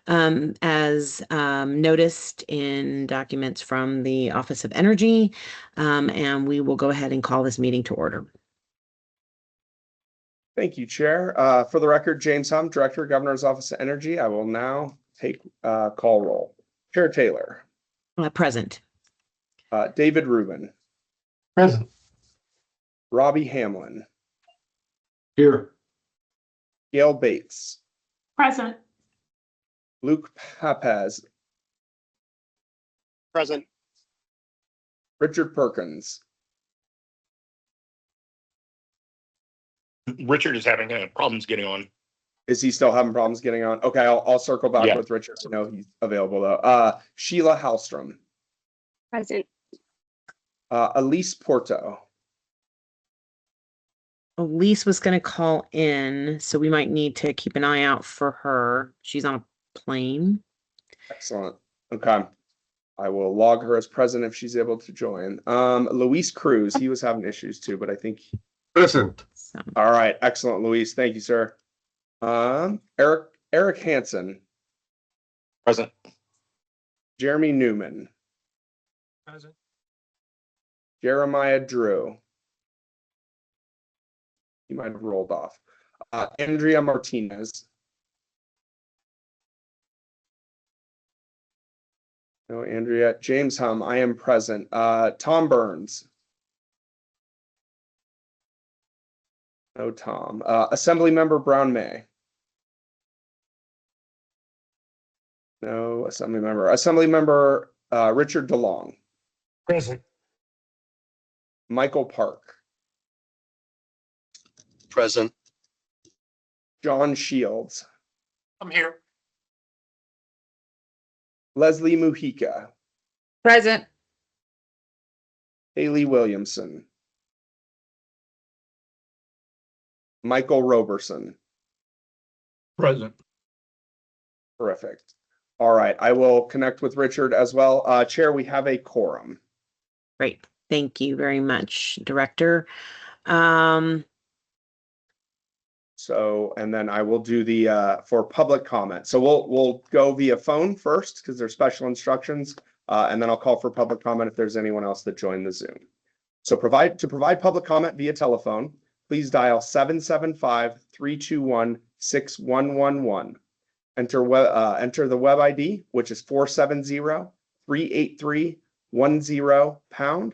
as noticed in documents from the Office of Energy, and we will go ahead and call this meeting to order. Thank you, Chair. For the record, James Hum, Director, Governor's Office of Energy. I will now take call roll. Chair Taylor. Present. David Rubin. Present. Robbie Hamlin. Here. Gail Bates. Present. Luke Papez. Present. Richard Perkins. Richard is having problems getting on. Is he still having problems getting on? Okay, I'll circle back Yeah. with Richard to know he's available though. Sheila Hallstrom. Present. Elise Porto. Elise was going to call in, so we might need to keep an eye out for her. She's on a plane. Excellent. Okay. I will log her as present if she's able to join. Luis Cruz, he was having issues too, but I think. Present. So, All right. Excellent, Luis. Thank you, sir. Eric Hansen. Present. Jeremy Newman. Present. Jeremiah Drew. He might have rolled off. Andrea Martinez. No, Andrea. James Hum, I am present. Tom Burns. No, Tom. Assemblymember Brown May. No, Assemblymember. Assemblymember Richard DeLong. Present. Michael Park. Present. John Shields. I'm here. Leslie Mujica. Present. Haley Williamson. Michael Roberson. Present. Terrific. All right, I will connect with Richard as well. Chair, we have a quorum. great. Thank you very much, Director. So, and then I will do the for public comment. So we'll go via phone first because there's special instructions, and then I'll call for public comment if there's anyone else that joined the Zoom. So to provide public comment via telephone, please dial 775-321-6111. Enter the web ID, which is 470-383-10#,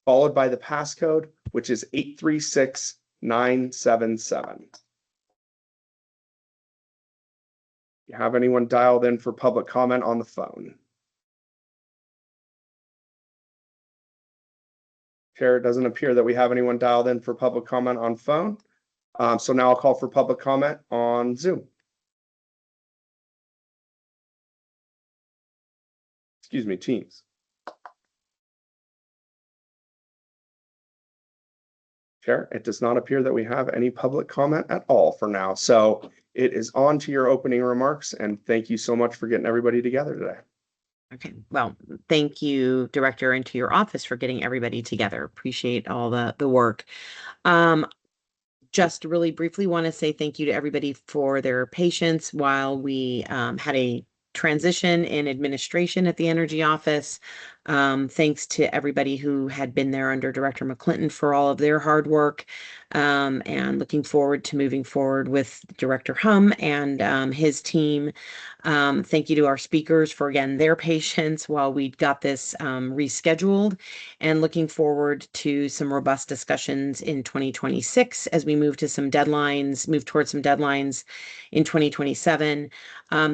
followed by the passcode, which is 836977. You have anyone dialed in for public comment on the phone? Chair, it doesn't appear that we have anyone dialed in for public comment on phone. So now I'll call for public comment on Zoom. Excuse me, Teams. Chair, it does not appear that we have any public comment at all for now. So it is on to your opening remarks, and thank you so much for getting everybody together today. Okay, well, thank you, Director, and to your office for getting everybody together. Appreciate all the work. Just really briefly want to say thank you to everybody for their patience while we had a transition in administration at the Energy Office. Thanks to everybody who had been there under Director McClinton for all of their hard work, and looking forward to moving forward with Director Hum and his team. Thank you to our speakers for, again, their patience while we got this rescheduled, and looking forward to some robust discussions in 2026 as we move towards some deadlines in 2027.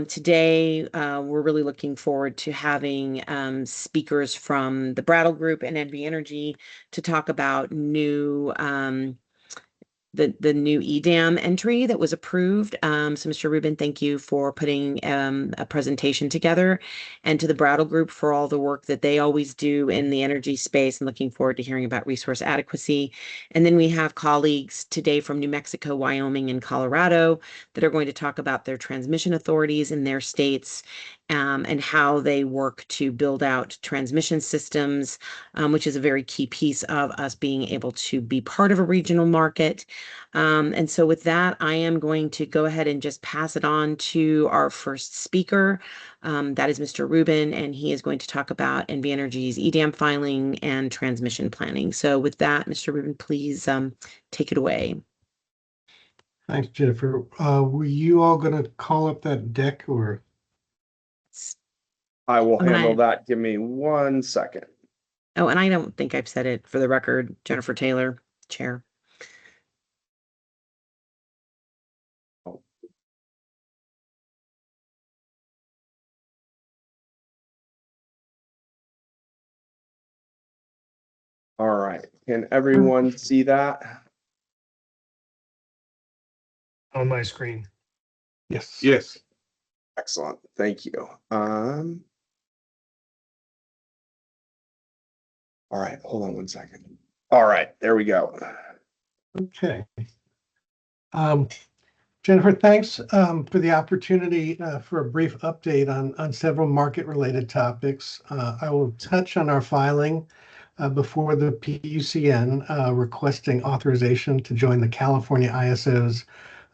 Today, we're really looking forward to having speakers from the Brattle Group and NV Energy to talk about the new EDAM entry that was approved. So Mr. Rubin, thank you for putting a presentation together, and to the Brattle Group for all the work that they always do in the energy space, and looking forward to hearing about resource adequacy. And then we have colleagues today from New Mexico, Wyoming, and Colorado that are going to talk about their transmission authorities in their states and how they work to build out transmission systems, which is a very key piece of us being able to be part of a regional market. And so with that, I am going to go ahead and just pass it on to our first speaker. That is Mr. Rubin, and he is going to talk about NV Energy's EDAM filing and transmission planning. So with that, Mr. Rubin, please take it away. Thanks, Jennifer. Were you all going to call up that deck or? I will I'm gonna- handle that. Give me 1 second. Oh, and I don't think I've said it for the record, Jennifer Taylor, Chair. All right. Can everyone see that? On my screen. Yes. Yes. Excellent. Thank you. All right. Hold on 1 second. All right. There we go. Okay. Jennifer, thanks for the opportunity for a brief update on several market-related topics. I will touch on our filing before the PUCN requesting authorization to join the California ISO's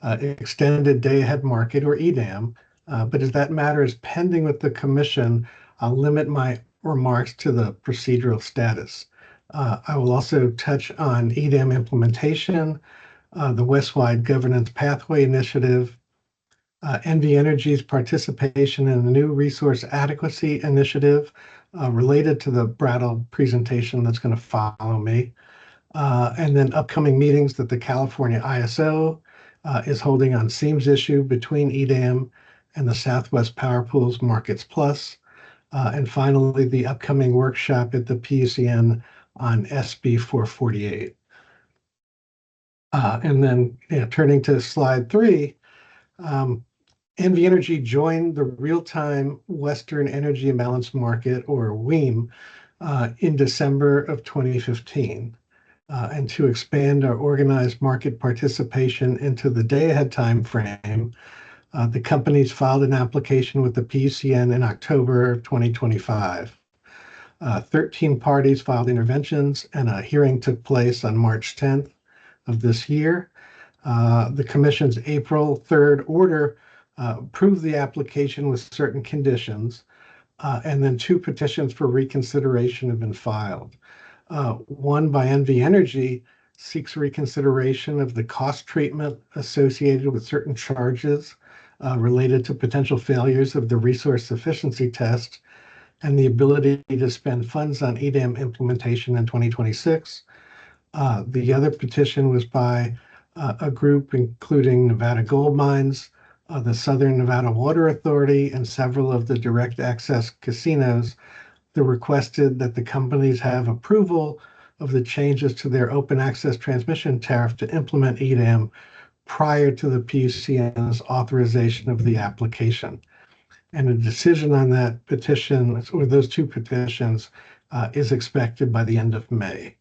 Extended Day-Ahead Market, or EDAM. But as that matter is pending with the Commission, I'll limit my remarks to the procedural status. I will also touch on EDAM implementation, the Westwide Governance Pathway Initiative, NV Energy's participation in the new Resource Adequacy Initiative related to the Brattle presentation that's going to follow me, and then upcoming meetings that the California ISO is holding on SEAM's issue between EDAM and the Southwest Power Pools Markets Plus, and finally the upcoming workshop at the PUCN on SB 448. And then turning to slide 3, NV Energy joined the Real-Time Western Energy Imbalance Market, or WEIM, in December of 2015. And to expand our organized market participation into the day-ahead time frame, the companies filed an application with the PUCN in October of 2025. 13 parties filed interventions, and a hearing took place on March 10th of this year. The Commission's April 3rd order approved the application with certain conditions, and then 2 petitions for reconsideration have been filed. One by NV Energy seeks reconsideration of the cost treatment associated with certain charges related to potential failures of the resource sufficiency test and the ability to spend funds on EDAM implementation in 2026. The other petition was by a group including Nevada Gold Mines, the Southern Nevada Water Authority, and several of the direct access casinos that requested that the companies have approval of the changes to their open access transmission tariff to implement EDAM prior to the PUCN's authorization of the application. And a decision on that petition, or those 2 petitions, is expected by the end of May.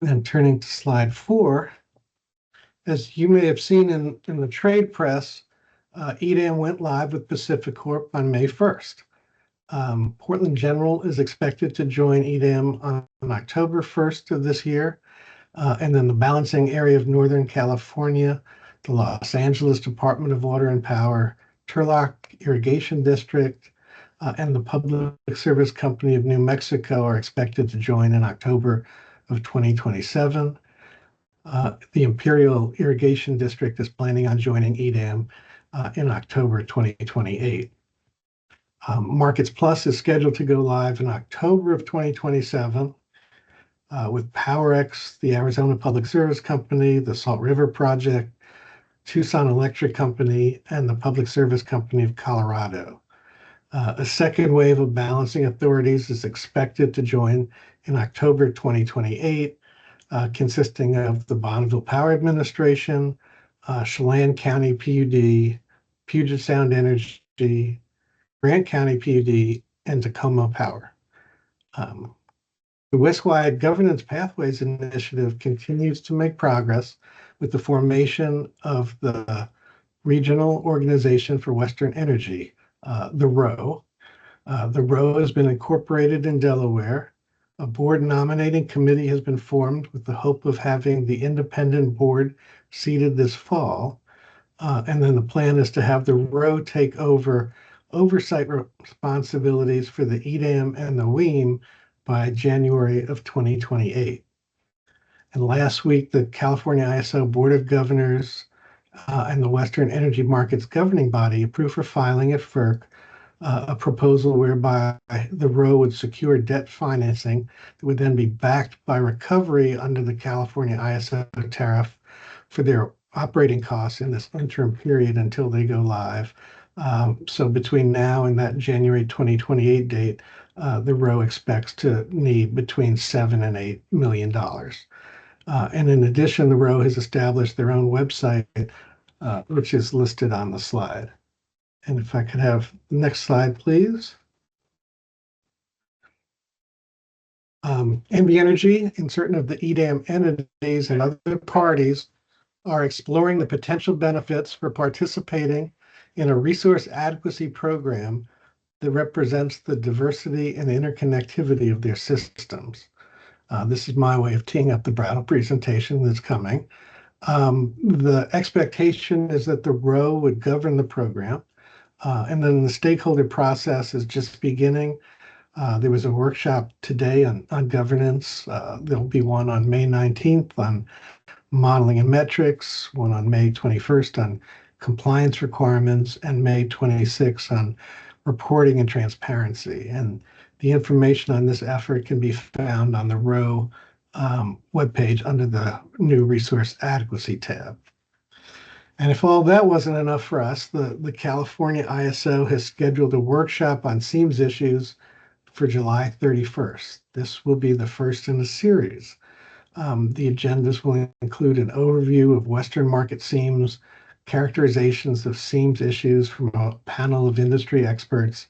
And turning to slide 4, as you may have seen in the trade press, EDAM went live with PacifiCorp on May 1st. Portland General is expected to join EDAM on October 1st of this year. And then the balancing area of Northern California, the Los Angeles Department of Water and Power, Turlock Irrigation District, and the Public Service Company of New Mexico are expected to join in October of 2027. The Imperial Irrigation District is planning on joining EDAM in October 2028. Markets Plus is scheduled to go live in October of 2027 with PowerX, the Arizona Public Service Company, the Salt River Project, Tucson Electric Company, and the Public Service Company of Colorado. A second wave of balancing authorities is expected to join in October 2028, consisting of the Bonneville Power Administration, Chelan County PUD, Puget Sound Energy, Grant County PUD, and Tacoma Power. The Westwide Governance Pathways Initiative continues to make progress with the formation of the Regional Organization for Western Energy, the Row. The Row has been incorporated in Delaware. A board nominating committee has been formed with the hope of having the independent board seated this fall. And then the plan is to have the Row take over oversight responsibilities for the EDAM and the WEAM by January of 2028. And last week, the California ISO Board of Governors and the Western Energy Markets Governing Body approved for filing at FERC a proposal whereby the Row would secure debt financing that would then be backed by recovery under the California ISO tariff for their operating costs in this interim period until they go live. So between now and that January 2028 date, the Row expects to need between $7 and $8 million. And in addition, the Row has established their own website, which is listed on the slide. And if I could have the next slide, please. NV Energy and certain of the EDAM entities and other parties are exploring the potential benefits for participating in a resource adequacy program that represents the diversity and interconnectivity of their systems. This is my way of teeing up the Brattle presentation that's coming. The expectation is that the Row would govern the program, and then the stakeholder process is just beginning. There was a workshop today on governance. There'll be one on May 19th on modeling and metrics, one on May 21st on compliance requirements, and May 26th on reporting and transparency. And the information on this effort can be found on the Row webpage under the new Resource Adequacy tab. And if all that wasn't enough for us, the California ISO has scheduled a workshop on SEAMS issues for July 31st. This will be the first in a series. The agendas will include an overview of Western market SEAMS, characterizations of SEAMS issues from a panel of industry experts,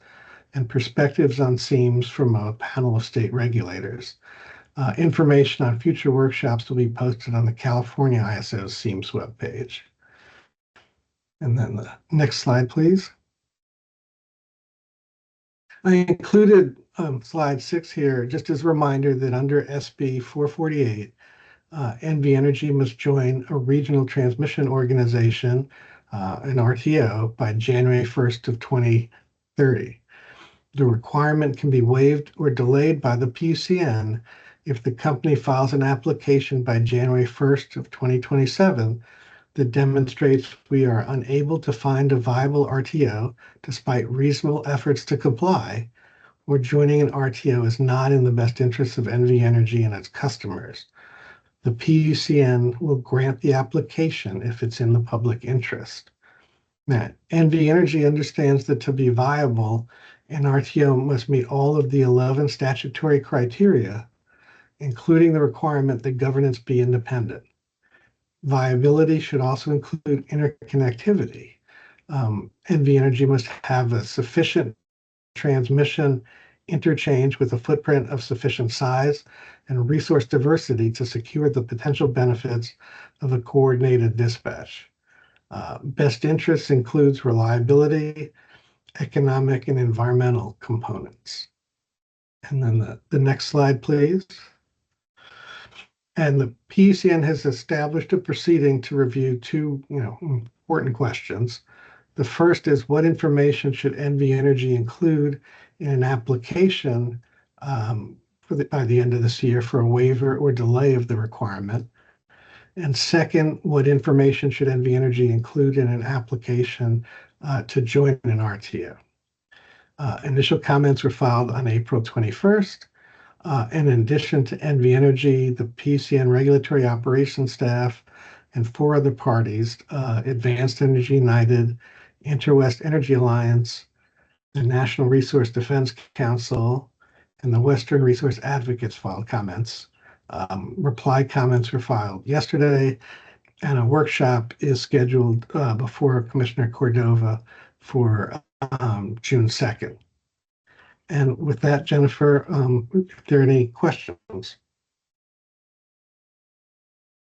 and perspectives on SEAMS from a panel of state regulators. Information on future workshops will be posted on the California ISO SEAMS webpage. And then the next slide, please. I included slide 6 here just as a reminder that under SB 448, NV Energy must join a regional transmission organization, an RTO, by January 1st of 2030. The requirement can be waived or delayed by the PUCN if the company files an application by January 1st of 2027 that demonstrates we are unable to find a viable RTO despite reasonable efforts to comply, or joining an RTO is not in the best interests of NV Energy and its customers. The PUCN will grant the application if it's in the public interest. Now, NV Energy understands that to be viable, an RTO must meet all of the 11 statutory criteria, including the requirement that governance be independent. Viability should also include interconnectivity. NV Energy must have a sufficient transmission interchange with a footprint of sufficient size and resource diversity to secure the potential benefits of a coordinated dispatch. Best interests includes reliability, economic, and environmental components. And then the next slide, please. And the PUCN has established a proceeding to review two important questions. The first is, what information should NV Energy include in an application by the end of this year for a waiver or delay of the requirement? And second, what information should NV Energy include in an application to join an RTO? Initial comments were filed on April 21st. And in addition to NV Energy, the PUCN regulatory operations staff, and 4 other parties, Advanced Energy United, Interwest Energy Alliance, the National Resource Defense Council, and the Western Resource Advocates filed comments. Reply comments were filed yesterday, and a workshop is scheduled before Commissioner Cordova for June 2nd. And with that, Jennifer, if there are any questions?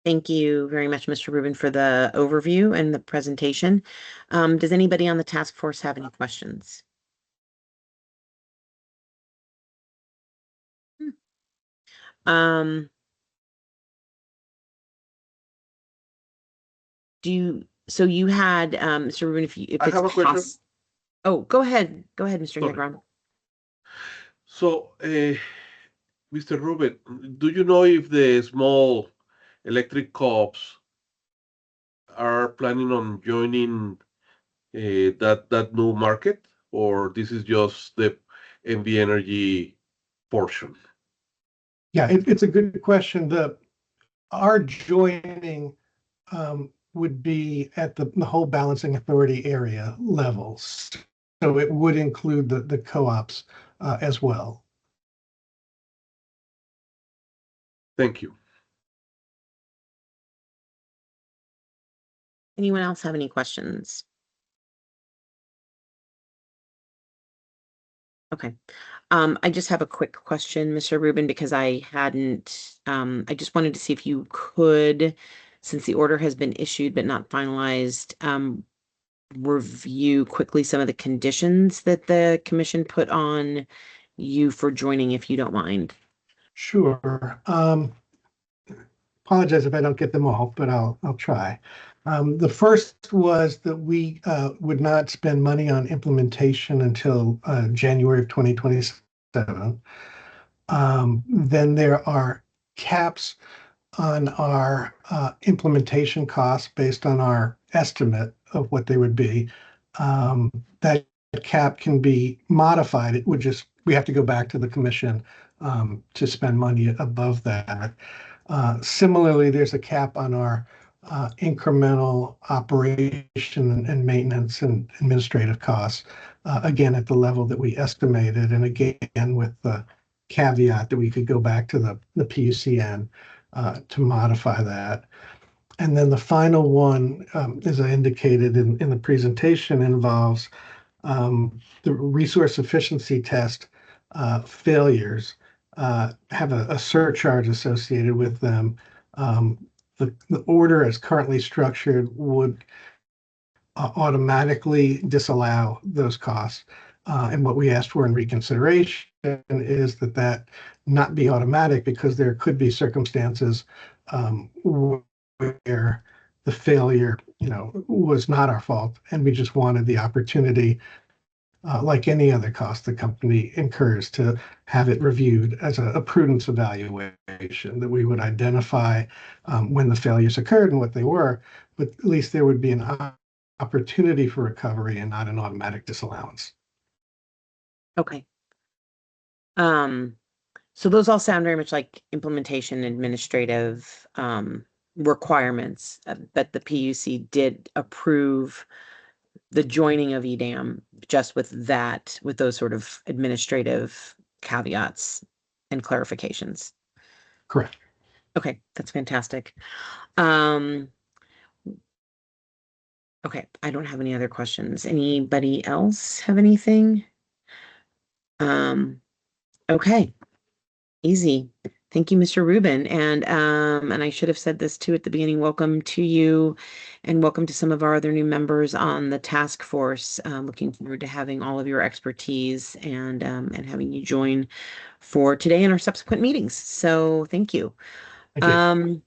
Thank you very much, Mr. Rubin, for the overview and the presentation. Does anybody on the task force have any questions? So you had, Mr. Rubin, if I it's have a question. Oh, go ahead. Go ahead, Mr. Sorry. Negron. So, Mr. Rubin, do you know if the small electric co-ops are planning on joining that new market, or this is just the NV Energy portion? Yeah, it's a good question. Our joining would be at the whole balancing authority area levels. So it would include the co-ops as well. Thank you. Anyone else have any questions? Okay. I just have a quick question, Mr. Rubin, because I just wanted to see if you could, since the order has been issued but not finalized, review quickly some of the conditions that the commission put on you for joining, if you don't mind. Sure. Apologize if I don't get them all, but I'll try. The first was that we would not spend money on implementation until January of 2027. Then there are caps on our implementation costs based on our estimate of what they would be. That cap can be modified. We have to go back to the commission to spend money above that. Similarly, there's a cap on our incremental operation and maintenance and administrative costs, again, at the level that we estimated, and again, with the caveat that we could go back to the PUCN to modify that. And then the final one, as I indicated in the presentation, involves the resource efficiency test failures have a surcharge associated with them. The order as currently structured would automatically disallow those costs. And what we asked for in reconsideration is that not be automatic, because there could be circumstances where the failure, was not our fault, and we just wanted the opportunity, like any other cost the company incurs, to have it reviewed as a prudence evaluation, that we would identify when the failures occurred and what they were, but at least there would be an opportunity for recovery and not an automatic disallowance. Okay. So those all sound very much like implementation administrative requirements, but the PUC did approve the joining of EDAM just with those sort of administrative caveats and clarifications. Correct. Okay, that's fantastic. Okay, I don't have any other questions. Anybody else have anything? Okay, easy. Thank you, Mr. Rubin. And I should have said this too at the beginning. Welcome to you, and welcome to some of our other new members on the task force. Looking forward to having all of your expertise and having you join for today and our subsequent meetings. So thank you. Thank you.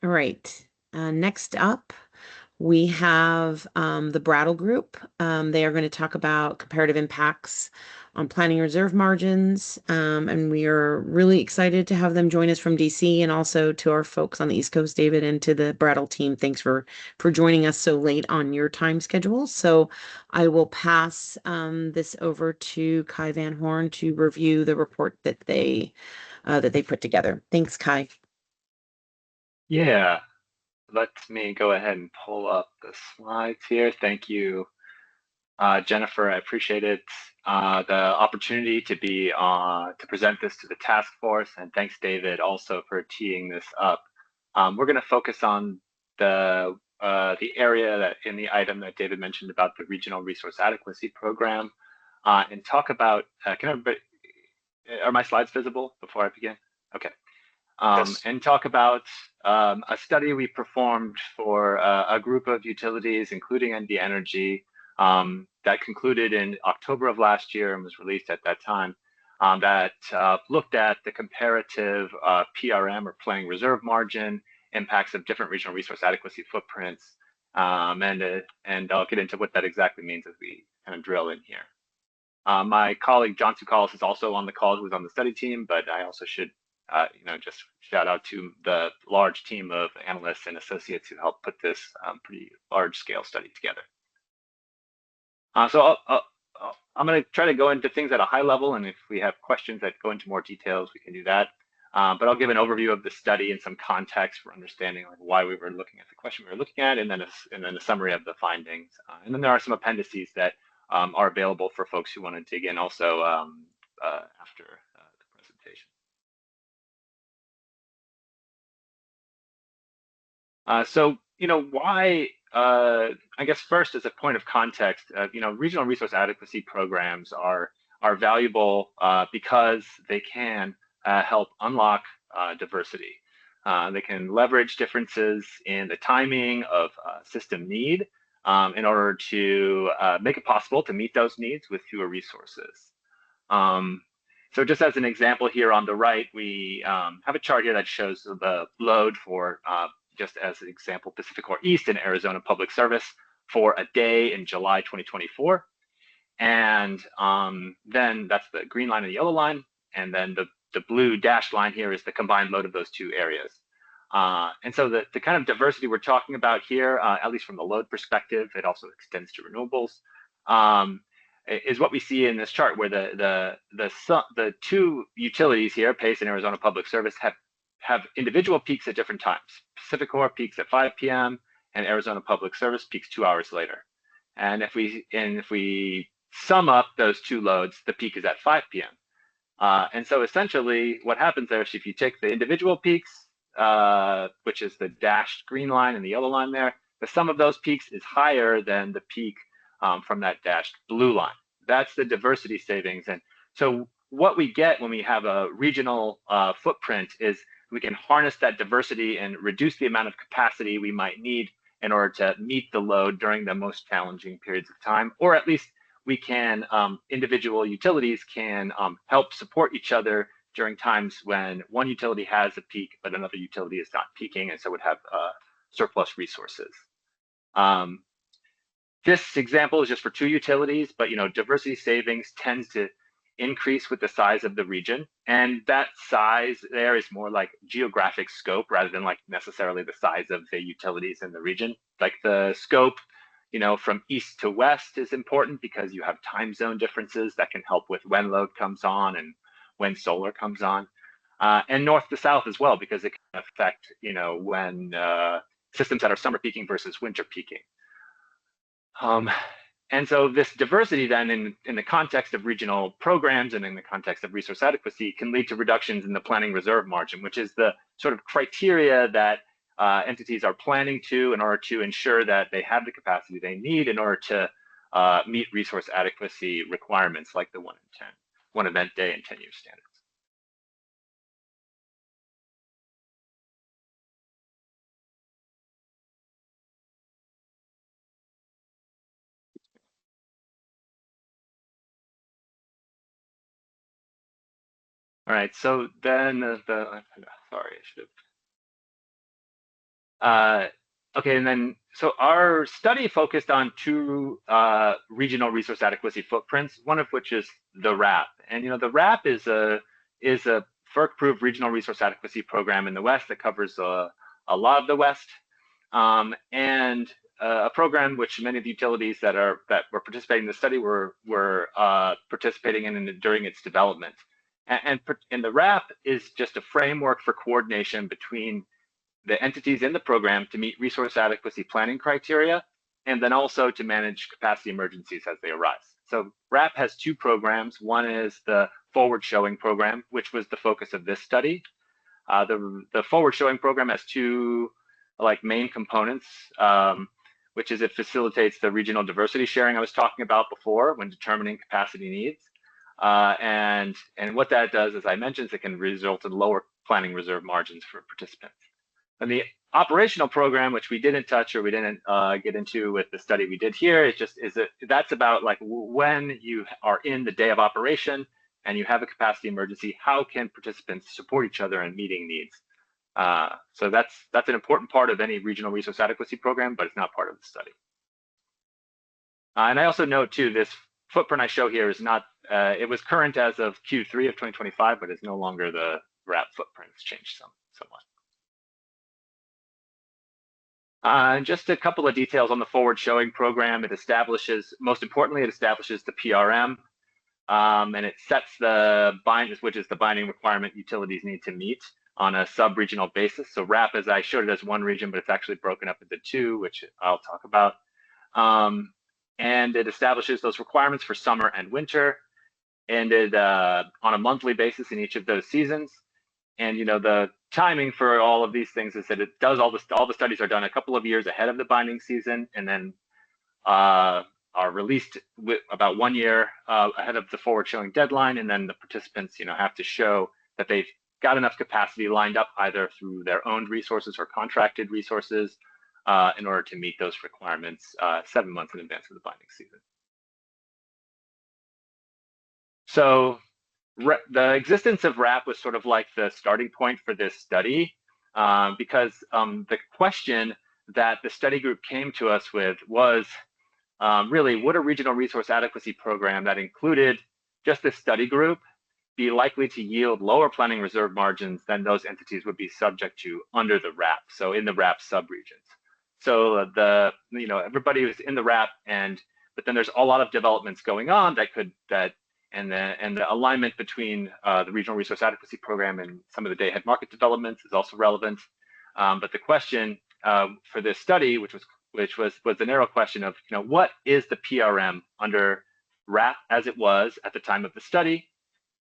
All right. Next up, we have the Brattle Group. They are going to talk about comparative impacts on planning reserve margins. And we are really excited to have them join us from DC, and also to our folks on the East Coast, David, and to the Brattle team. Thanks for joining us so late on your time schedule. So I will pass this over to Kai Van Horn to review the report that they put together. Thanks, Kai. Yeah, let me go ahead and pull up the slides here. Thank you, Jennifer. I appreciate it. The opportunity to present this to the task force, and thanks, David, also for teeing this up. We're going to focus on the area that in the item that David mentioned about the Regional Resource Adequacy Program, and talk about. Are my slides visible before I begin? Okay. Yes. And talk about a study we performed for a group of utilities, including NV Energy, that concluded in October of last year and was released at that time, that looked at the comparative PRM or planning reserve margin impacts of different regional resource adequacy footprints. And I'll get into what that exactly means as we kind of drill in here. My colleague John Tsoukalos is also on the call, who's on the study team, but I also should just shout out to the large team of analysts and associates who helped put this pretty large scale study together. So I'm going to try to go into things at a high level, and if we have questions that go into more details, we can do that. But I'll give an overview of the study and some context for understanding like why we were looking at the question we were looking at, and then a summary of the findings. And then there are some appendices that are available for folks who want to dig in also after the presentation. So, why, I guess first as a point of context, regional resource adequacy programs are valuable because they can help unlock diversity. They can leverage differences in the timing of system need in order to make it possible to meet those needs with fewer resources. So just as an example here on the right, we have a chart here that shows the load for, just as an example, Pacific Northeast and Arizona Public Service for a day in July 2024. And then that's the green line and the yellow line. And then the blue dashed line here is the combined load of those two areas. And so the kind of diversity we're talking about here, at least from the load perspective, it also extends to renewables, is what we see in this chart, where the two utilities here, PACE and Arizona Public Service, have individual peaks at different times. PacifiCorp peaks at 5 p.m. and Arizona Public Service peaks 2 hours later. And if we sum up those two loads, the peak is at 5 p.m. And so essentially what happens there is if you take the individual peaks, which is the dashed green line and the yellow line there, the sum of those peaks is higher than the peak from that dashed blue line. That's the diversity savings. And so what we get when we have a regional footprint is we can harness that diversity and reduce the amount of capacity we might need in order to meet the load during the most challenging periods of time, or at least we can, individual utilities can help support each other during times when one utility has a peak, but another utility is not peaking, and so would have surplus resources. This example is just for two utilities, but diversity savings tends to increase with the size of the region, and that size there is more like geographic scope rather than like necessarily the size of the utilities in the region. Like the scope, from east to west is important because you have time zone differences that can help with when load comes on and when solar comes on, and north to south as well, because it can affect when systems that are summer peaking versus winter peaking. And so this diversity then in the context of regional programs and in the context of resource adequacy can lead to reductions in the planning reserve margin, which is the sort of criteria that entities are planning to in order to ensure that they have the capacity they need in order to meet resource adequacy requirements like the 1 in 10, 1 event day and 10-year standards. All right, so then sorry, I should have. Okay, and then so our study focused on two regional resource adequacy footprints, one of which is the RAP. And the RAP is a FERC-approved regional resource adequacy program in the West that covers a lot of the West, and a program which many of the utilities that were participating in the study were participating in during its development. And the RAP is just a framework for coordination between the entities in the program to meet resource adequacy planning criteria, and then also to manage capacity emergencies as they arise. So RAP has two programs. One is the forward showing program, which was the focus of this study. The forward showing program has two main components, which is it facilitates the regional diversity sharing I was talking about before when determining capacity needs. And what that does, as I mentioned, is it can result in lower planning reserve margins for participants. And the operational program, which we didn't touch or we didn't get into with the study we did here, that's about when you are in the day of operation and you have a capacity emergency, how can participants support each other in meeting needs? So that's an important part of any regional resource adequacy program, but it's not part of the study. And I also note too, this footprint I show here is not, it was current as of Q3 of 2025, but it's no longer the RAP footprint. It's changed somewhat. Just a couple of details on the forward showing program. It establishes, most importantly, it establishes the PRM, and it sets the bind, which is the binding requirement utilities need to meet on a sub-regional basis. So RAP, as I showed it as one region, but it's actually broken up into two, which I'll talk about. And it establishes those requirements for summer and winter, and it on a monthly basis in each of those seasons. And you know, the timing for all of these things is that it does all the studies are done a couple of years ahead of the binding season, and then are released about 1 year ahead of the forward showing deadline. And then the participants, you know, have to show that they've got enough capacity lined up either through their owned resources or contracted resources in order to meet those requirements 7 months in advance of the binding season. So the existence of RAP was sort of like the starting point for this study, because the question that the study group came to us with was really, would a regional resource adequacy program that included just this study group be likely to yield lower planning reserve margins than those entities would be subject to under the RAP, so in the RAP subregions. So you know, everybody was in the RAP, but then there's a lot of developments going on and the alignment between the regional resource adequacy program and some of the day-ahead market developments is also relevant. But the question for this study, which was the narrow question of, you know, what is the PRM under RAP as it was at the time of the study,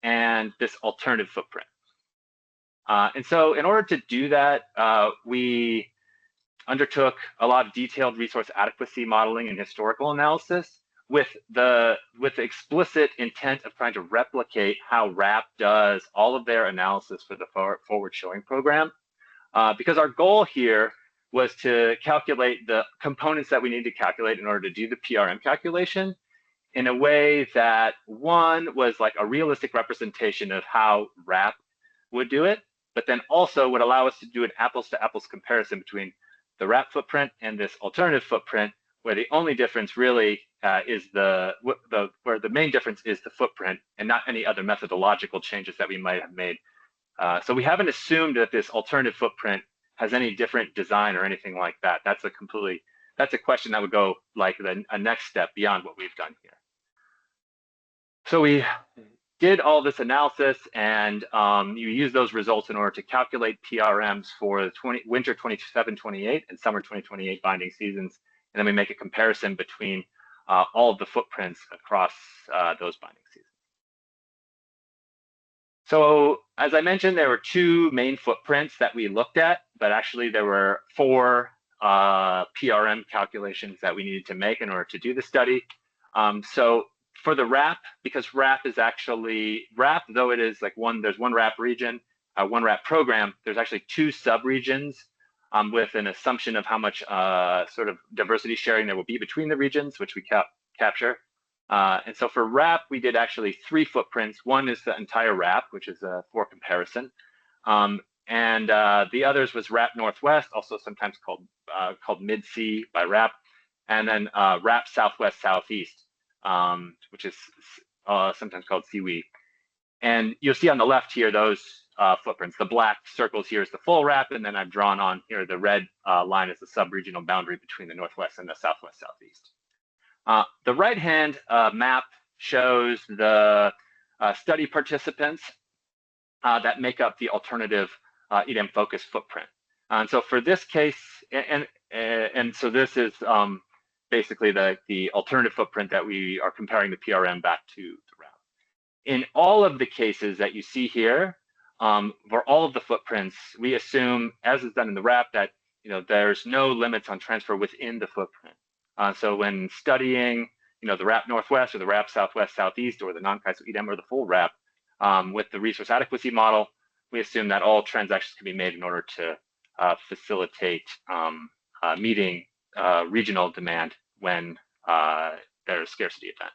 and this alternative footprint. And so in order to do that, we undertook a lot of detailed resource adequacy modeling and historical analysis with the explicit intent of trying to replicate how RAP does all of their analysis for the forward showing program. Because our goal here was to calculate the components that we need to calculate in order to do the PRM calculation in a way that, one, was like a realistic representation of how RAP would do it, but then also would allow us to do an apples to apples comparison between the RAP footprint and this alternative footprint, where the only difference really is where the main difference is the footprint and not any other methodological changes that we might have made. So we haven't assumed that this alternative footprint has any different design or anything like that. That's a question that would go like a next step beyond what we've done here. So we did all this analysis, and you use those results in order to calculate PRMs for the winter 27-28 and summer 2028 binding seasons. And then we make a comparison between all of the footprints across those binding seasons. So as I mentioned, there were two main footprints that we looked at, but actually there were 4 PRM calculations that we needed to make in order to do the study. So for the RAP, because RAP is actually, RAP, though it is like there's one RAP region, one RAP program, there's actually 2 subregions with an assumption of how much sort of diversity sharing there will be between the regions, which we capture. And so for RAP, we did actually 3 footprints. One is the entire RAP, which is for comparison. And the others was RAP Northwest, also sometimes called Mid-C by RAP, and then RAP Southwest Southeast, which is sometimes called CWE. And you'll see on the left here those footprints. The black circles here is the full RAP, and then I've drawn on here the red line is the sub-regional boundary between the Northwest and the Southwest Southeast. The right-hand map shows the study participants that make up the alternative EDM focus footprint. And so for this case, and so this is basically the alternative footprint that we are comparing the PRM back to the RAP. In all of the cases that you see here, for all of the footprints, we assume, as is done in the RAP, that there's no limits on transfer within the footprint. So when studying, the RAP Northwest or the RAP Southwest Southeast or the non-CAISO EDM or the full RAP with the resource adequacy model, we assume that all transactions can be made in order to facilitate meeting regional demand when there's a scarcity event.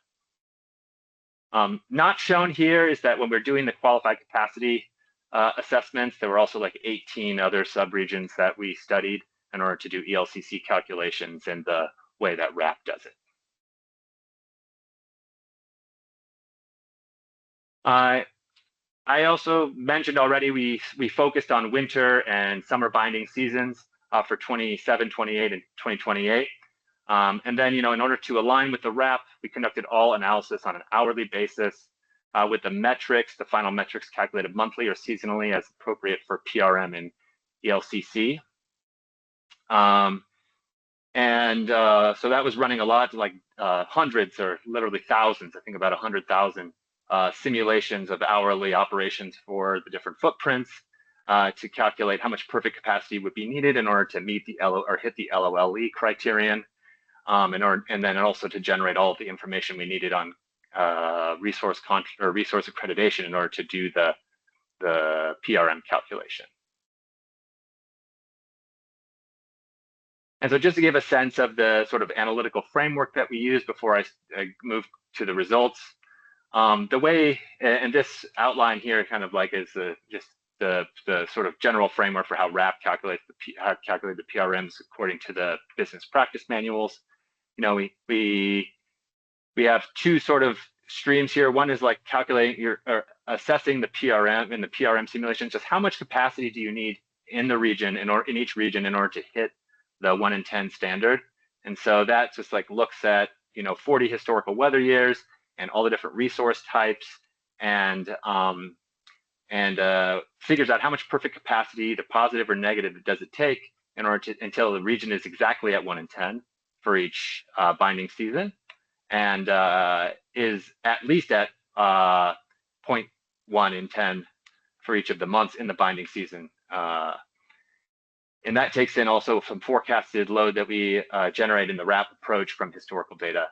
Not shown here is that when we're doing the qualified capacity assessments, there were also like 18 other subregions that we studied in order to do ELCC calculations in the way that RAP does it. I also mentioned already we focused on winter and summer binding seasons for 27, 28, and 2028. And then, in order to align with the RAP, we conducted all analysis on an hourly basis with the metrics, the final metrics calculated monthly or seasonally as appropriate for PRM and ELCC. So that was running a lot, like hundreds or literally thousands, I think about 100,000 simulations of hourly operations for the different footprints to calculate how much perfect capacity would be needed in order to meet the hit the LOLE criterion, and then also to generate all of the information we needed on resource accreditation in order to do the PRM calculation. And so just to give a sense of the sort of analytical framework that we use before I move to the results, the way, and this outline here kind of like is just the sort of general framework for how RAP calculates the PRMs according to the business practice manuals. We have two sort of streams here. One is like calculating or assessing the PRM in the PRM simulation, just how much capacity do you need in the region in each region in order to hit the 1 in 10 standard. And so that just like looks at 40 historical weather years and all the different resource types, and figures out how much perfect capacity, either positive or negative, does it take in order to until the region is exactly at 1 in 10 for each binding season, and is at least at 0.1 in 10 for each of the months in the binding season. And that takes in also some forecasted load that we generate in the RAP approach from historical data.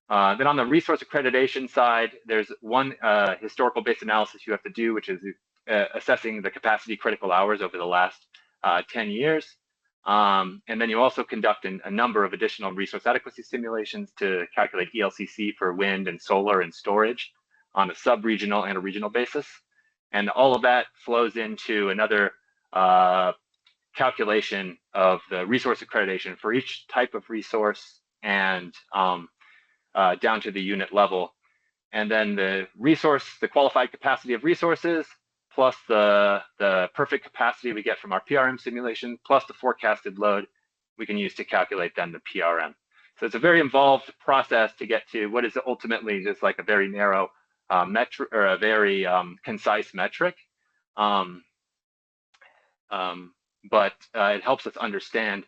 Then on the resource accreditation side, there's one historical based analysis you have to do, which is assessing the capacity critical hours over the last 10 years. And then you also conduct a number of additional resource adequacy simulations to calculate ELCC for wind and solar and storage on a sub-regional and a regional basis. And all of that flows into another calculation of the resource accreditation for each type of resource and down to the unit level. And then the qualified capacity of resources, plus the perfect capacity we get from our PRM simulation, plus the forecasted load we can use to calculate then the PRM. So it's a very involved process to get to what is ultimately just like a very narrow metric, or a very concise metric. But it helps us understand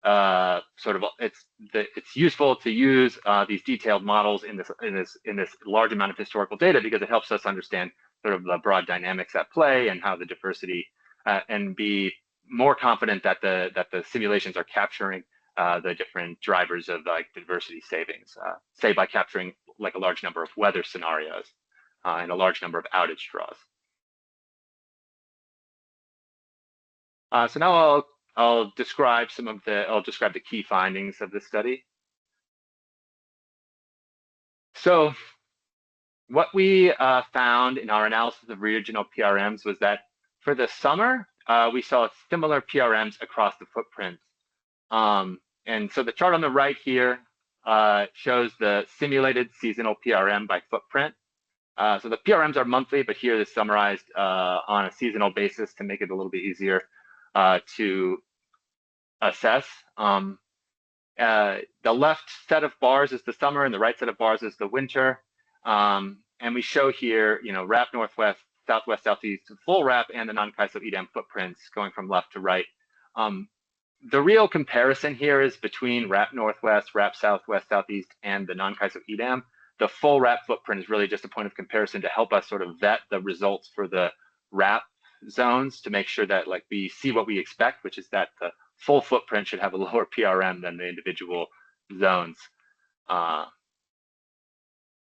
it's useful to use these detailed models in this large amount of historical data, because it helps us understand sort of the broad dynamics at play and how the diversity, and be more confident that the simulations are capturing the different drivers of like diversity savings, say by capturing like a large number of weather scenarios and a large number of outage draws. So now I'll describe the key findings of the study. So what we found in our analysis of regional PRMs was that for the summer, we saw similar PRMs across the footprint. And so the chart on the right here shows the simulated seasonal PRM by footprint. So the PRMs are monthly, but here they're summarized on a seasonal basis to make it a little bit easier to assess. The left set of bars is the summer and the right set of bars is the winter. And we show here, RAP Northwest, Southwest, Southeast, full RAP, and the non-CAISO EDAM footprints going from left to right. The real comparison here is between RAP Northwest, RAP Southwest, Southeast, and the non-CAISO EDAM. The full RAP footprint is really just a point of comparison to help us sort of vet the results for the RAP zones to make sure that like we see what we expect, which is that the full footprint should have a lower PRM than the individual zones.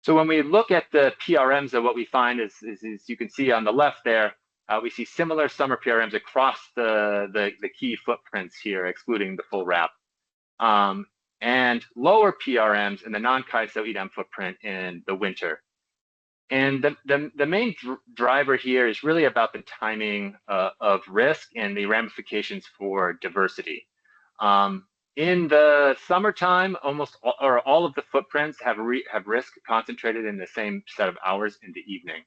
So when we look at the PRMs, what we find is you can see on the left there, we see similar summer PRMs across the key footprints here, excluding the full RAP, and lower PRMs in the non-CAISO EDAM footprint in the winter. And the main driver here is really about the timing of risk and the ramifications for diversity. In the summertime, all of the footprints have risk concentrated in the same set of hours in the evening.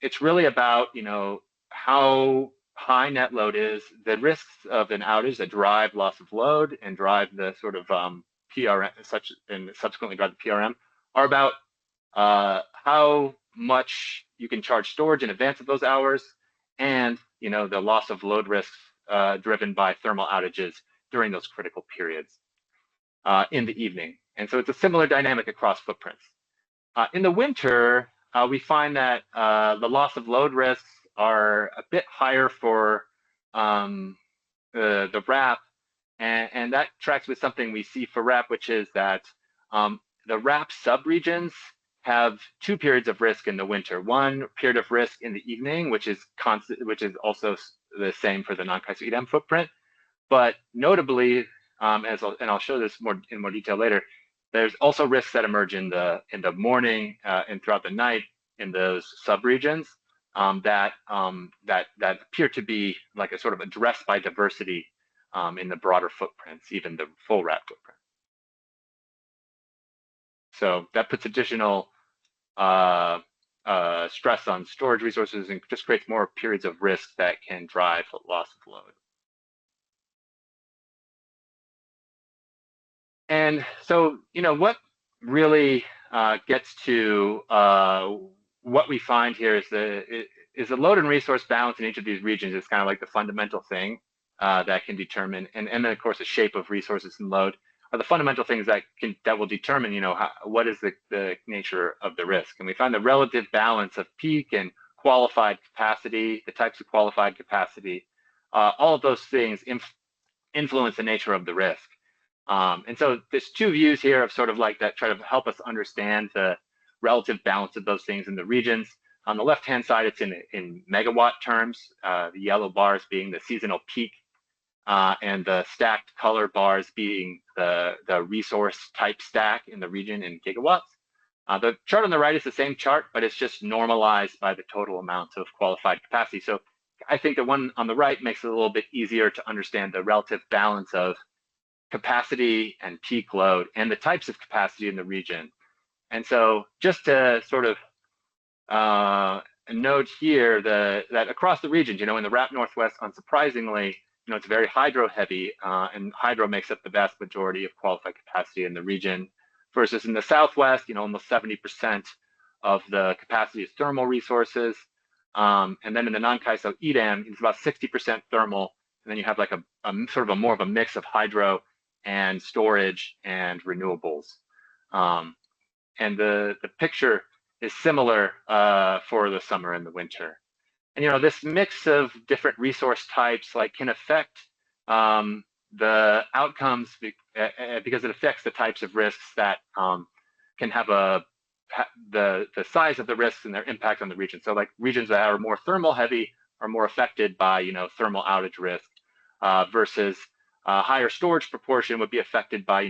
It's really about, how high net load is, the risks of an outage that drive loss of load and drive the sort of PRM, and subsequently drive the PRM, are about how much you can charge storage in advance of those hours, and the loss of load risks driven by thermal outages during those critical periods in the evening. And so it's a similar dynamic across footprints. In the winter, we find that the loss of load risks are a bit higher for the RAP, and that tracks with something we see for RAP, which is that the RAP subregions have two periods of risk in the winter. One period of risk in the evening, which is also the same for the non-CAISO EDAM footprint. But notably, and I'll show this in more detail later, there's also risks that emerge in the morning and throughout the night in those subregions that appear to be like a sort of addressed by diversity in the broader footprints, even the full RAP footprint. So that puts additional stress on storage resources and just creates more periods of risk that can drive loss of load. And so, what really gets to what we find here is the load and resource balance in each of these regions is kind of like the fundamental thing that can determine, and then of course the shape of resources and load are the fundamental things that will determine, what is the nature of the risk. And we find the relative balance of peak and qualified capacity, the types of qualified capacity, all of those things influence the nature of the risk. And so there's two views here of sort of like that try to help us understand the relative balance of those things in the regions. On the left-hand side, it's in megawatt terms, the yellow bars being the seasonal peak, and the stacked color bars being the resource type stack in the region in gigawatts. The chart on the right is the same chart, but it's just normalized by the total amount of qualified capacity. So I think the one on the right makes it a little bit easier to understand the relative balance of capacity and peak load and the types of capacity in the region. And so just to sort of note here that across the regions, in the RAP Northwest, unsurprisingly, it's very hydro heavy, and hydro makes up the vast majority of qualified capacity in the region, versus in the Southwest, almost 70% of the capacity is thermal resources. And then in the non-CAISO EDAM, it's about 60% thermal, and then you have like a sort of more of a mix of hydro and storage and renewables. And the picture is similar for the summer and the winter. And this mix of different resource types can affect the outcomes because it affects the types of risks that can have the size of the risks and their impact on the region. So regions that are more thermal heavy are more affected by thermal outage risk, versus higher storage proportion would be affected by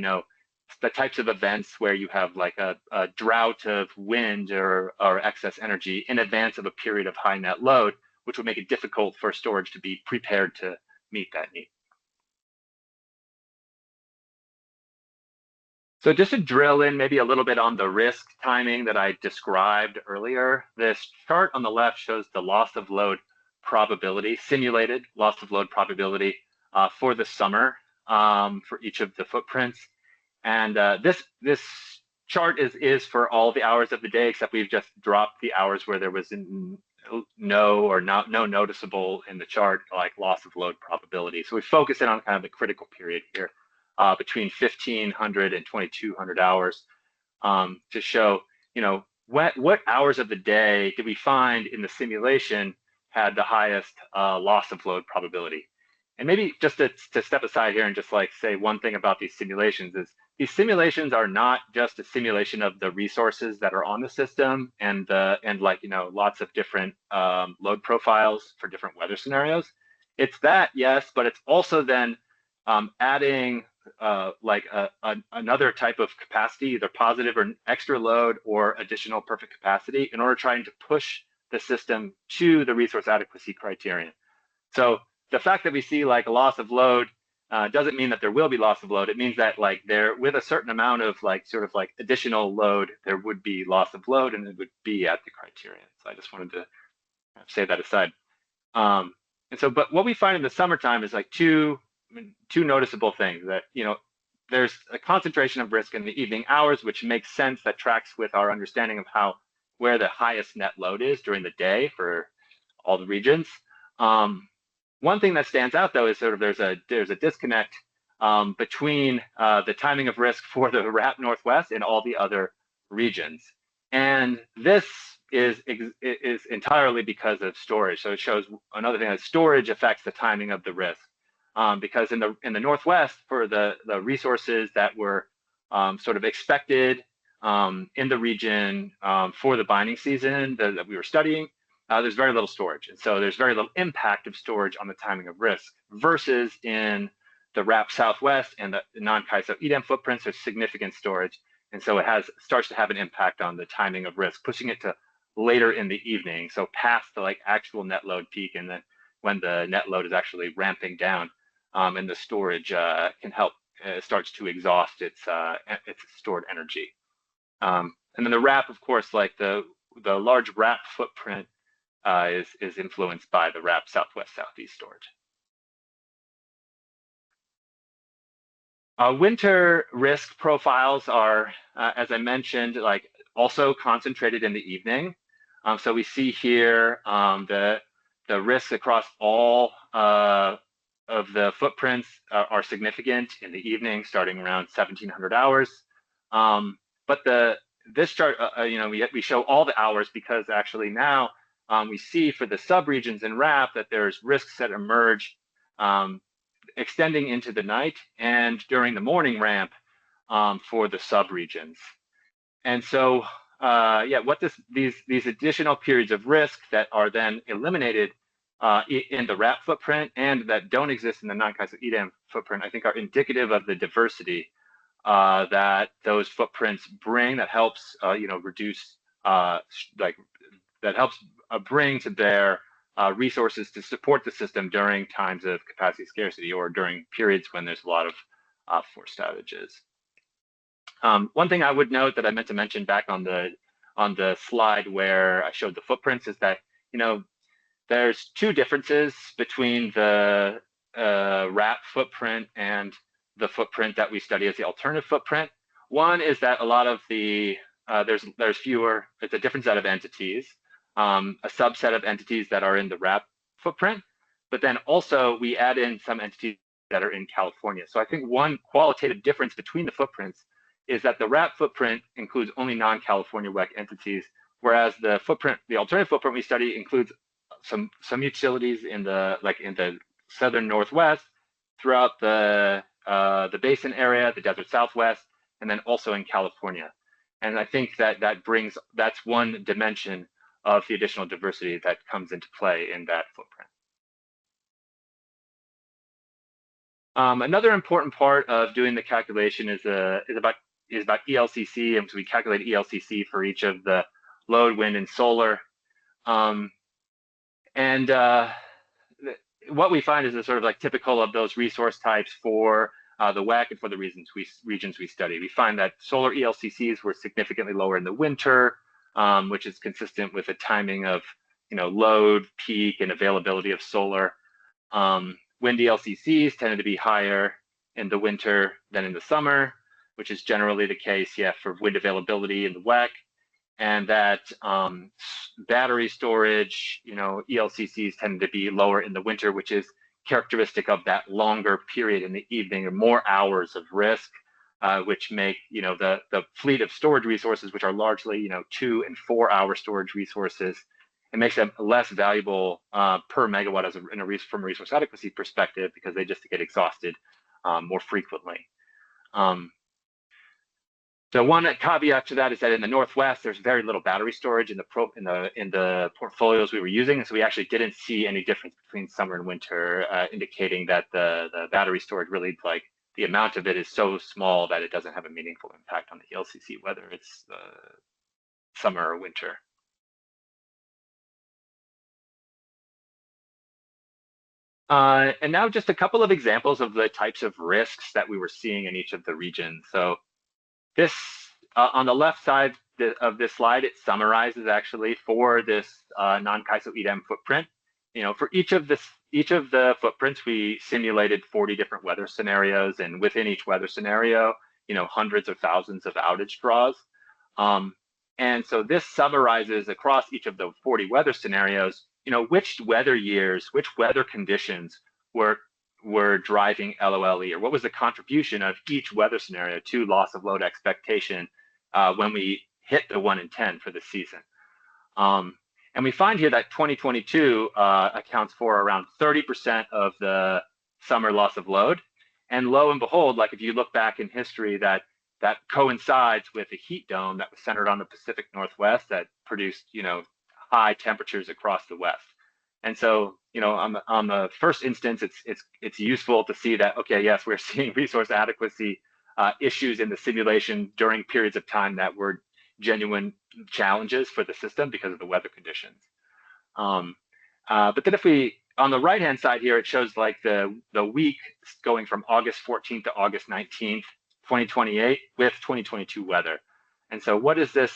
the types of events where you have like a drought of wind or excess energy in advance of a period of high net load, which would make it difficult for storage to be prepared to meet that need. So just to drill in maybe a little bit on the risk timing that I described earlier, this chart on the left shows the loss of load probability, simulated loss of load probability for the summer for each of the footprints. And this chart is for all the hours of the day, except we've just dropped the hours where there was no noticeable in the chart loss of load probability. So we focus in on kind of the critical period here between 1,500 and 2,200 hours to show what hours of the day did we find in the simulation had the highest loss of load probability. And maybe just to step aside here and just say one thing about these simulations is these simulations are not just a simulation of the resources that are on the system and lots of different load profiles for different weather scenarios. It's that, yes, but it's also then adding another type of capacity, either positive or extra load or additional perfect capacity, in order trying to push the system to the resource adequacy criterion. So the fact that we see like a loss of load doesn't mean that there will be loss of load. It means that like there, with a certain amount of like sort of like additional load, there would be loss of load, and it would be at the criterion. So I just wanted to say that aside. And so, but what we find in the summertime is like two noticeable things. That, you know, there's a concentration of risk in the evening hours, which makes sense, that tracks with our understanding of where the highest net load is during the day for all the regions. One thing that stands out though is sort of there's a disconnect between the timing of risk for the RAP Northwest and all the other regions, and this is entirely because of storage. So it shows another thing, that storage affects the timing of the risk, because in the Northwest, for the resources that were sort of expected in the region for the binding season that we were studying, there's very little storage. And so there's very little impact of storage on the timing of risk, versus in the RAP Southwest and the non-CAISO EDAM footprints, there's significant storage. And so it starts to have an impact on the timing of risk, pushing it to later in the evening, so past the like actual net load peak, and then when the net load is actually ramping down, and the storage can help starts to exhaust its stored energy. And then the RAP, of course, like the large RAP footprint is influenced by the RAP Southwest Southeast storage. Winter risk profiles are, as I mentioned, like also concentrated in the evening. So we see here the risks across all of the footprints are significant in the evening, starting around 1700 hours. But this chart, you know, we show all the hours, because actually now we see for the subregions in RAP that there's risks that emerge extending into the night and during the morning ramp for the subregions. And so, yeah, what these additional periods of risk that are then eliminated in the RAP footprint and that don't exist in the non-CAISO EDAM footprint, I think are indicative of the diversity that those footprints bring, that helps, you know, reduce, that helps bring to bear resources to support the system during times of capacity scarcity, or during periods when there's a lot of forced outages. One thing I would note that I meant to mention back on the slide where I showed the footprints is that, you know, there's two differences between the RAP footprint and the footprint that we study as the alternative footprint. One is that a lot of the there's fewer, it's a different set of entities, a subset of entities that are in the RAP footprint, but then also we add in some entities that are in California. So I think one qualitative difference between the footprints is that the RAP footprint includes only non-California WECC entities, whereas the alternative footprint we study includes some utilities in the southern Northwest, throughout the basin area, the desert Southwest, and then also in California. And I think that's one dimension of the additional diversity that comes into play in that footprint. Another important part of doing the calculation is about ELCC, and so we calculate ELCC for each of the load, wind, and solar. What we find is a sort of like typical of those resource types for the WECC and for the regions we study. We find that solar ELCCs were significantly lower in the winter, which is consistent with the timing of, you know, load, peak, and availability of solar. Wind ELCCs tended to be higher in the winter than in the summer, which is generally the case, yeah, for wind availability in the WECC. And that battery storage, you know, ELCCs tend to be lower in the winter, which is characteristic of that longer period in the evening, or more hours of risk, which make, you know, the fleet of storage resources, which are largely, you know, 2 and 4 hour storage resources, it makes them less valuable per megawatt from a resource adequacy perspective, because they just get exhausted more frequently. So one caveat to that is that in the Northwest, there's very little battery storage in the portfolios we were using, and so we actually didn't see any difference between summer and winter, indicating that the battery storage really the amount of it is so small that it doesn't have a meaningful impact on the ELCC, whether it's summer or winter. And now just a couple of examples of the types of risks that we were seeing in each of the regions. So this, on the left side of this slide, it summarizes actually for this non-CAISO EDAM footprint. For each of the footprints, we simulated 40 different weather scenarios, and within each weather scenario, hundreds of thousands of outage draws. And so this summarizes across each of the 40 weather scenarios, which weather years, which weather conditions were driving LOLE, or what was the contribution of each weather scenario to loss of load expectation when we hit the 1 in 10 for the season. And we find here that 2022 accounts for around 30% of the summer loss of load. And lo and behold, like if you look back in history, that coincides with a heat dome that was centered on the Pacific Northwest that produced, high temperatures across the West. And so, on the first instance, it's useful to see that, okay, yes, we're seeing resource adequacy issues in the simulation during periods of time that were genuine challenges for the system because of the weather conditions. But then if we, on the right-hand side here, it shows like the week going from August 14th to August 19th, 2028 with 2022 weather. And so what is this?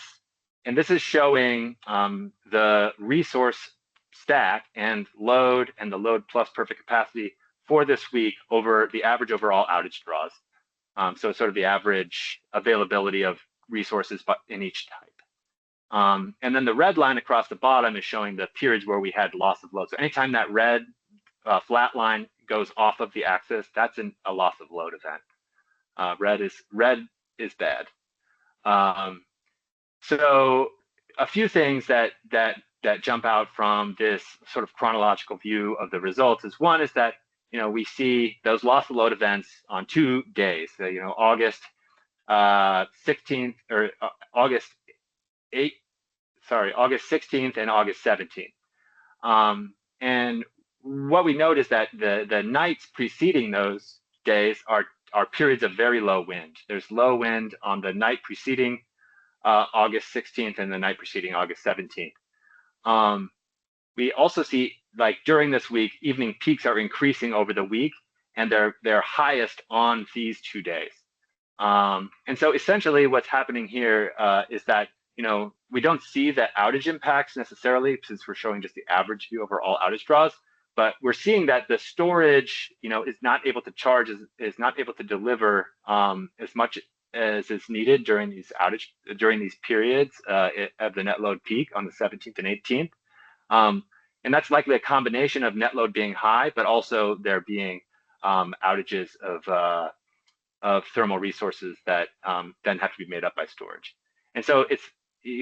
And this is showing the resource stack and load and the load plus perfect capacity for this week over the average overall outage draws. So it's sort of the average availability of resources in each type. And then the red line across the bottom is showing the periods where we had loss of load. So anytime that red flat line goes off of the axis, that's a loss of load event. Red is bad. So a few things that jump out from this sort of chronological view of the results is, one is that we see those loss of load events on 2 days. So, August 16th or August 16th and August 17th. And what we note is that the nights preceding those days are periods of very low wind. There's low wind on the night preceding August 16th and the night preceding August 17th. We also see, like, during this week, evening peaks are increasing over the week, and they're highest on these 2 days. And so essentially what's happening here is that, we don't see the outage impacts necessarily, since we're showing just the average view over all outage draws, but we're seeing that the storage, is not able to charge, is not able to deliver as much as is needed during these periods of the net load peak on the 17th and 18th. And that's likely a combination of net load being high, but also there being outages of thermal resources that then have to be made up by storage. And so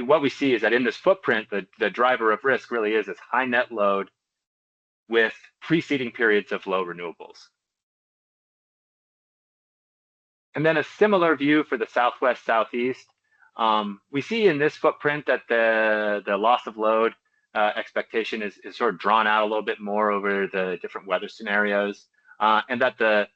what we see is that in this footprint, the driver of risk really is this high net load with preceding periods of low renewables. And then a similar view for the Southwest, Southeast. We see in this footprint that the loss of load expectation is sort of drawn out a little bit more over the different weather scenarios, and that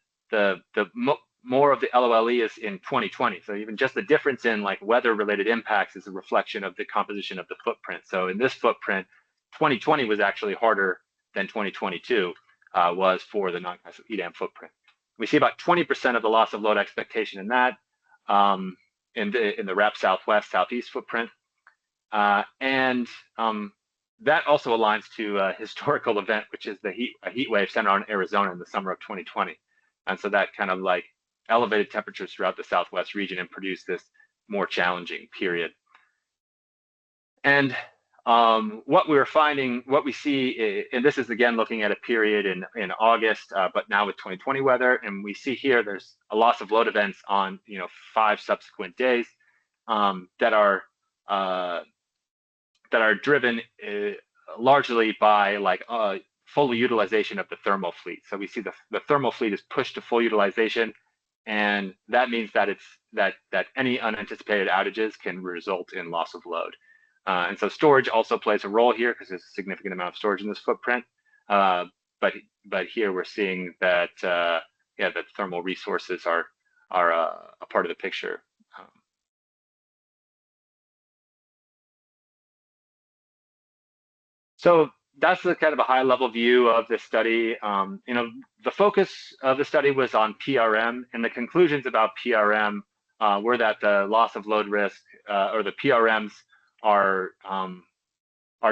more of the LOLE is in 2020. So even just the difference in like weather-related impacts is a reflection of the composition of the footprint. So in this footprint, 2020 was actually harder than 2022 was for the non-CAISO EDAM footprint. We see about 20% of the loss of load expectation in that in the RAP Southwest, Southeast footprint. And that also aligns to a historical event, which is a heat wave centered on Arizona in the summer of 2020. And so that kind of like elevated temperatures throughout the Southwest region and produced this more challenging period. And what we're finding, what we see, and this is again looking at a period in August, but now with 2020 weather, and we see here there's a loss of load events on 5 subsequent days that are driven largely by like full utilization of the thermal fleet. So we see the thermal fleet is pushed to full utilization, and that means that that any unanticipated outages can result in loss of load. And so storage also plays a role here because there's a significant amount of storage in this footprint. But here we're seeing that that thermal resources are a part of the picture. So that's the kind of a high level view of this study. The focus of the study was on PRM, and the conclusions about PRM were that the loss of load risk or the PRMs are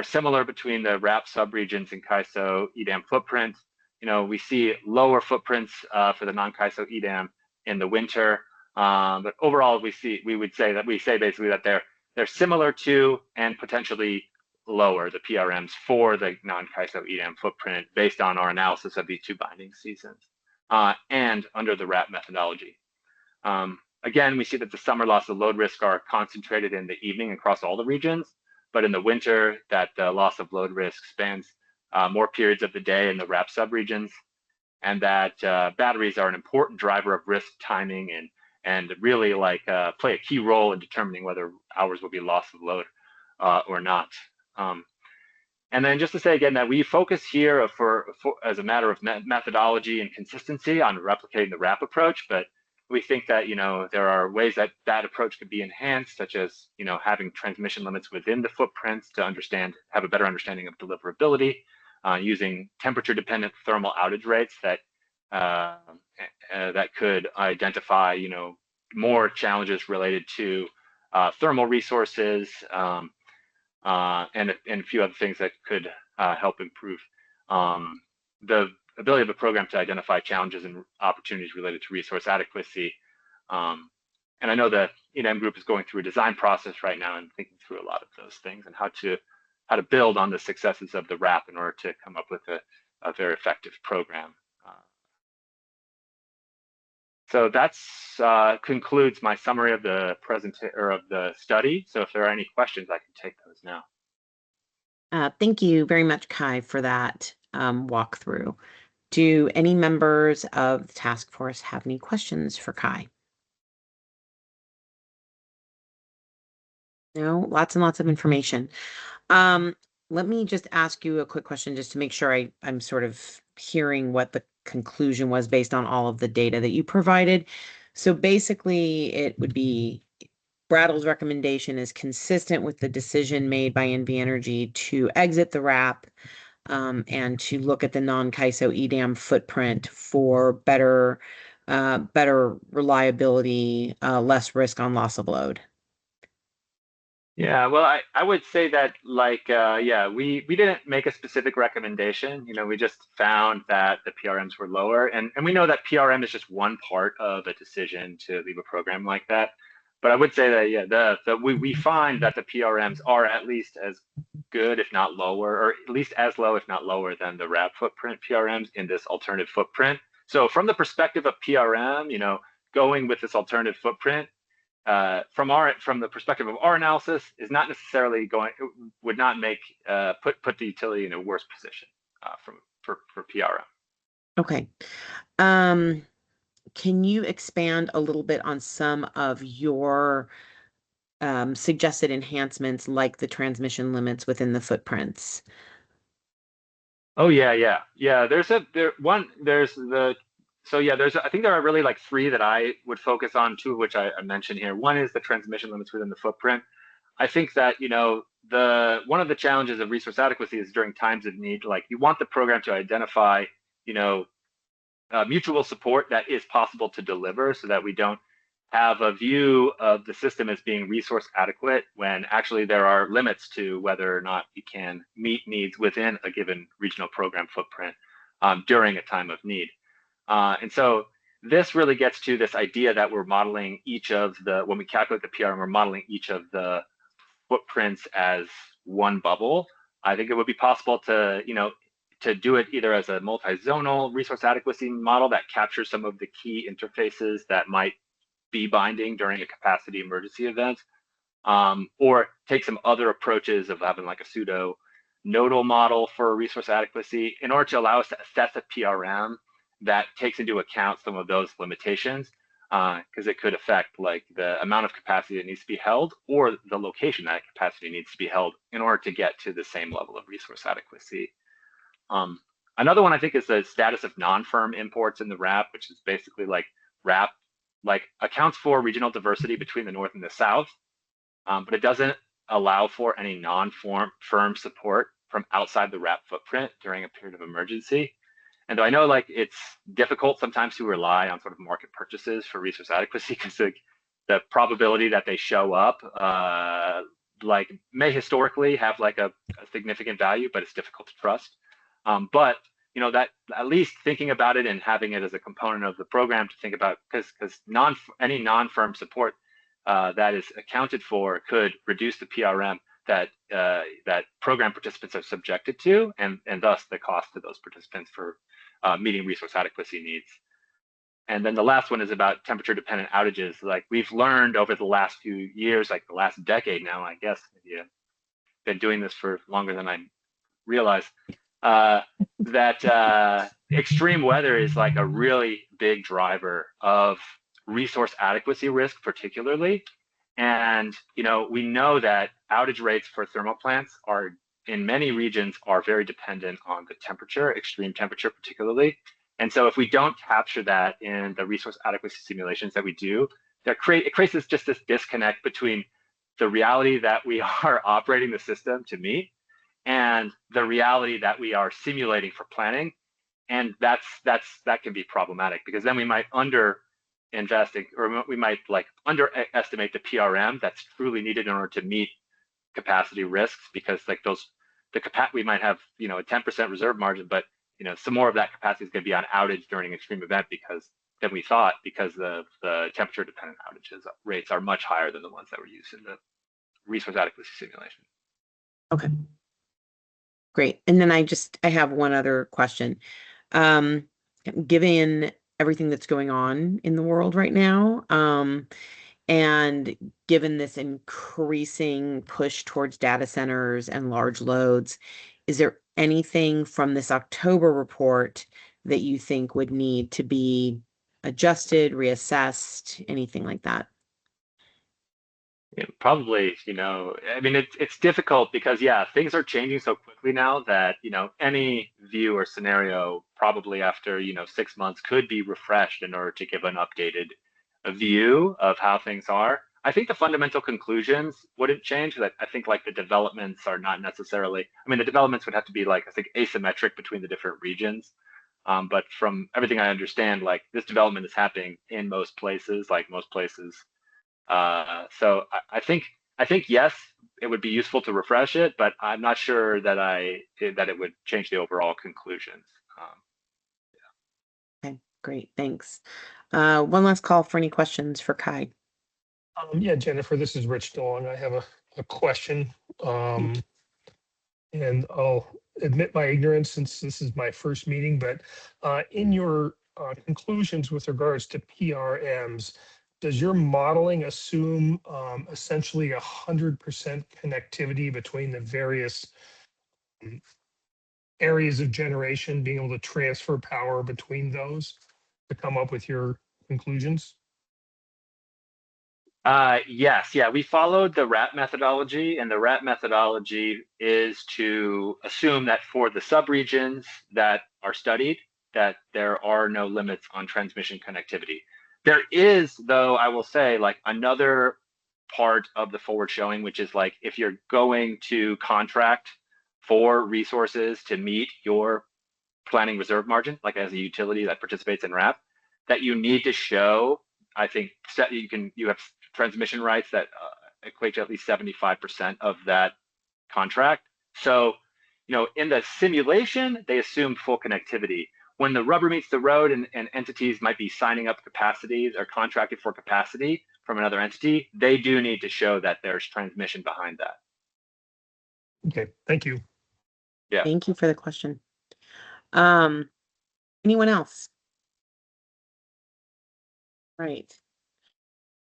similar between the RAP subregions and CAISO EDAM footprints. We see lower footprints for the non-CAISO EDAM in the winter, but overall we would say basically that they're similar to and potentially lower the PRMs for the non-CAISO EDAM footprint based on our analysis of these two binding seasons and under the RAP methodology. Again, we see that the summer loss of load risk are concentrated in the evening across all the regions, but in the winter that the loss of load risk spans more periods of the day in the RAP subregions, and that batteries are an important driver of risk timing and really play a key role in determining whether hours will be loss of load or not. And then just to say again that we focus here as a matter of methodology and consistency on replicating the RAP approach, but we think that there are ways that approach could be enhanced, such as having transmission limits within the footprints to have a better understanding of deliverability, using temperature-dependent thermal outage rates that could identify more challenges related to thermal resources. And a few other things that could help improve the ability of the program to identify challenges and opportunities related to resource adequacy. And I know the EDAM group is going through a design process right now and thinking through a lot of those things and how to build on the successes of the RAP in order to come up with a very effective program. So that's concludes my summary of the study. So if there are any questions, I can take those now. Thank you very much, Kai, for that walkthrough. Do any members of the task force have any questions for Kai? No, lots and lots of information. Let me just ask you a quick question just to make sure I'm sort of hearing what the conclusion was based on all of the data that you provided. So basically it would be Brattle's recommendation is consistent with the decision made by NV Energy to exit the RAP and to look at the non-CAISO EDAM footprint for better reliability, less risk on loss of load. Yeah, well, I would say that we didn't make a specific recommendation. We just found that the PRMs were lower, and we know that PRM is just one part of a decision to leave a program like that. But I would say that we find that the PRMs are at least as good, if not lower, or at least as low, if not lower, than the RAP footprint PRMs in this alternative footprint. So from the perspective of PRM, going with this alternative footprint, from the perspective of our analysis, is not necessarily would not make put the utility in a worse position for PRM. Okay. Can you expand a little bit on some of your suggested enhancements, like the transmission limits within the footprints? Oh yeah. I think there are really three that I would focus on, two of which I mentioned here. One is the transmission limits within the footprint. I think that one of the challenges of resource adequacy is during times of need, you want the program to identify mutual support that is possible to deliver, so that we don't have a view of the system as being resource adequate when actually there are limits to whether or not we can meet needs within a given regional program footprint during a time of need. And so this really gets to this idea that we're modeling when we calculate the PRM, we're modeling each of the footprints as one bubble. I think it would be possible to do it either as a multi-zonal resource adequacy model that captures some of the key interfaces that might be binding during a capacity emergency event, or take some other approaches of having a pseudo nodal model for resource adequacy in order to allow us to assess a PRM that takes into account some of those limitations, because it could affect the amount of capacity that needs to be held or the location that capacity needs to be held in order to get to the same level of resource adequacy. Another one I think is the status of non-firm imports in the RAP, which is basically like RAP like accounts for regional diversity between the North and the South, but it doesn't allow for any non-firm support from outside the RAP footprint during a period of emergency. And though I know like it's difficult sometimes to rely on sort of market purchases for resource adequacy because the probability that they show up like may historically have like a significant value, but it's difficult to trust. But you know that at least thinking about it and having it as a component of the program to think about because any non-firm support that is accounted for could reduce the PRM that that program participants are subjected to, and thus the cost to those participants for meeting resource adequacy needs. And then the last one is about temperature dependent outages. Like we've learned over the last few years, like the last decade now, I guess, maybe I've been doing this for longer than I realize, that extreme weather is like a really big driver of resource adequacy risk, particularly. And, you know, we know that outage rates for thermal plants are in many regions are very dependent on the temperature, extreme temperature particularly. And so if we don't capture that in the resource adequacy simulations that we do, it creates just this disconnect between the reality that we are operating the system to meet and the reality that we are simulating for planning. And that can be problematic because then we might underinvest or we might like underestimate the PRM that's truly needed in order to meet capacity risks because like we might have, you know, a 10% reserve margin, but you know, some more of that capacity is going to be on outage during extreme event than we thought because the temperature dependent outages rates are much higher than the ones that were used in the resource adequacy simulation. Okay. Great. And then I have one other question. Given everything that's going on in the world right now, and given this increasing push towards data centers and large loads, is there anything from this October report that you think would need to be adjusted, reassessed, anything like that? Yeah, probably, you know, I mean, it's difficult because, yeah, things are changing so quickly now that, you know, any view or scenario probably after, you know, 6 months could be refreshed in order to give an updated view of how things are. I think the fundamental conclusions wouldn't change. That I think like the developments are not necessarily, I mean, the developments would have to be like, I think asymmetric between the different regions. But from everything I understand, like this development is happening in most places, like most places. So I think yes, it would be useful to refresh it, but I'm not sure that that it would change the overall conclusions. Okay, great, thanks. One last call for any questions for Kai. Yeah, Jennifer, this is Rich DeLong. I have a question. And I'll admit my ignorance since this is my first meeting, but in your conclusions with regards to PRMs, does your modeling assume essentially 100% connectivity between the various areas of generation, being able to transfer power between those to come up with your conclusions? Yes, yeah, we followed the RAP methodology, and the RAP methodology is to assume that for the subregions that are studied, that there are no limits on transmission connectivity. There is, though, I will say, like another part of the forward showing, which is like if you're going to contract for resources to meet your planning reserve margin, like as a utility that participates in RAP, that you need to show, I think you have transmission rights that equate to at least 75% of that contract. So, you know, in the simulation, they assume full connectivity. When the rubber meets the road and entities might be signing up capacities or contracted for capacity from another entity, they do need to show that there's transmission behind that. Okay, thank you. Yeah. Thank you for the question. Anyone else? Right.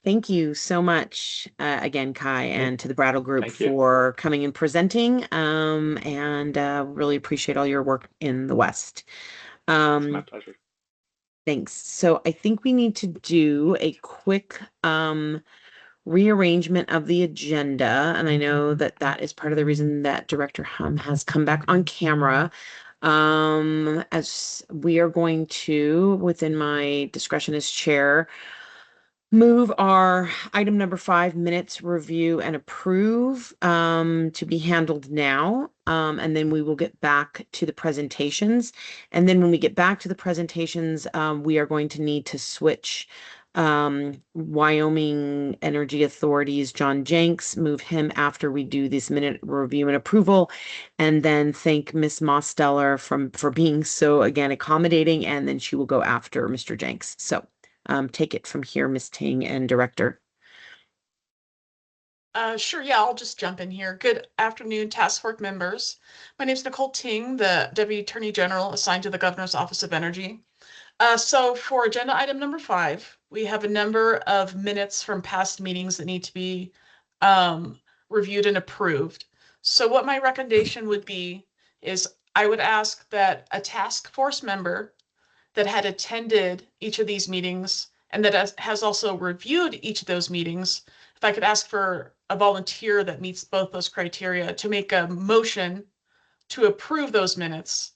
Thank you so much again, Kai, and to the Brattle Group for coming and presenting, and really appreciate all your work in the West. It's my pleasure. Thanks. So I think we need to do a quick rearrangement of the agenda, and I know that that is part of the reason that Director Hum has come back on camera. As we are going to, within my discretion as chair, move our item number 5, minutes review and approve, to be handled now. And then we will get back to the presentations. And then when we get back to the presentations, we are going to need to switch Wyoming Energy Authority's John Jenks, move him after we do this minute review and approval, and then thank Miss Mosteller for being so, again, accommodating, and then she will go after Mr. Jenks. So take it from here, Ms. Ting and Director. Sure, yeah, I'll just jump in here. Good afternoon, task force members. My name is Nicole Ting, the Deputy Attorney General assigned to the Governor's Office of Energy. So for agenda item number 5, we have a number of minutes from past meetings that need to be reviewed and approved. So what my recommendation would be is I would ask that a task force member that had attended each of these meetings and that has also reviewed each of those meetings, if I could ask for a volunteer that meets both those criteria to make a motion to approve those minutes.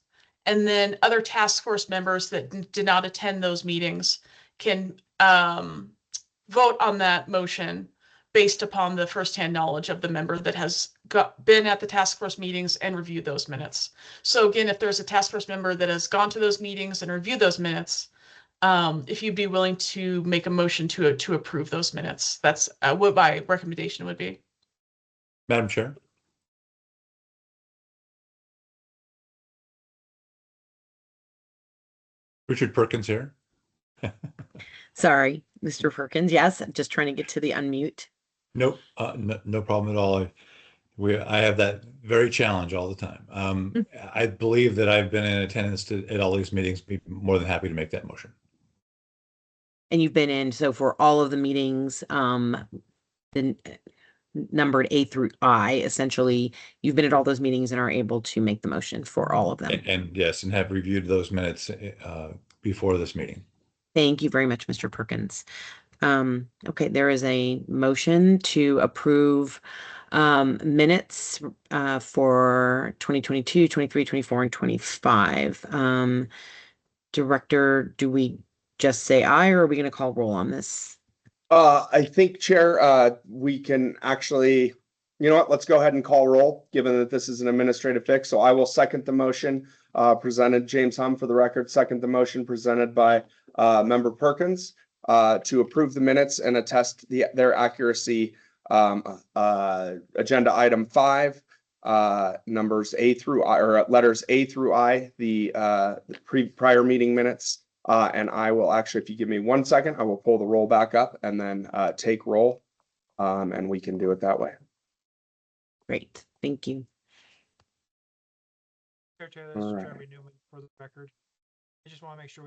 And then other task force members that did not attend those meetings can vote on that motion based upon the firsthand knowledge of the member that has been at the task force meetings and reviewed those minutes. So again, if there's a task force member that has gone to those meetings and reviewed those minutes, if you'd be willing to make a motion to approve those minutes, that's what my recommendation would be. Madam Chair. Richard Perkins here. Sorry, Mr. Perkins. Yes, I'm just trying to get to the unmute. Nope, no problem at all. I have that very challenge all the time. I believe that I've been in attendance at all these meetings. Be more than happy to make that motion. And you've been in, so for all of the meetings, then numbered A through I, essentially, you've been at all those meetings and are able to make the motion for all of them. And yes, and have reviewed those minutes before this meeting. Thank you very much, Mr. Perkins. Okay, there is a motion to approve minutes for 2022, 23, 24, and 25. Director, do we just say aye, or are we going to call roll on this? I think, Chair, we can actually, you know what, let's go ahead and call roll, given that this is an administrative fix. So I will second the motion presented, James Hum for the record, second the motion presented by Member Perkins to approve the minutes and attest their accuracy. Agenda item 5, numbers A through I, or letters A through I, the prior meeting minutes. And I will actually, if you give me 1 second, I will pull the roll back up and then take roll, and we can do it that way. Great, thank you. Chair, this All is right. Jeremy Newman for the record. I just want to make sure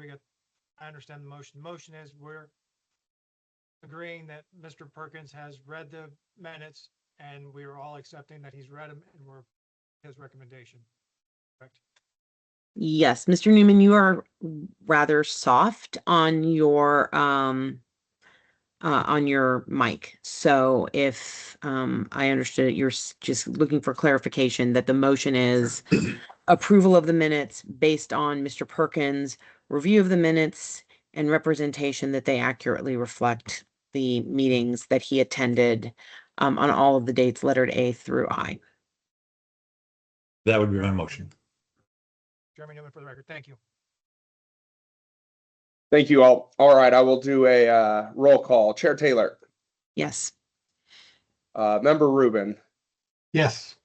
I understand the motion. The motion is we're agreeing that Mr. Perkins has read the minutes and we are all accepting that he's read them and we're his recommendation. Correct? Yes, Mr. Newman, you are rather soft on your mic. So if I understood it, you're just looking for clarification that the motion is approval of the minutes based on Mr. Perkins' review of the minutes and representation that they accurately reflect the meetings that he attended on all of the dates lettered A through I. That would be my motion. Jeremy Newman for the record. Thank you. Thank you all. All right, I will do a roll call. Chair Taylor, Yes. Member Rubin, Yes.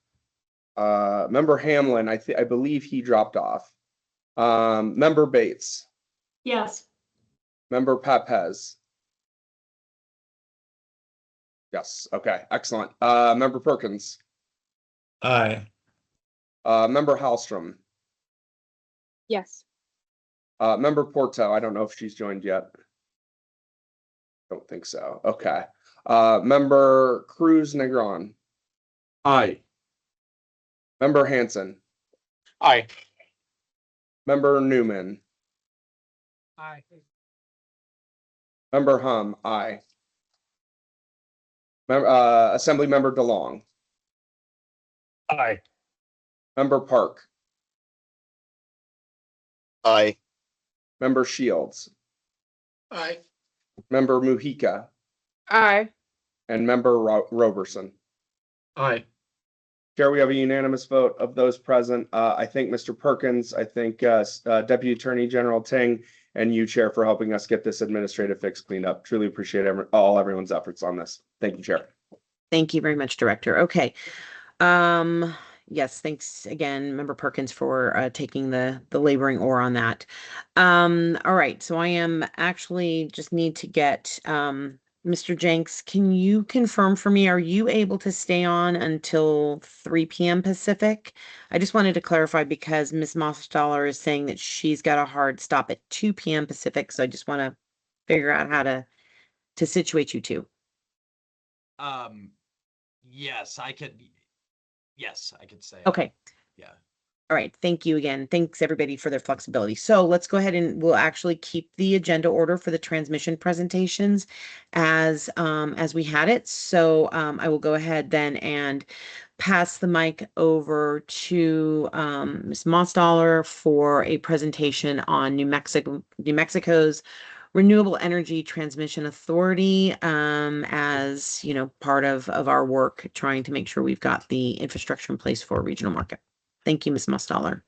Member Hamlin, I believe he dropped off. Member Bates, Yes. Member Papez. Yes, okay, excellent. Member Perkins, Aye. Member Hallstrom, Yes. Member Porto, I don't know if she's joined yet. Don't think so. Okay. Member Cruz Negron, Aye. Member Hanson, Aye. Member Newman, Aye. Member Hum, aye. Assembly Member DeLong, Aye. Member Park, Aye. Member Shields, Aye. Member Mujica, Aye. and Member Roberson. Aye. Chair, we have a unanimous vote of those present. I thank Mr. Perkins, I thank Deputy Attorney General Ting, and you, Chair, for helping us get this administrative fix cleaned up. Truly appreciate everyone's efforts on this. Thank you, Chair. Thank you very much, Director. Okay. Yes, thanks again, Member Perkins, for taking the laboring oar on that. All right, so I am actually just need to get Mr. Jenks, can you confirm for me, are you able to stay on until 3 p.m. Pacific? I just wanted to clarify because Ms. Mosstaller is saying that she's got a hard stop at 2 p.m. Pacific, so I just want to figure out how to situate you two. Yes, I could. Yes, I could say. Okay. Yeah. All right. Thank you again. Thanks everybody for their flexibility. So let's go ahead and we'll actually keep the agenda order for the transmission presentations as we had it. So I will go ahead then and pass the mic over to Ms. Mosstaller for a presentation on New Mexico's Renewable Energy Transmission Authority, as you know, part of our work trying to make sure we've got the infrastructure in place for a regional market. Thank you, Ms. Mosstaller.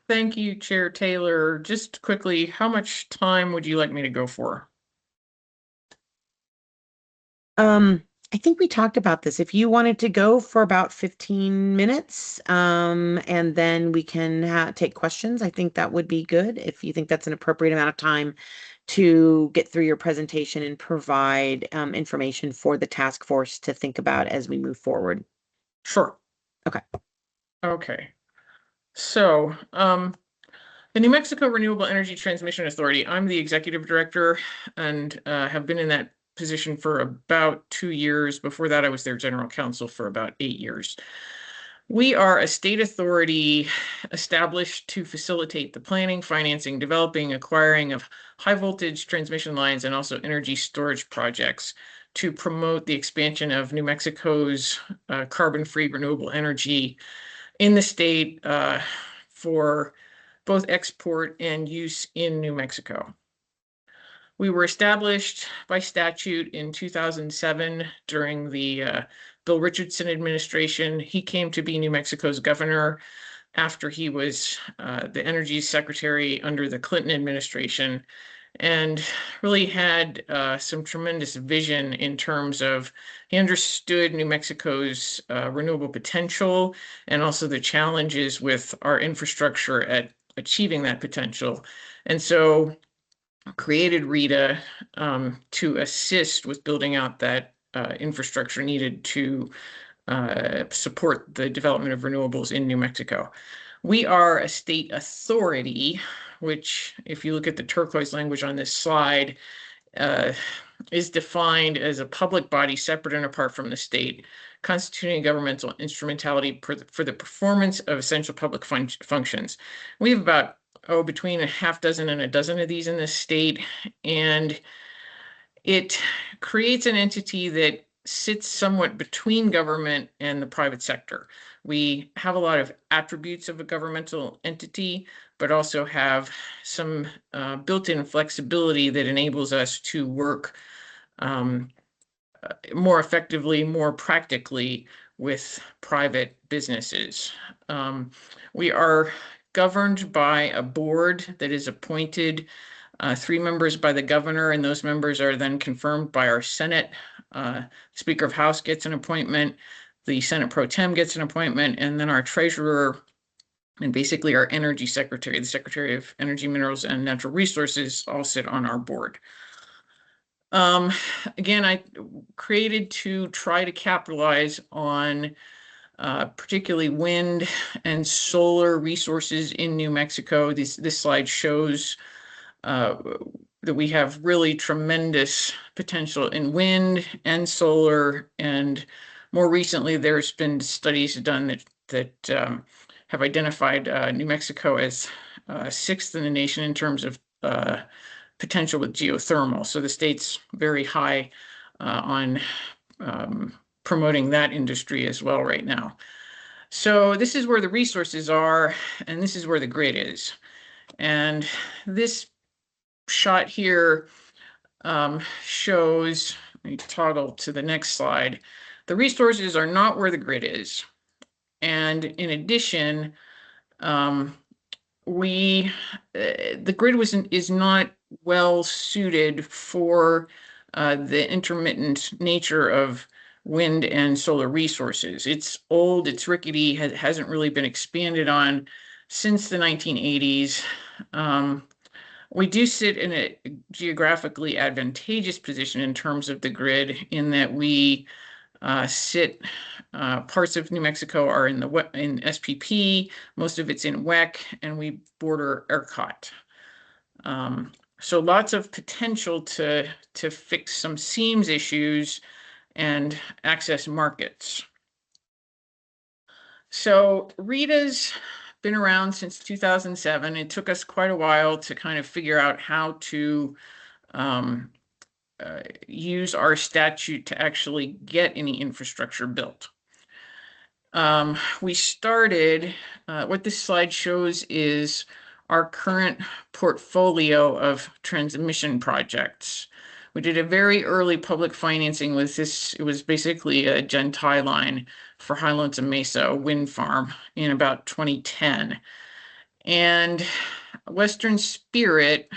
Thank you, Chair Taylor. Just quickly, how much time would you like me to go for? I think we talked about this. If you wanted to go for about 15 minutes, and then we can take questions, I think that would be good. If you think that's an appropriate amount of time to get through your presentation and provide information for the task force to think about as we move forward. Sure. Okay. Okay. So, the New Mexico Renewable Energy Transmission Authority, I'm the executive director and have been in that position for about 2 years. Before that, I was their general counsel for about 8 years. We are a state authority established to facilitate the planning, financing, developing, acquiring of high voltage transmission lines and also energy storage projects to promote the expansion of New Mexico's carbon-free renewable energy in the state for both export and use in New Mexico. We were established by statute in 2007 during the Bill Richardson administration. He came to be New Mexico's governor after he was the energy secretary under the Clinton administration, and really had some tremendous vision in terms of he understood New Mexico's renewable potential and also the challenges with our infrastructure at achieving that potential. And so created RETA to assist with building out that infrastructure needed to support the development of renewables in New Mexico. We are a state authority, which, if you look at the turquoise language on this slide, is defined as a public body separate and apart from the state, constituting a governmental instrumentality for the performance of essential public functions. We have about between a half dozen and a dozen of these in this state, and it creates an entity that sits somewhat between government and the private sector. We have a lot of attributes of a governmental entity, but also have some built-in flexibility that enables us to work more effectively, more practically with private businesses. We are governed by a board that is appointed 3 members by the governor, and those members are then confirmed by our Senate. Speaker of House gets an appointment, the Senate Pro Tem gets an appointment, and then our treasurer and basically our energy secretary, the Secretary of Energy, Minerals, and Natural Resources, all sit on our board. Again, I created to try to capitalize on particularly wind and solar resources in New Mexico. This slide shows that we have really tremendous potential in wind and solar, and more recently there's been studies done that have identified New Mexico as 6th in the nation in terms of potential with geothermal. So the state's very high on promoting that industry as well right now. So this is where the resources are, and this is where the grid is. And this shot here shows, let me toggle to the next slide. The resources are not where the grid is. And in addition, the grid is not well suited for the intermittent nature of wind and solar resources. It's old, it's rickety, hasn't really been expanded on since the 1980s. We do sit in a geographically advantageous position in terms of the grid, in that we parts of New Mexico are in SPP, most of it's in WEC, and we border ERCOT. So lots of potential to fix some seams issues and access markets. So RETA's been around since 2007. It took us quite a while to kind of figure out how to use our statute to actually get any infrastructure built. We started, what this slide shows is our current portfolio of transmission projects. We did a very early public financing with this. It was basically a gen-tie line for High Lonesome Mesa wind farm in about 2010. And Western Spirit,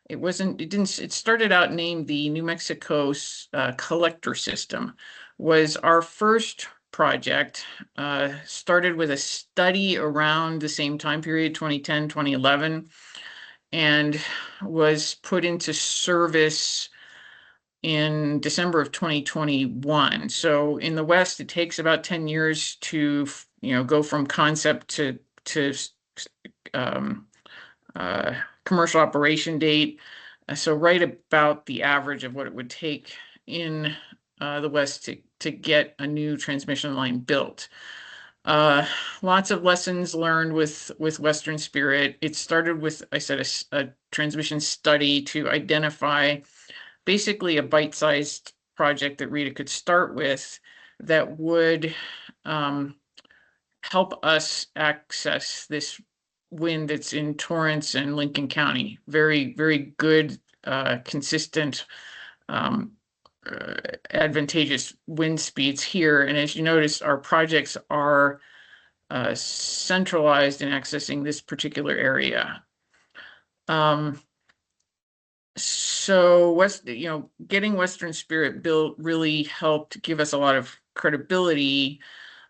it started out named the New Mexico Collector System, was our first project. Started with a study around the same time period, 2010, 2011, and was put into service in December of 2021. So in the West, it takes about 10 years to, go from concept to commercial operation date. So right about the average of what it would take in the West to get a new transmission line built. Lots of lessons learned with Western Spirit. It started with, I said, a transmission study to identify basically a bite-sized project that RETA could start with that would help us access this wind that's in Torrance and Lincoln County. Very, very good, consistent, advantageous wind speeds here. And as you notice, our projects are centralized in accessing this particular area. So getting Western Spirit built really helped give us a lot of credibility.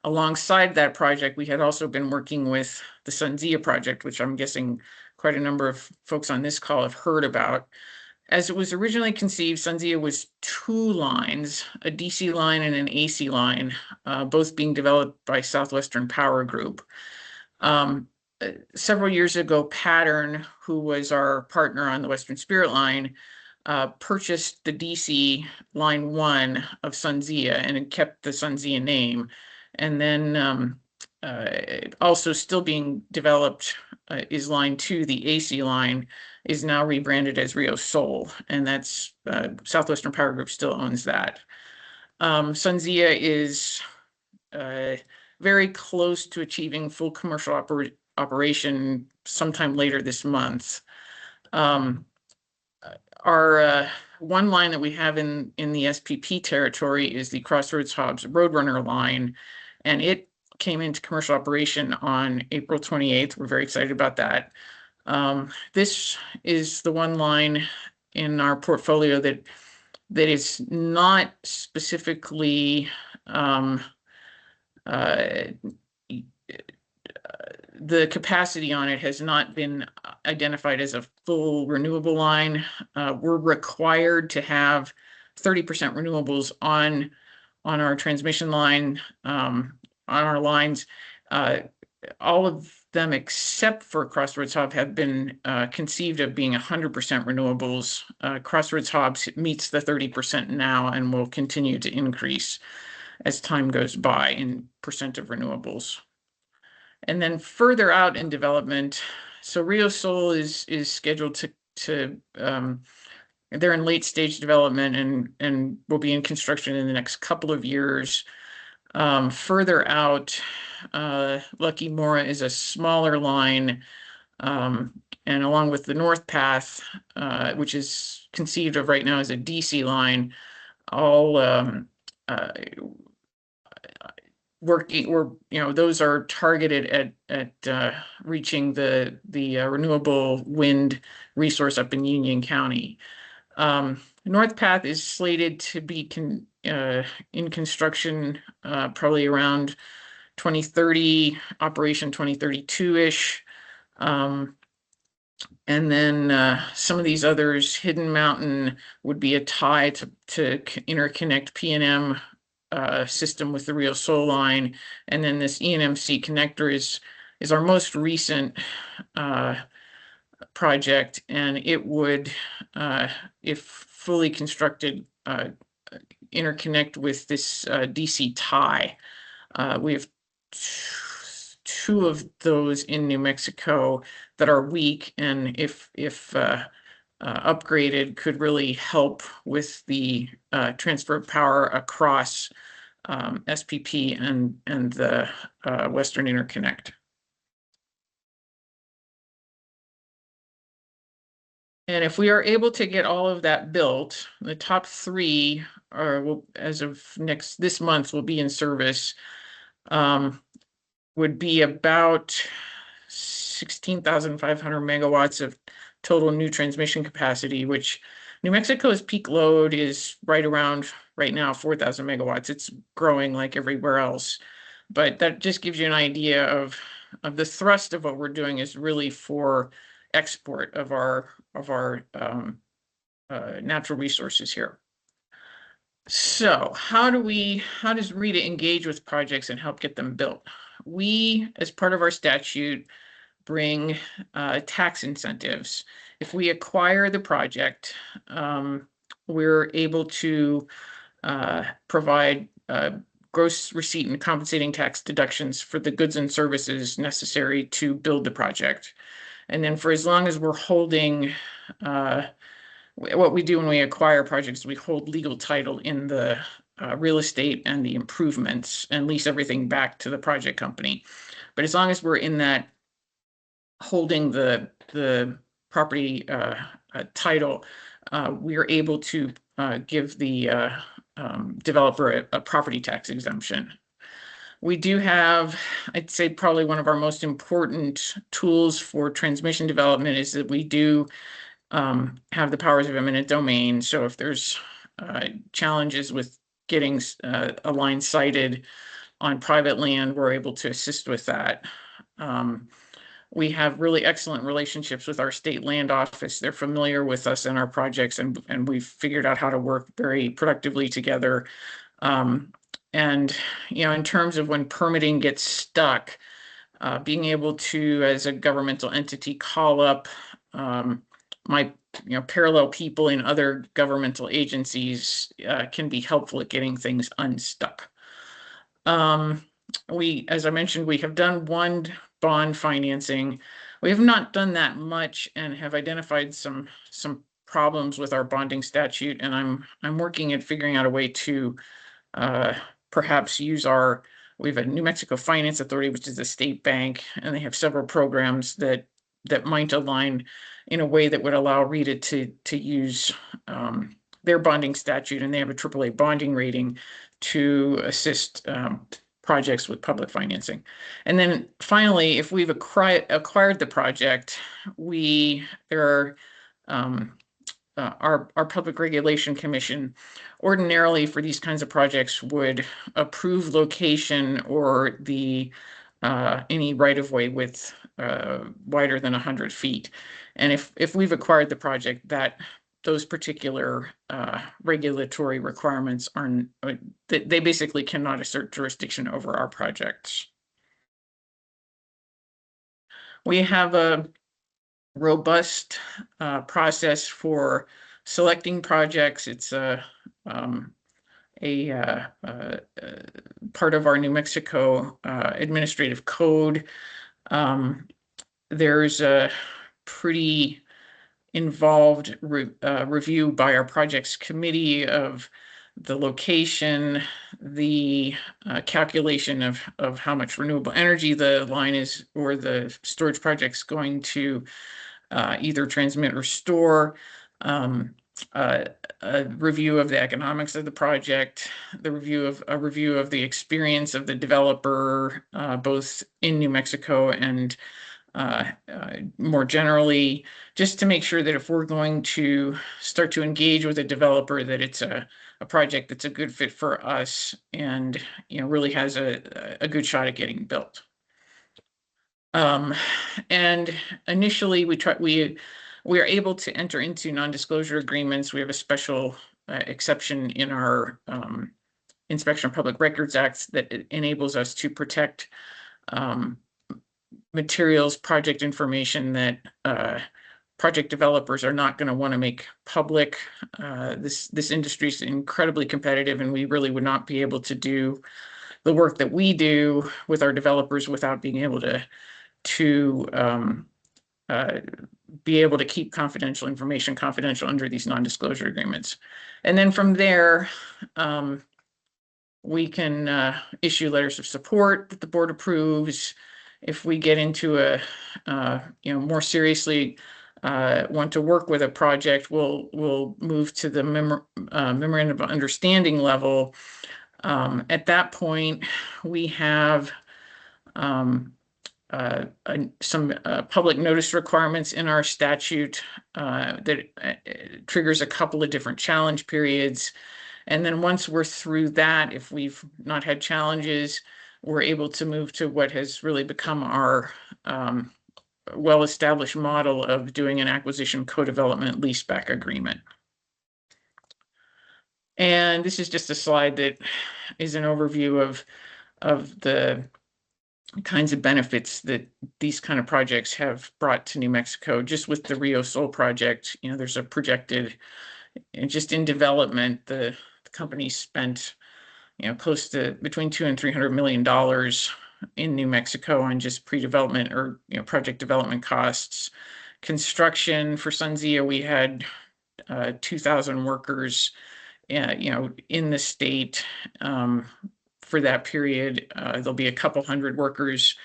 Alongside that project, we had also been working with the SunZia project, which I'm guessing quite a number of folks on this call have heard about. As it was originally conceived, SunZia was 2 lines, a DC line and an AC line, both being developed by Southwestern Power Group. Several years ago, Pattern, who was our partner on the Western Spirit line, purchased the DC line 1 of SunZia and kept the SunZia name. And then also still being developed is line 2, the AC line, is now rebranded as Rio Sol, and that's Southwestern Power Group still owns that. SunZia is very close to achieving full commercial operation sometime later this month. Our one line that we have in the SPP territory is the Crossroads Hobbs Roadrunner line, and it came into commercial operation on April 28th. We're very excited about that. This is the one line in our portfolio that is not specifically the capacity on it has not been identified as a full renewable line. We're required to have 30% renewables on our transmission line, on our lines. All of them except for Crossroads Hobbs have been conceived of being 100% renewables. Crossroads Hobbs meets the 30% now and will continue to increase as time goes by in percent of renewables. And then further out in development, so Rio Sol is scheduled to they're in late stage development and will be in construction in the next couple of years. Further out, Lucky Mora is a smaller line And along with the North Path, which is conceived of right now as a DC line, all those are targeted at reaching the renewable wind resource up in Union County. North Path is slated to be in construction probably around 2030, operation 2032-ish. And then some of these others, Hidden Mountain would be a tie to interconnect PNM system with the Rio Sol line. And then this ENMC connector is our most recent project, and it would, if fully constructed, interconnect with this DC tie. We have two of those in New Mexico that are weak, and if upgraded, could really help with the transfer of power across SPP and the Western Interconnect. And if we are able to get all of that built, the top three as of this month will be in service. Would be about 16,500 megawatts of total new transmission capacity, which New Mexico's peak load is right now 4,000 megawatts. It's growing like everywhere else, but that just gives you an idea of the thrust of what we're doing is really for export of our natural resources here. So how does RETA engage with projects and help get them built? We, as part of our statute, bring tax incentives. If we acquire the project, we're able to provide gross receipt and compensating tax deductions for the goods and services necessary to build the project. And then for as long as we're holding, what we do when we acquire projects, we hold legal title in the real estate and the improvements and lease everything back to the project company. But as long as we're in that holding the property title, we are able to give the developer a property tax exemption. We do have, I'd say probably one of our most important tools for transmission development is that we do have the powers of eminent domain. So if there's challenges with getting a line sited on private land, we're able to assist with that. We have really excellent relationships with our state land office. They're familiar with us and our projects, and we've figured out how to work very productively together. And, in terms of when permitting gets stuck, being able to, as a governmental entity, call up my parallel people in other governmental agencies can be helpful at getting things unstuck. As I mentioned, we have done one bond financing. We have not done that much and have identified some problems with our bonding statute, and I'm working at figuring out a way to perhaps use we have a New Mexico Finance Authority, which is a state bank, and they have several programs that might align in a way that would allow RETA to use their bonding statute, and they have a AAA bonding rating to assist projects with public financing. And then finally, if we've acquired the project, our Public Regulation Commission ordinarily for these kinds of projects would approve location or any right-of-way with wider than 100 feet. And if we've acquired the project, those particular regulatory requirements they basically cannot assert jurisdiction over our projects. We have a robust process for selecting projects. It's a part of our New Mexico administrative code. There's a pretty involved review by our projects committee of the location, the calculation of how much renewable energy the line is or the storage project's going to either transmit or store, a review of the economics of the project, a review of the experience of the developer, both in New Mexico and more generally, just to make sure that if we're going to start to engage with a developer, that it's a project that's a good fit for us and, you know, really has a good shot at getting built. And initially we are able to enter into non-disclosure agreements. We have a special exception in our Inspection of Public Records Act that enables us to protect materials, project information that project developers are not going to want to make public. This industry is incredibly competitive, and we really would not be able to do the work that we do with our developers without being able to be able to keep confidential information confidential under these non-disclosure agreements. And then from there, we can issue letters of support that the board approves. If we get into a, more seriously want to work with a project, we'll move to the memorandum of understanding level. At that point, we have some public notice requirements in our statute that triggers a couple of different challenge periods. And then once we're through that, if we've not had challenges, we're able to move to what has really become our well-established model of doing an acquisition co-development leaseback agreement. And this is just a slide that is an overview of the kinds of benefits that these kind of projects have brought to New Mexico. Just with the Rio Sol project, there's a projected, just in development, the company spent, close to between $200 and $300 million in New Mexico on just pre-development or, project development costs. Construction for SunZia, we had 2,000 workers, in the state. For that period, there'll be a couple hundred workers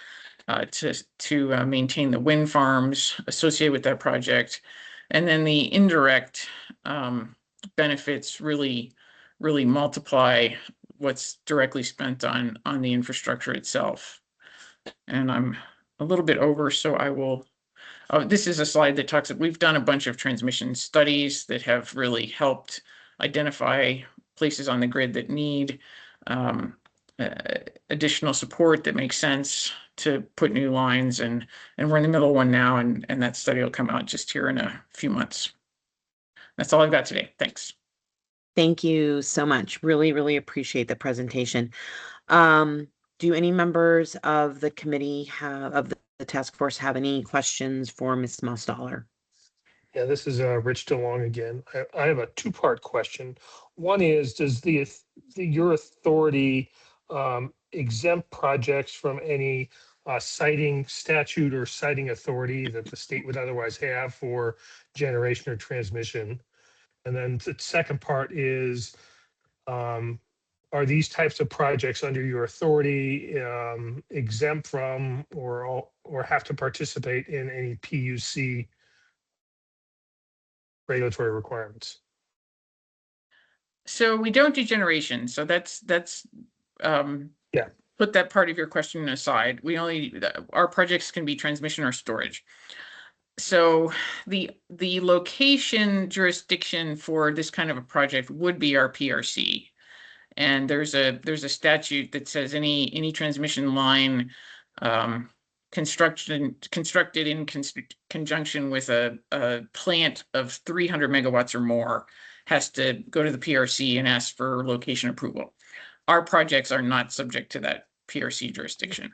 to maintain the wind farms associated with that project. And then the indirect benefits really multiply what's directly spent on the infrastructure itself. And I'm a little bit over, so I will, this is a slide that talks, we've done a bunch of transmission studies that have really helped identify places on the grid that need additional support that makes sense to put new lines, and we're in the middle of one now, and that study will come out just here in a few months. That's all I've got today. Thanks. Thank you so much. Really appreciate the presentation. Do any members of the committee of the task force have any questions for Ms. Mostaller? Yeah, this is Rich DeLong again. I have a two-part question. One is, does your authority exempt projects from any siting statute or siting authority that the state would otherwise have for generation or transmission? And then the second part is, are these types of projects under your authority exempt from or have to participate in any PUC regulatory requirements? So we don't do generation. So that's yeah. Put that part of your question aside. Our projects can be transmission or storage. So the location jurisdiction for this kind of a project would be our PRC. And there's a statute that says any transmission line constructed in conjunction with a plant of 300 megawatts or more has to go to the PRC and ask for location approval. Our projects are not subject to that PRC jurisdiction.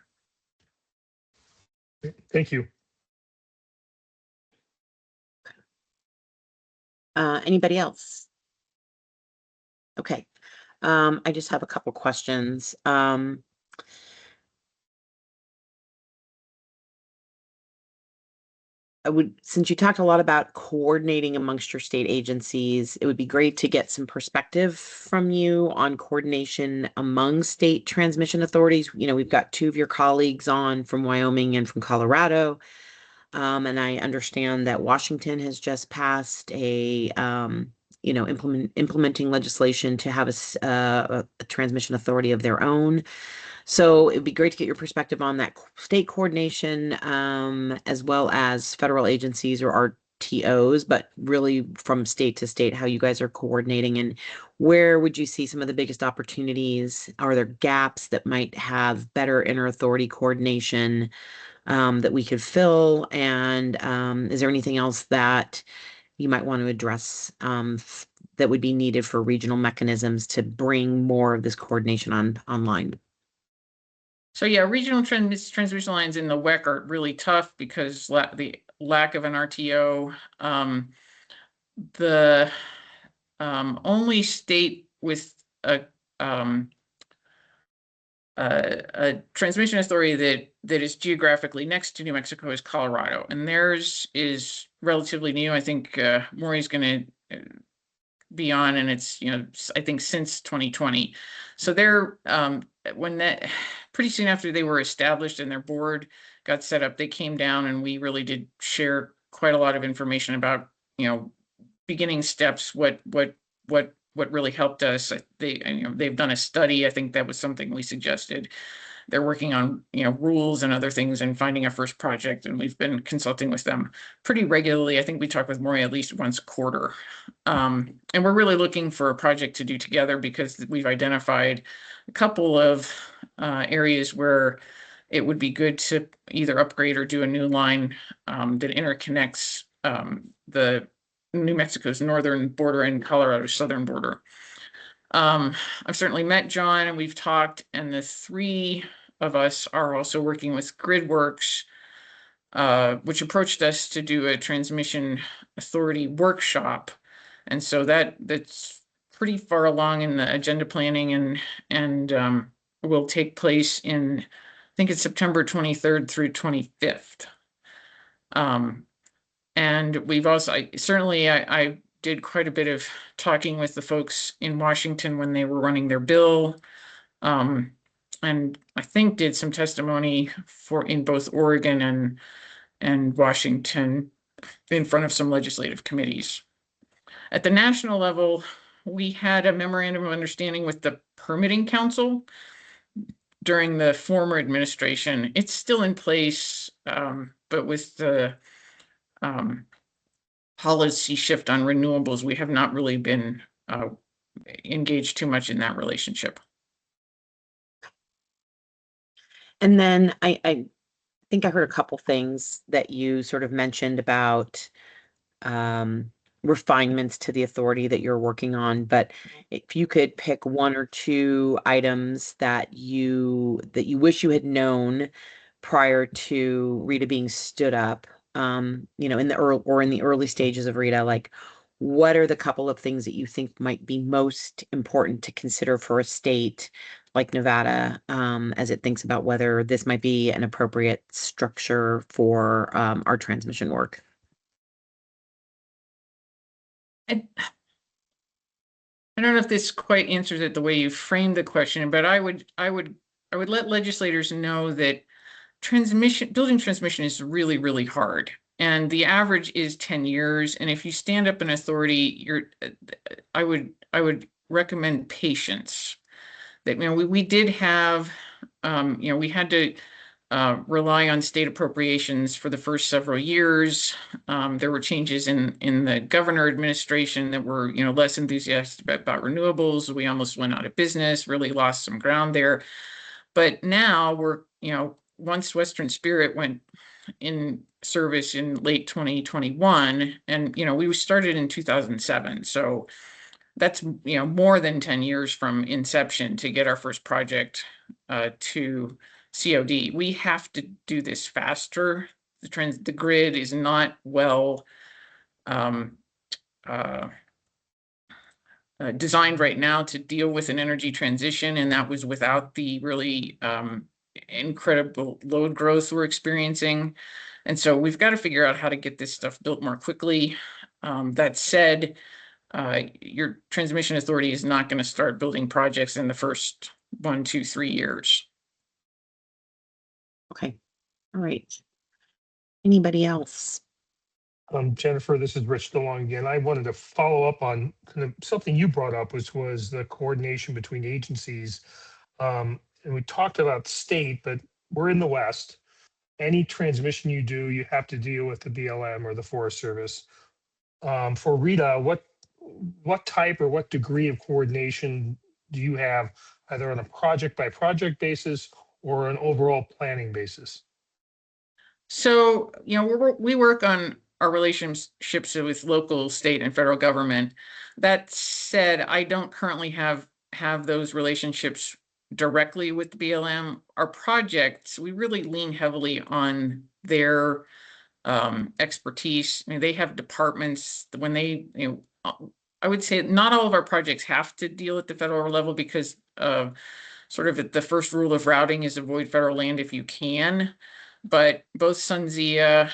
Thank you. Anybody else? Okay. I just have a couple questions. since you talked a lot about coordinating amongst your state agencies, it would be great to get some perspective from you on coordination among state transmission authorities. You know, we've got two of your colleagues on from Wyoming and from Colorado. And I understand that Washington has just passed a, implementing legislation to have a transmission authority of their own. So it'd be great to get your perspective on that state coordination, as well as federal agencies or RTOs, but really from state to state, how you guys are coordinating, and where would you see some of the biggest opportunities? Are there gaps that might have better inter-authority coordination that we could fill? And is there anything else that you might want to address that would be needed for regional mechanisms to bring more of this coordination online? So yeah, regional transmission lines in the WEC are really tough because the lack of an RTO. The only state with a transmission authority that is geographically next to New Mexico is Colorado, and theirs is relatively new. I think Maury's going to be on, and it's, I think since 2020. So they're pretty soon after they were established and their board got set up, they came down and we really did share quite a lot of information about, beginning steps, what really helped us. They've done a study. I think that was something we suggested. They're working on, rules and other things and finding a first project. And we've been consulting with them pretty regularly. I think we talk with Maury at least once a quarter. And we're really looking for a project to do together because we've identified a couple of areas where it would be good to either upgrade or do a new line that interconnects the New Mexico's northern border and Colorado's southern border. I've certainly met John and we've talked, and the three of us are also working with GridWorks, which approached us to do a transmission authority workshop. And so that's pretty far along in the agenda planning and will take place in, I think it's September 23rd through 25th. And we've also, I did quite a bit of talking with the folks in Washington when they were running their bill. And I think did some testimony in both Oregon and Washington in front of some legislative committees. At the national level, we had a memorandum of understanding with the Permitting Council during the former administration. It's still in place, but with the policy shift on renewables, we have not really been engaged too much in that relationship. And then I think I heard a couple things that you sort of mentioned about refinements to the authority that you're working on, but if you could pick one or two items that you wish you had known prior to Rita being stood up, in the early stages of Rita, like what are the couple of things that you think might be most important to consider for a state like Nevada, as it thinks about whether this might be an appropriate structure for our transmission work? I don't know if this quite answers it the way you framed the question, but I would let legislators know that building transmission is really, really hard. And the average is 10 years. And if you stand up an authority, I would recommend patience. That, we did have, we had to rely on state appropriations for the first several years. There were changes in the governor administration that were, less enthusiastic about renewables. We almost went out of business, really lost some ground there. But now we're, once Western Spirit went in service in late 2021, and, we started in 2007. So that's, more than 10 years from inception to get our first project to COD. We have to do this faster. The grid is not well designed right now to deal with an energy transition, and that was without the really incredible load growth we're experiencing. And so we've got to figure out how to get this stuff built more quickly. That said, your transmission authority is not going to start building projects in the first 1, 2, 3 years. Okay. All right. Anybody else? Jennifer, this is Rich DeLong again. I wanted to follow up on kind of something you brought up, which was the coordination between agencies. And we talked about state, but we're in the West. Any transmission you do, you have to deal with the BLM or the Forest Service. For Rita, what type or what degree of coordination do you have, either on a project by project basis or an overall planning basis? So, we work on our relationships with local, state, and federal government. That said, I don't currently have those relationships directly with the BLM. Our projects, we really lean heavily on their expertise. I mean, they have departments when they, I would say not all of our projects have to deal at the federal level because sort of the first rule of routing is avoid federal land if you can. But both SunZia,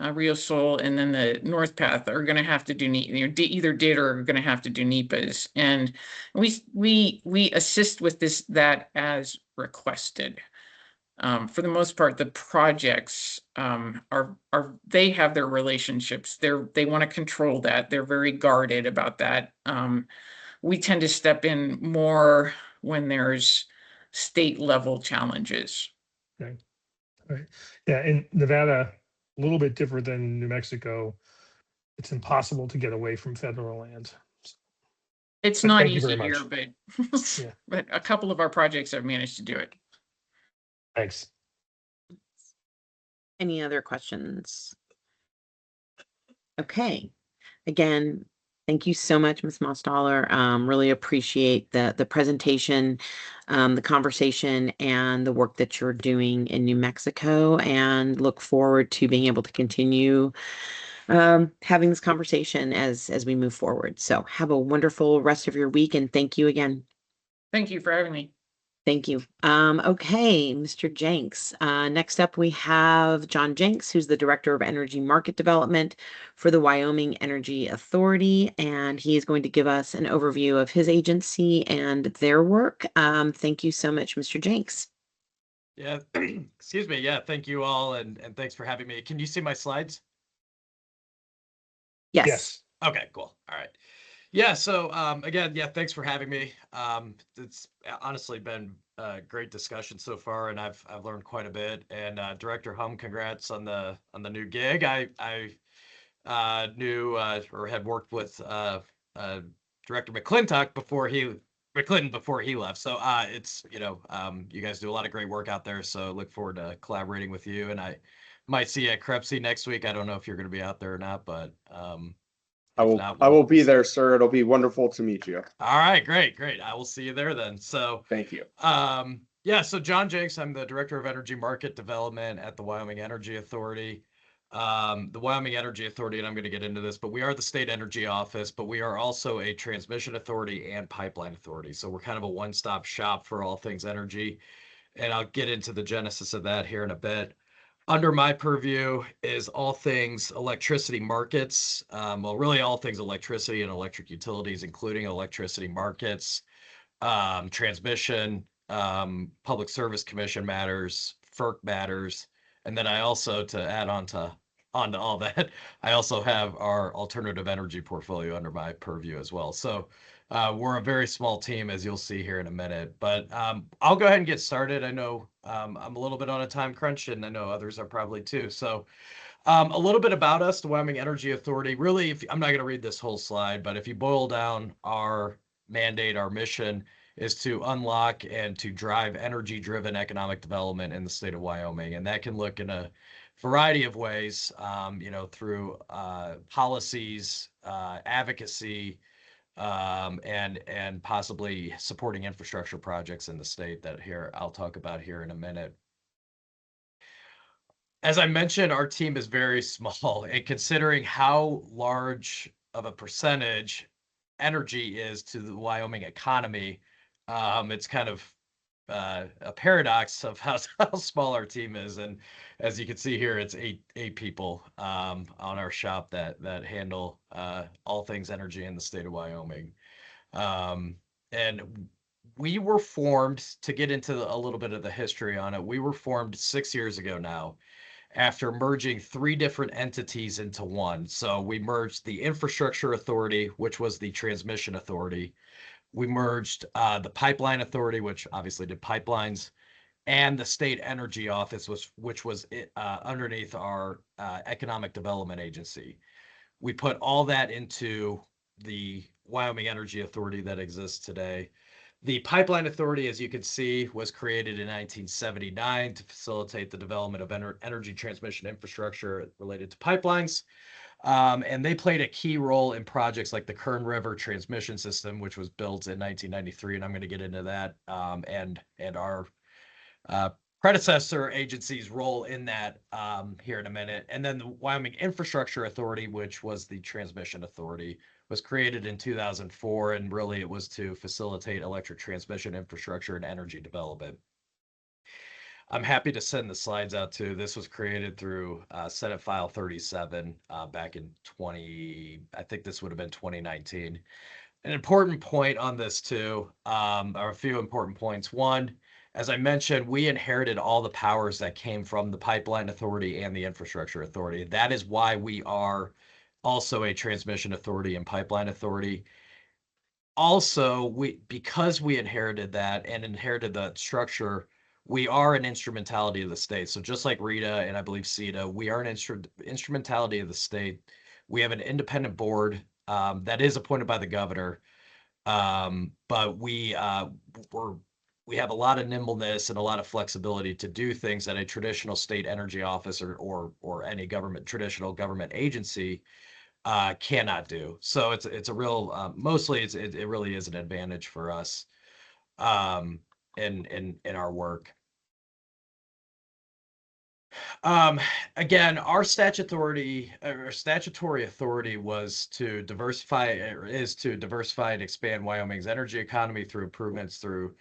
Rio Sol, and then the North Path are going to have to do either did or are going to have to do NEPAs, and we assist with that as requested. For the most part, the projects they have their relationships. They want to control that. They're very guarded about that. We tend to step in more when there's state level challenges. Okay. All right. Yeah, in Nevada, a little bit different than New Mexico. It's impossible to get away from federal land. It's But not thank you easy very here, much. but Yeah. but a couple of our projects have managed to do it. Thanks. Any other questions? Okay. Again, thank you so much, Ms. Mostaller. Really appreciate the presentation, the conversation, and the work that you're doing in New Mexico, and look forward to being able to continue having this conversation as we move forward. So have a wonderful rest of your week, and thank you again. Thank you for having me. Thank you. Okay, Mr. Jenks. Next up, we have John Jenks, who's the Director of Energy Market Development for the Wyoming Energy Authority, and he is going to give us an overview of his agency and their work. Thank you so much, Mr. Jenks. Yeah, excuse me. Yeah, thank you all, and thanks for having me. Can you see my slides? Yes. Yes. Okay, cool. All right. Yeah, so again, yeah, thanks for having me. It's honestly been a great discussion so far, and I've learned quite a bit. And Director Hum, congrats on the new gig. I knew or had worked with Director McClinton before he left. So it's you guys do a lot of great work out there. So look forward to collaborating with you. And I might see you at Krebsy next week. I don't know if you're going to be out there or not, but I will be there, sir. It'll be wonderful to meet you. All right, great. I will see you there then. So thank you. Yeah, so John Jenks, I'm the Director of Energy Market Development at the Wyoming Energy Authority. The Wyoming Energy Authority, and I'm going to get into this, but we are the state energy office, but we are also a transmission authority and pipeline authority. So we're kind of a one-stop shop for all things energy. And I'll get into the genesis of that here in a bit. Under my purview is all things electricity markets. Well, really all things electricity and electric utilities, including electricity markets, transmission, Public Service Commission matters, FERC matters. And then I also, to add on to all that, I also have our alternative energy portfolio under my purview as well. So we're a very small team, as you'll see here in a minute, but I'll go ahead and get started. I know I'm a little bit on a time crunch, and I know others are probably too. So a little bit about us, the Wyoming Energy Authority. Really, I'm not going to read this whole slide, but if you boil down our mandate, our mission is to unlock and to drive energy-driven economic development in the state of Wyoming, and that can look in a variety of ways, through policies, advocacy, and possibly supporting infrastructure projects in the state that I'll talk about here in a minute. As I mentioned, our team is very small, and considering how large of a percentage energy is to the Wyoming economy, it's kind of a paradox of how small our team is. And as you can see here, it's eight people on our shop that handle all things energy in the state of Wyoming. And we were formed, to get into a little bit of the history on it, we were formed 6 years ago now, after merging 3 different entities into one. So we merged the Infrastructure Authority, which was the Transmission Authority. We merged the Pipeline Authority, which obviously did pipelines, and the State Energy Office, which was underneath our Economic Development Agency. We put all that into the Wyoming Energy Authority that exists today. The Pipeline Authority, as you can see, was created in 1979 to facilitate the development of energy transmission infrastructure related to pipelines. And they played a key role in projects like the Kern River Transmission System, which was built in 1993, and I'm going to get into that, and our predecessor agency's role in that here in a minute. And then the Wyoming Infrastructure Authority, which was the Transmission Authority, was created in 2004, and really it was to facilitate electric transmission infrastructure and energy development. I'm happy to send the slides out too. This was created through Senate File 37 back in I think this would have been 2019. An important point on this too, or a few important points. One, as I mentioned, we inherited all the powers that came from the Pipeline Authority and the Infrastructure Authority. That is why we are also a Transmission Authority and Pipeline Authority. Also, because we inherited that and inherited that structure, we are an instrumentality of the state. So just like RETA and I believe CETA, we are an instrumentality of the state. We have an independent board that is appointed by the governor, but we have a lot of nimbleness and a lot of flexibility to do things that a traditional state energy office or any traditional government agency cannot do. So it's a real mostly it really is an advantage for us in our work. Again, our statutory authority was to is to diversify and expand Wyoming's energy economy through improvements through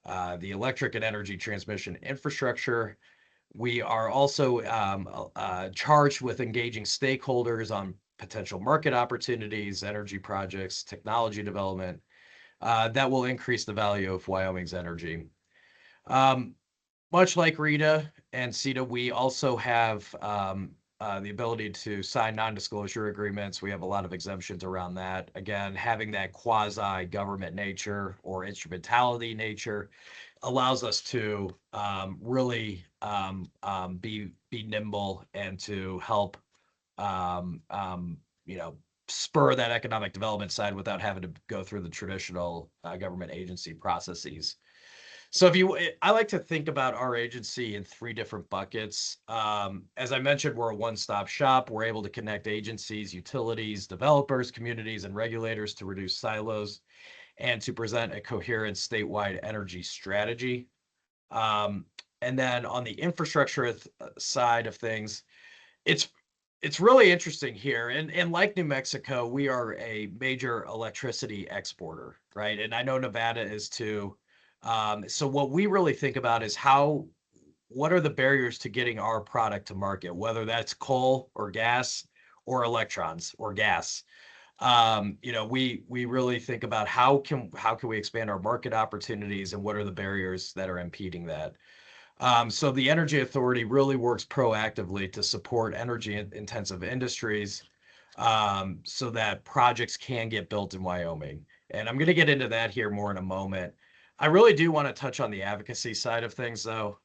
the electric and energy transmission infrastructure. We are also charged with engaging stakeholders on potential market opportunities, energy projects, technology development that will increase the value of Wyoming's energy. Much like RETA and CETA, we also have the ability to sign non-disclosure agreements. We have a lot of exemptions around that. Again, having that quasi-government nature or instrumentality nature allows us to really be nimble and to help spur that economic development side without having to go through the traditional government agency processes. So I like to think about our agency in 3 different buckets. As I mentioned, we're a one-stop shop. We're able to connect agencies, utilities, developers, communities, and regulators to reduce silos and to present a coherent statewide energy strategy. And then on the infrastructure side of things, it's really interesting here. And like New Mexico, we are a major electricity exporter, right? And I know Nevada is too. So what we really think about is what are the barriers to getting our product to market, whether that's coal or gas or electrons or gas. We really think about how can we expand our market opportunities and what are the barriers that are impeding that. So the Energy Authority really works proactively to support energy intensive industries so that projects can get built in Wyoming. And I'm going to get into that here more in a moment. I really do want to touch on the advocacy side of things, though.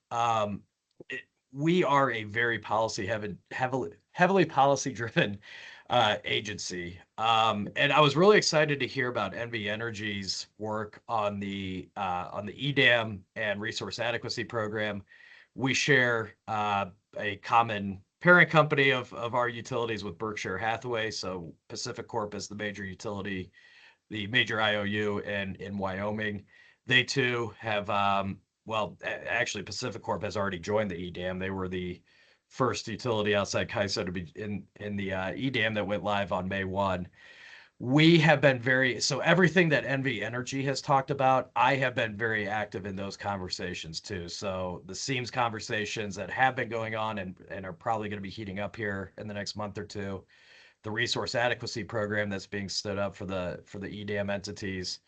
We are a very heavily policy-driven agency, and I was really excited to hear about NV Energy's work on the EDAM and resource adequacy program. We share a common parent company of our utilities with Berkshire Hathaway. So Pacific Corp is the major utility, the major IOU in Wyoming. They too have, actually Pacific Corp has already joined the EDAM. They were the first utility outside CAISO to be in the EDAM that went live on May 1. we have been so everything that NV Energy has talked about, I have been very active in those conversations too. So the SEAMS conversations that have been going on and are probably going to be heating up here in the next month or two, the resource adequacy program that's being stood up for the EDAM entities,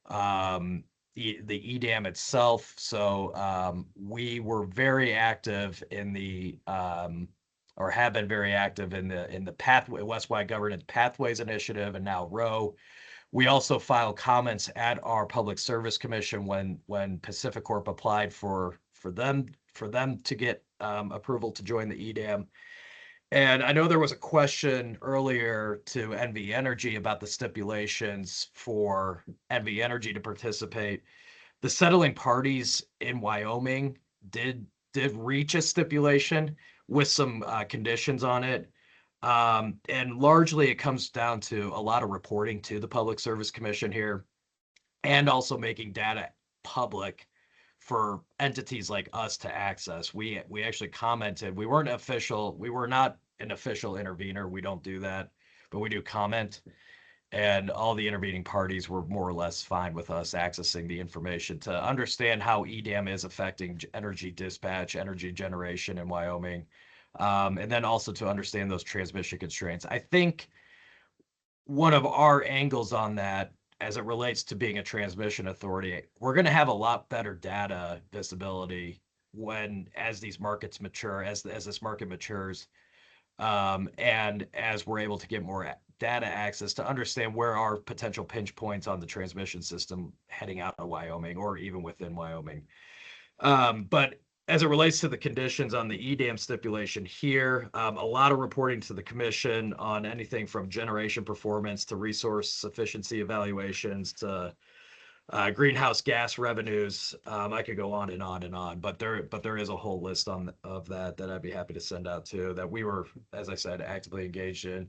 the EDAM itself. So we were very active in the or have been very active in the pathway West-wide Governance Pathways Initiative, and now ROW. We also filed comments at our Public Service Commission when PacifiCorp applied for them to get approval to join the EDAM. And I know there was a question earlier to NV Energy about the stipulations for NV Energy to participate. The settling parties in Wyoming did reach a stipulation with some conditions on it. And largely it comes down to a lot of reporting to the Public Service Commission here, and also making data public for entities like us to access. We actually commented. We were not an official intervener. We don't do that, but we do comment. And all the intervening parties were more or less fine with us accessing the information to understand how EDAM is affecting energy dispatch, energy generation in Wyoming, and then also to understand those transmission constraints. I think one of our angles on that, as it relates to being a transmission authority, we're going to have a lot better data visibility as these markets mature, as this market matures, and as we're able to get more data access to understand where are potential pinch points on the transmission system heading out of Wyoming or even within Wyoming. But as it relates to the conditions on the EDAM stipulation here, a lot of reporting to the commission on anything from generation performance to resource sufficiency evaluations to greenhouse gas revenues. I could go on and on and on, but there is a whole list of that I'd be happy to send out too, that we were, as I said, actively engaged in.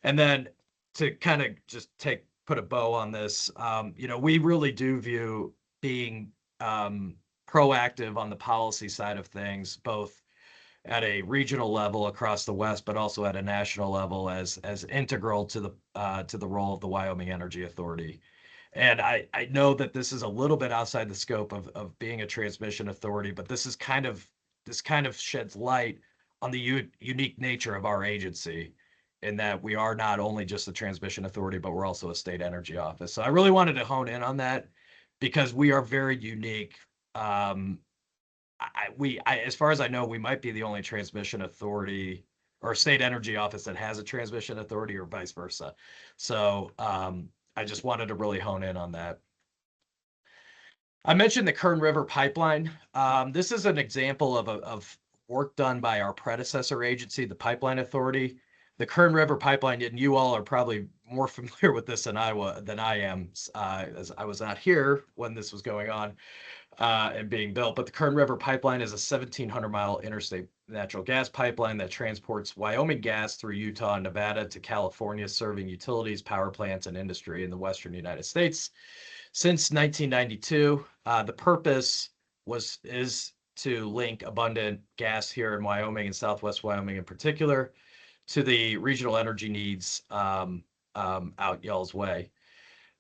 And then to kind of just put a bow on this, we really do view being proactive on the policy side of things, both at a regional level across the West, but also at a national level as integral to the role of the Wyoming Energy Authority. And I know that this is a little bit outside the scope of being a transmission authority, but this kind of sheds light on the unique nature of our agency, in that we are not only just a transmission authority, but we're also a state energy office. So I really wanted to hone in on that because we are very unique. As far as I know, we might be the only transmission authority or state energy office that has a transmission authority, or vice versa. So I just wanted to really hone in on that. I mentioned the Kern River Pipeline. This is an example of work done by our predecessor agency, the Pipeline Authority. The Kern River Pipeline, and you all are probably more familiar with this than I am, as I was not here when this was going on and being built. But the Kern River Pipeline is a 1,700-mile interstate natural gas pipeline that transports Wyoming gas through Utah and Nevada to California, serving utilities, power plants, and industry in the western United States. Since 1992, the purpose is to link abundant gas here in Wyoming and Southwest Wyoming in particular to the regional energy needs out y'all's way.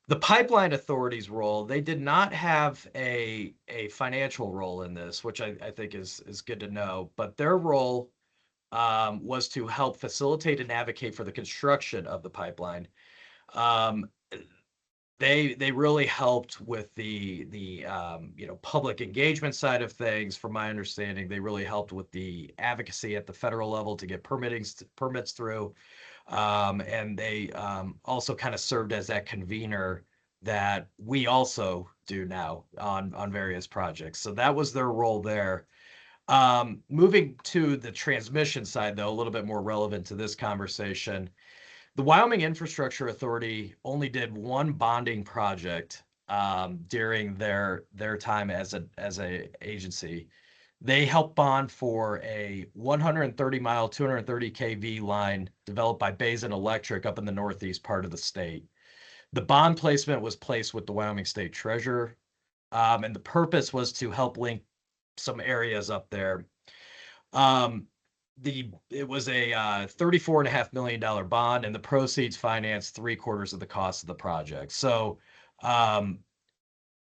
The Pipeline Authority's role, they did not have a financial role in this, which I think is good to know, but their role was to help facilitate and advocate for the construction of the pipeline. They really helped with the public engagement side of things. From my understanding, they really helped with the advocacy at the federal level to get permits through. And they also kind of served as that convener that we also do now on various projects. So that was their role there. Moving to the transmission side, though, a little bit more relevant to this conversation, the Wyoming Infrastructure Authority only did one bonding project during their time as a agency. They helped bond for a 130-mile, 230 kV line developed by Basin Electric up in the northeast part of the state. The bond placement was placed with the Wyoming State Treasurer, and the purpose was to help link some areas up there. it was a $34.5 million bond, and the proceeds financed 3/4 of the cost of the project. So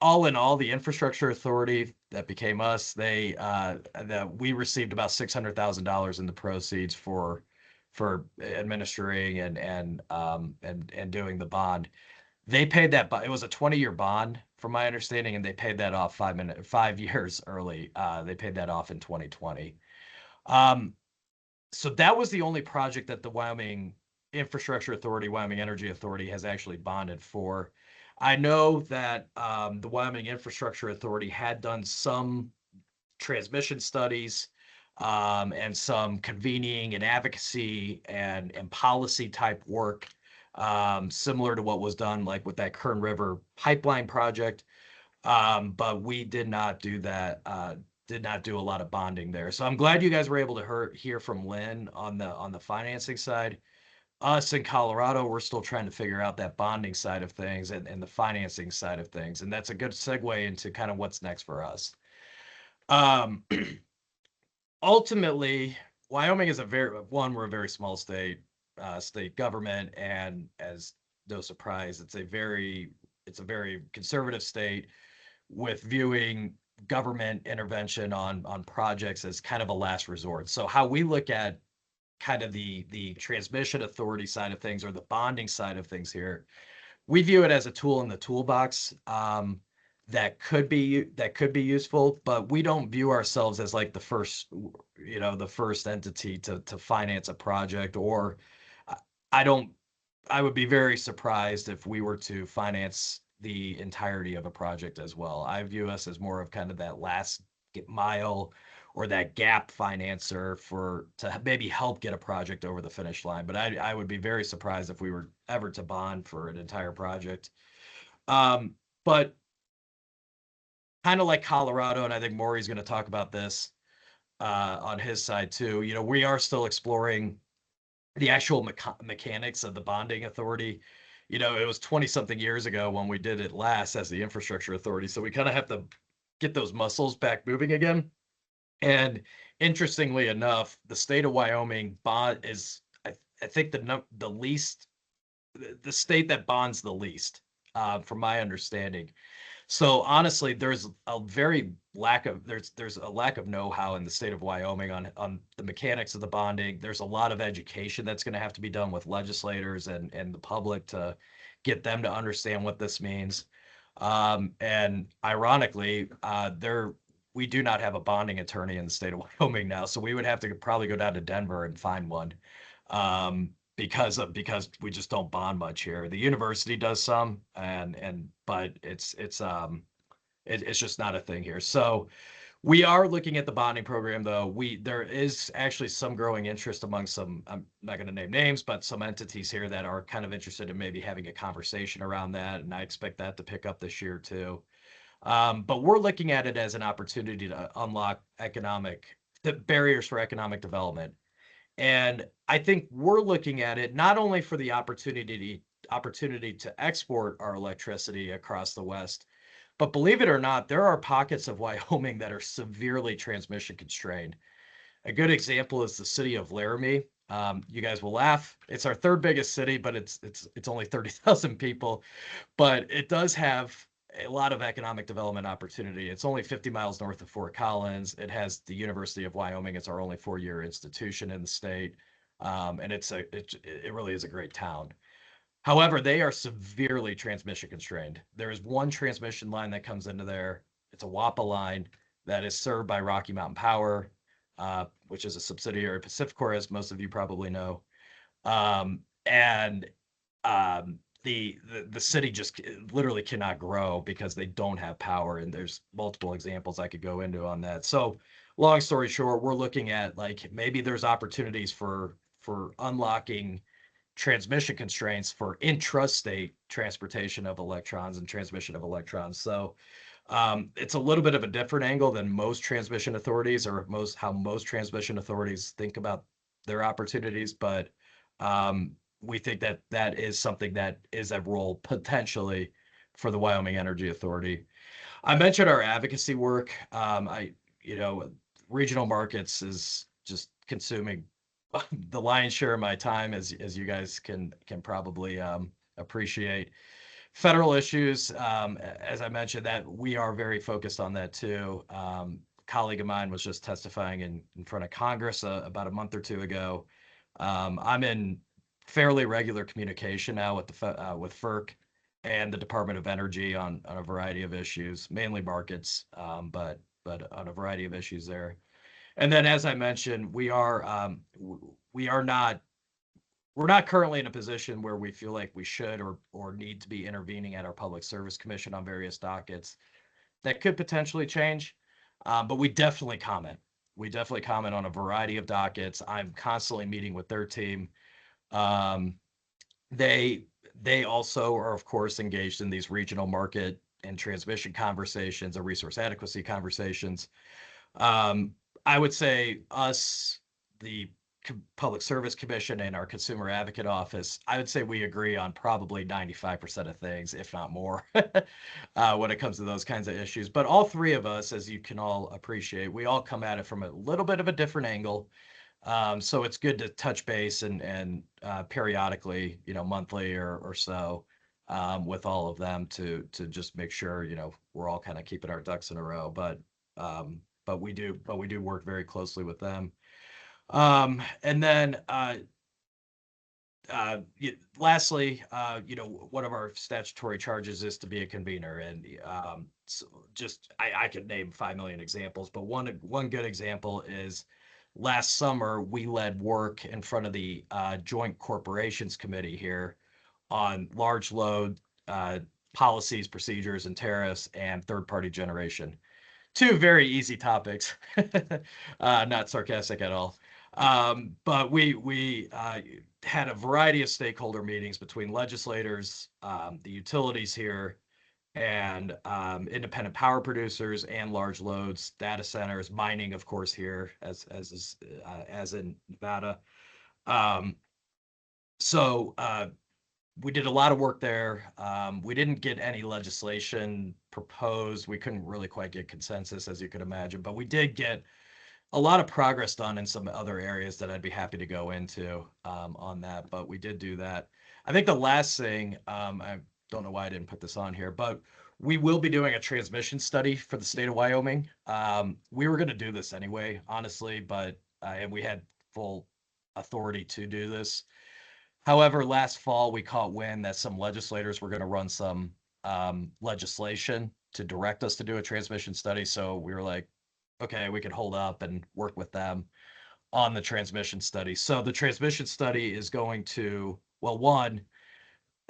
all in all, the infrastructure authority that became us, that we received about $600,000 in the proceeds for administering and doing the bond. They paid that, it was a 20-year bond from my understanding, and they paid that off 5 years early. They paid that off in 2020. So that was the only project that the Wyoming Infrastructure Authority, Wyoming Energy Authority has actually bonded for. I know that the Wyoming Infrastructure Authority had done some transmission studies and some convening and advocacy and policy type work, similar to what was done like with that Kern River pipeline project. But we did not do that, did not do a lot of bonding there. So I'm glad you guys were able to hear from Lynn on the financing side. Us in Colorado, we're still trying to figure out that bonding side of things and the financing side of things. And that's a good segue into kind of what's next for us. Ultimately, Wyoming is we're a very small state government, and as no surprise, it's a very conservative state with viewing government intervention on projects as kind of a last resort. So how we look at kind of the transmission authority side of things, or the bonding side of things here, we view it as a tool in the toolbox that could be useful, but we don't view ourselves as like the first entity to finance a project. Or I would be very surprised if we were to finance the entirety of a project as well. I view us as more of kind of that last mile or that gap financer to maybe help get a project over the finish line. But I would be very surprised if we were ever to bond for an entire project. But kind of like Colorado, and I think Maury's going to talk about this on his side too, we are still exploring the actual mechanics of the bonding authority. It was 20-something years ago when we did it last as the infrastructure authority. So we kind of have to get those muscles back moving again. And interestingly enough, the state of Wyoming is, I think, the state that bonds the least, from my understanding. So honestly, there's a lack of know-how in the state of Wyoming on the mechanics of the bonding. There's a lot of education that's going to have to be done with legislators and the public to get them to understand what this means. And ironically, we do not have a bonding attorney in the state of Wyoming now, so we would have to probably go down to Denver and find one, because we just don't bond much here. The university does some, but it's just not a thing here. So we are looking at the bonding program, though. There is actually some growing interest among some, I'm not going to name names, but some entities here that are kind of interested in maybe having a conversation around that, and I expect that to pick up this year too. But we're looking at it as an opportunity to unlock the barriers for economic development. And I think we're looking at it not only for the opportunity to export our electricity across the West, but believe it or not, there are pockets of Wyoming that are severely transmission constrained. A good example is the city of Laramie. You guys will laugh. It's our third biggest city, but it's only 30,000 people, but it does have a lot of economic development opportunity. It's only 50 miles north of Fort Collins. It has the University of Wyoming. It's our only 4-year institution in the state. And it really is a great town. However, they are severely transmission constrained. There is one transmission line that comes into there. It's a WAPA line that is served by Rocky Mountain Power, which is a subsidiary of PacifiCorp, as most of you probably know. The city just literally cannot grow because they don't have power, and there's multiple examples I could go into on that. So long story short, we're looking at like maybe there's opportunities for unlocking transmission constraints for intrastate transportation of electrons and transmission of electrons. So it's a little bit of a different angle than most transmission authorities, or how most transmission authorities think about their opportunities, but we think that is something that is a role potentially for the Wyoming Energy Authority. I mentioned our advocacy work. Regional Markets is just consuming the lion's share of my time, as you guys can probably appreciate. Federal issues, as I mentioned, that we are very focused on that too. A colleague of mine was just testifying in front of Congress about a month or two ago. I'm in fairly regular communication now with with FERC and the Department of Energy on a variety of issues, mainly markets, but on a variety of issues there. And then, as I mentioned, we're not currently in a position where we feel like we should or need to be intervening at our Public Service Commission on various dockets. That could potentially change, but we definitely comment. We definitely comment on a variety of dockets. I'm constantly meeting with their team. They also are, of course, engaged in these regional market and transmission conversations or resource adequacy conversations. I would say us, the Public Service Commission and our Consumer Advocate Office, I would say we agree on probably 95% of things, if not more, when it comes to those kinds of issues. But all three of us, as you can all appreciate, we all come at it from a little bit of a different angle. So it's good to touch base and periodically, monthly or so, with all of them to just make sure, we're all kind of keeping our ducks in a row. But we do work very closely with them. And then lastly, one of our statutory charges is to be a convener, and so I could name 5 million examples, but one good example is last summer we led work in front of the Joint Corporations Committee here on large load policies, procedures, and tariffs, and third-party generation. 2 very easy topics, not sarcastic at all. But we had a variety of stakeholder meetings between legislators, the utilities here, and independent power producers and large loads, data centers, mining, of course, here as in Nevada. So we did a lot of work there. We didn't get any legislation proposed. We couldn't really quite get consensus, as you could imagine, but we did get a lot of progress done in some other areas that I'd be happy to go into on that, but we did do that. I think the last thing, I don't know why I didn't put this on here, but we will be doing a transmission study for the state of Wyoming. We were going to do this anyway, honestly, but and we had full authority to do this. However, last fall, we caught wind that some legislators were going to run some legislation to direct us to do a transmission study. So we were like, okay, we could hold up and work with them on the transmission study. So the transmission study is going to, well, one,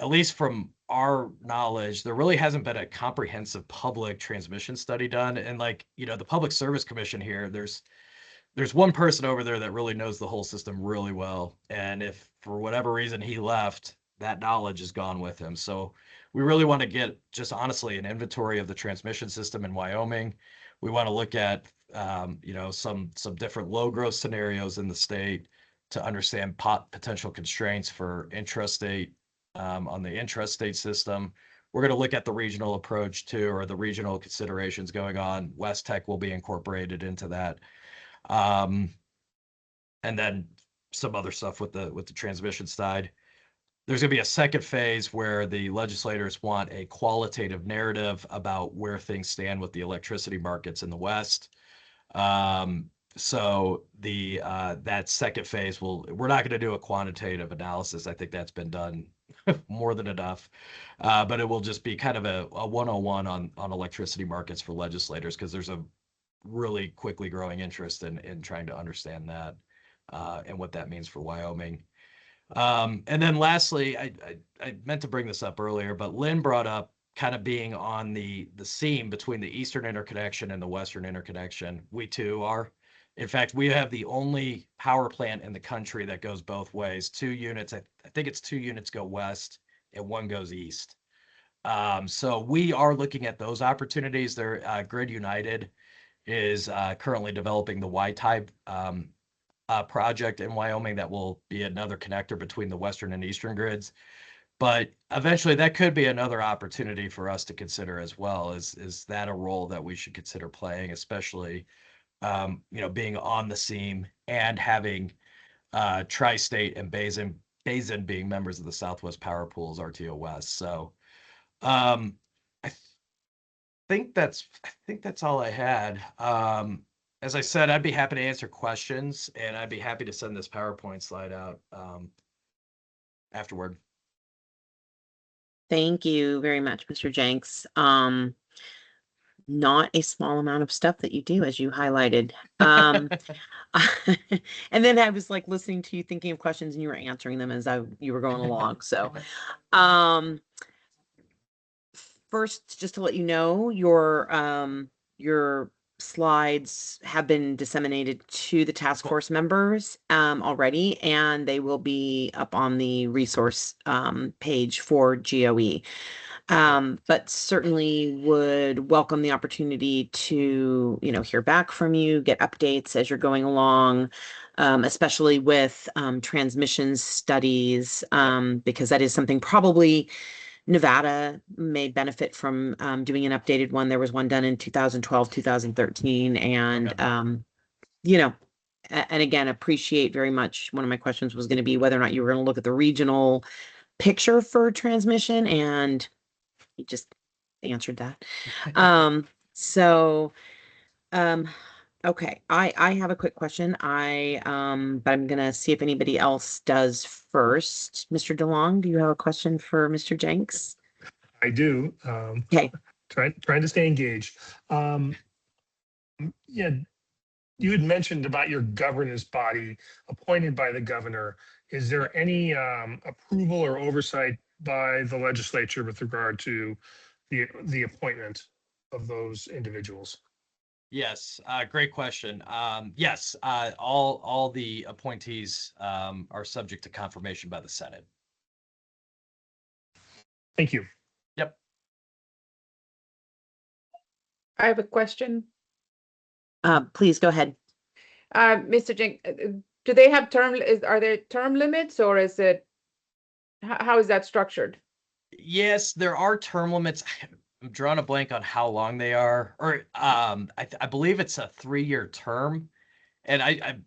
at least from our knowledge, there really hasn't been a comprehensive public transmission study done. And the Public Service Commission here, there's one person over there that really knows the whole system really well. And if for whatever reason he left, that knowledge is gone with him. So we really want to get just honestly an inventory of the transmission system in Wyoming. We want to look at some different low growth scenarios in the state to understand potential constraints for intrastate on the intrastate system. We're going to look at the regional approach too, or the regional considerations going on. West Tech will be incorporated into that. And then some other stuff with the transmission side. There's going to be a second phase where the legislators want a qualitative narrative about where things stand with the electricity markets in the West. So that second phase we're not going to do a quantitative analysis. I think that's been done more than enough. But it will just be kind of a 101 on electricity markets for legislators, because there's a really quickly growing interest in trying to understand that and what that means for Wyoming. And then lastly, I meant to bring this up earlier, but Lynn brought up kind of being on the seam between the Eastern interconnection and the Western interconnection. We too are. In fact, we have the only power plant in the country that goes both ways. 2 units, I think it's 2 units go west and 1 goes east. So we are looking at those opportunities. Grid United is currently developing the Y-type project in Wyoming that will be another connector between the Western and Eastern grids. But eventually that could be another opportunity for us to consider as well. Is that a role that we should consider playing, especially being on the seam and having Tri-State and Basin being members of the Southwest Power Pool's RTO West. So I think that's all I had. As I said, I'd be happy to answer questions, and I'd be happy to send this PowerPoint slide out afterward. Thank you very much, Mr. Jenks. Not a small amount of stuff that you do, as you highlighted. And then I was like listening to you, thinking of questions, and you were answering them as you were going along. So, first, just to let you know, your slides have been disseminated to the task force members already, and they will be up on the resource page for GOE. But certainly would welcome the opportunity to, hear back from you, get updates as you're going along, especially with transmission studies, because that is something probably Nevada may benefit from doing an updated one. There was one done in 2012, 2013, and and again, appreciate very much. One of my questions was going to be whether or not you were going to look at the regional picture for transmission, and you just answered that. Okay, I have a quick question. But I'm gonna see if anybody else does first. Mr. DeLong, do you have a question for Mr. Jenks? I do. Okay. Trying to stay engaged. Yeah, you had mentioned about your governance body appointed by the governor. Is there any approval or oversight by the legislature with regard to the appointment of those individuals? Yes, great question. Yes, all the appointees are subject to confirmation by the Senate. Thank you. Yep. I have a question. Please go ahead. Mr. Jenks, do they have are there term limits, or is it, how is that structured? Yes, there are term limits. I'm drawing a blank on how long they are, or I believe it's a 3-year term, and I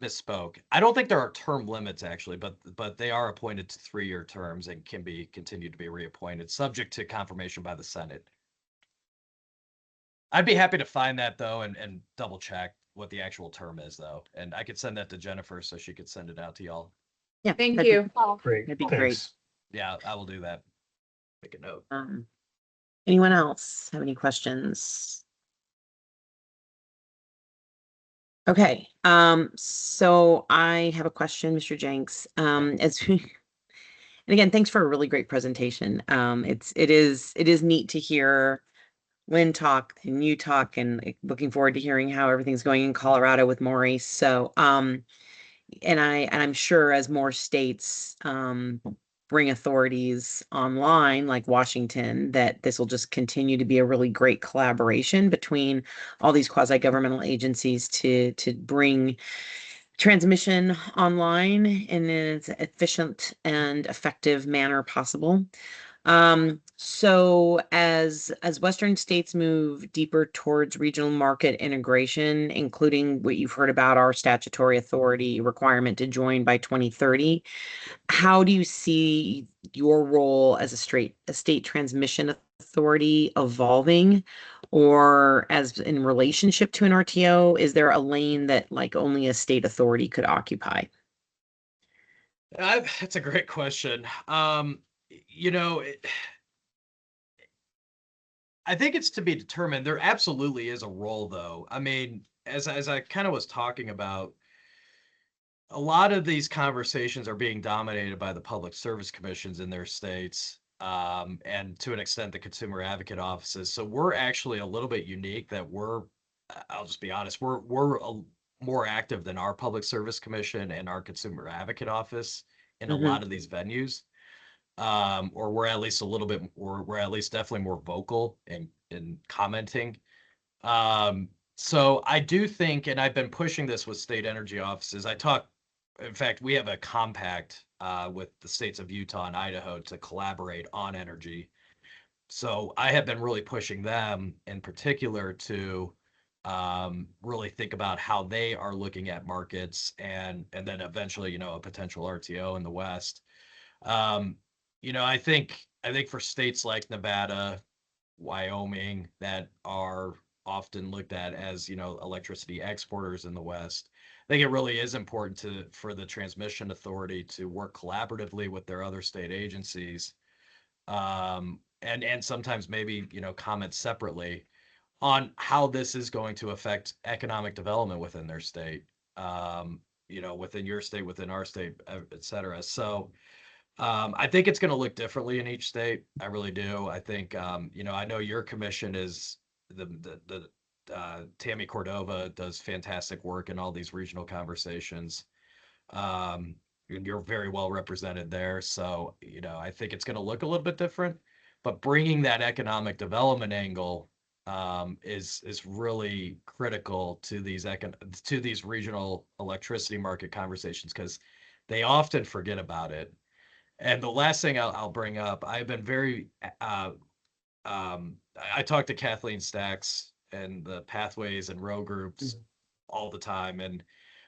misspoke. I don't think there are term limits actually, but they are appointed to 3-year terms and can be continued to be reappointed, subject to confirmation by the Senate. I'd be happy to find that though and double check what the actual term is though, and I could send that to Jennifer so she could send it out to y'all. Yeah, Thank you. Great. That'd be Thanks. great. Yeah, I will do that. Make a note. Anyone else have any questions? Okay, so I have a question, Mr. Jenks. And again, thanks for a really great presentation. It is neat to hear Lynn talk and you talk, and looking forward to hearing how everything's going in Colorado with Maurice. So, and I'm sure as more states bring authorities online, like Washington, that this will just continue to be a really great collaboration between all these quasi-governmental agencies to bring transmission online in as efficient and effective manner possible. So as Western states move deeper towards regional market integration, including what you've heard about our statutory authority requirement to join by 2030, how do you see your role as a state transmission authority evolving, or as in relationship to an RTO? Is there a lane that like only a state authority could occupy? That's a great question. I think it's to be determined. There absolutely is a role, though. I mean, as I kind of was talking about, a lot of these conversations are being dominated by the public service commissions in their states, and to an extent, the consumer advocate offices. So we're actually a little bit unique that I'll just be honest, we're more active than our public service commission and our consumer advocate office in a lot of these venues. Or we're at least we're at least definitely more vocal in commenting. So I do think, and I've been pushing this with state energy offices. In fact, we have a compact with the states of Utah and Idaho to collaborate on energy. So I have been really pushing them in particular to really think about how they are looking at markets and then eventually, you know, a potential RTO in the West. You know, I think for states like Nevada, Wyoming that are often looked at as, you know, electricity exporters in the West, I think it really is important for the transmission authority to work collaboratively with their other state agencies, and sometimes maybe, you know, comment separately on how this is going to affect economic development within their state, you know, within your state, within our state, et cetera. So I think it's going to look differently in each state. I really do. I think, you know, I know your commission is the Tammy Cordova does fantastic work in all these regional conversations. And you're very well represented there. So, you know, I think it's going to look a little bit different, but bringing that economic development angle is really critical to these regional electricity market conversations, because they often forget about it. And the last thing I'll bring up, I've been very, I talk to Kathleen Stacks and the Pathways and Row groups all the time, and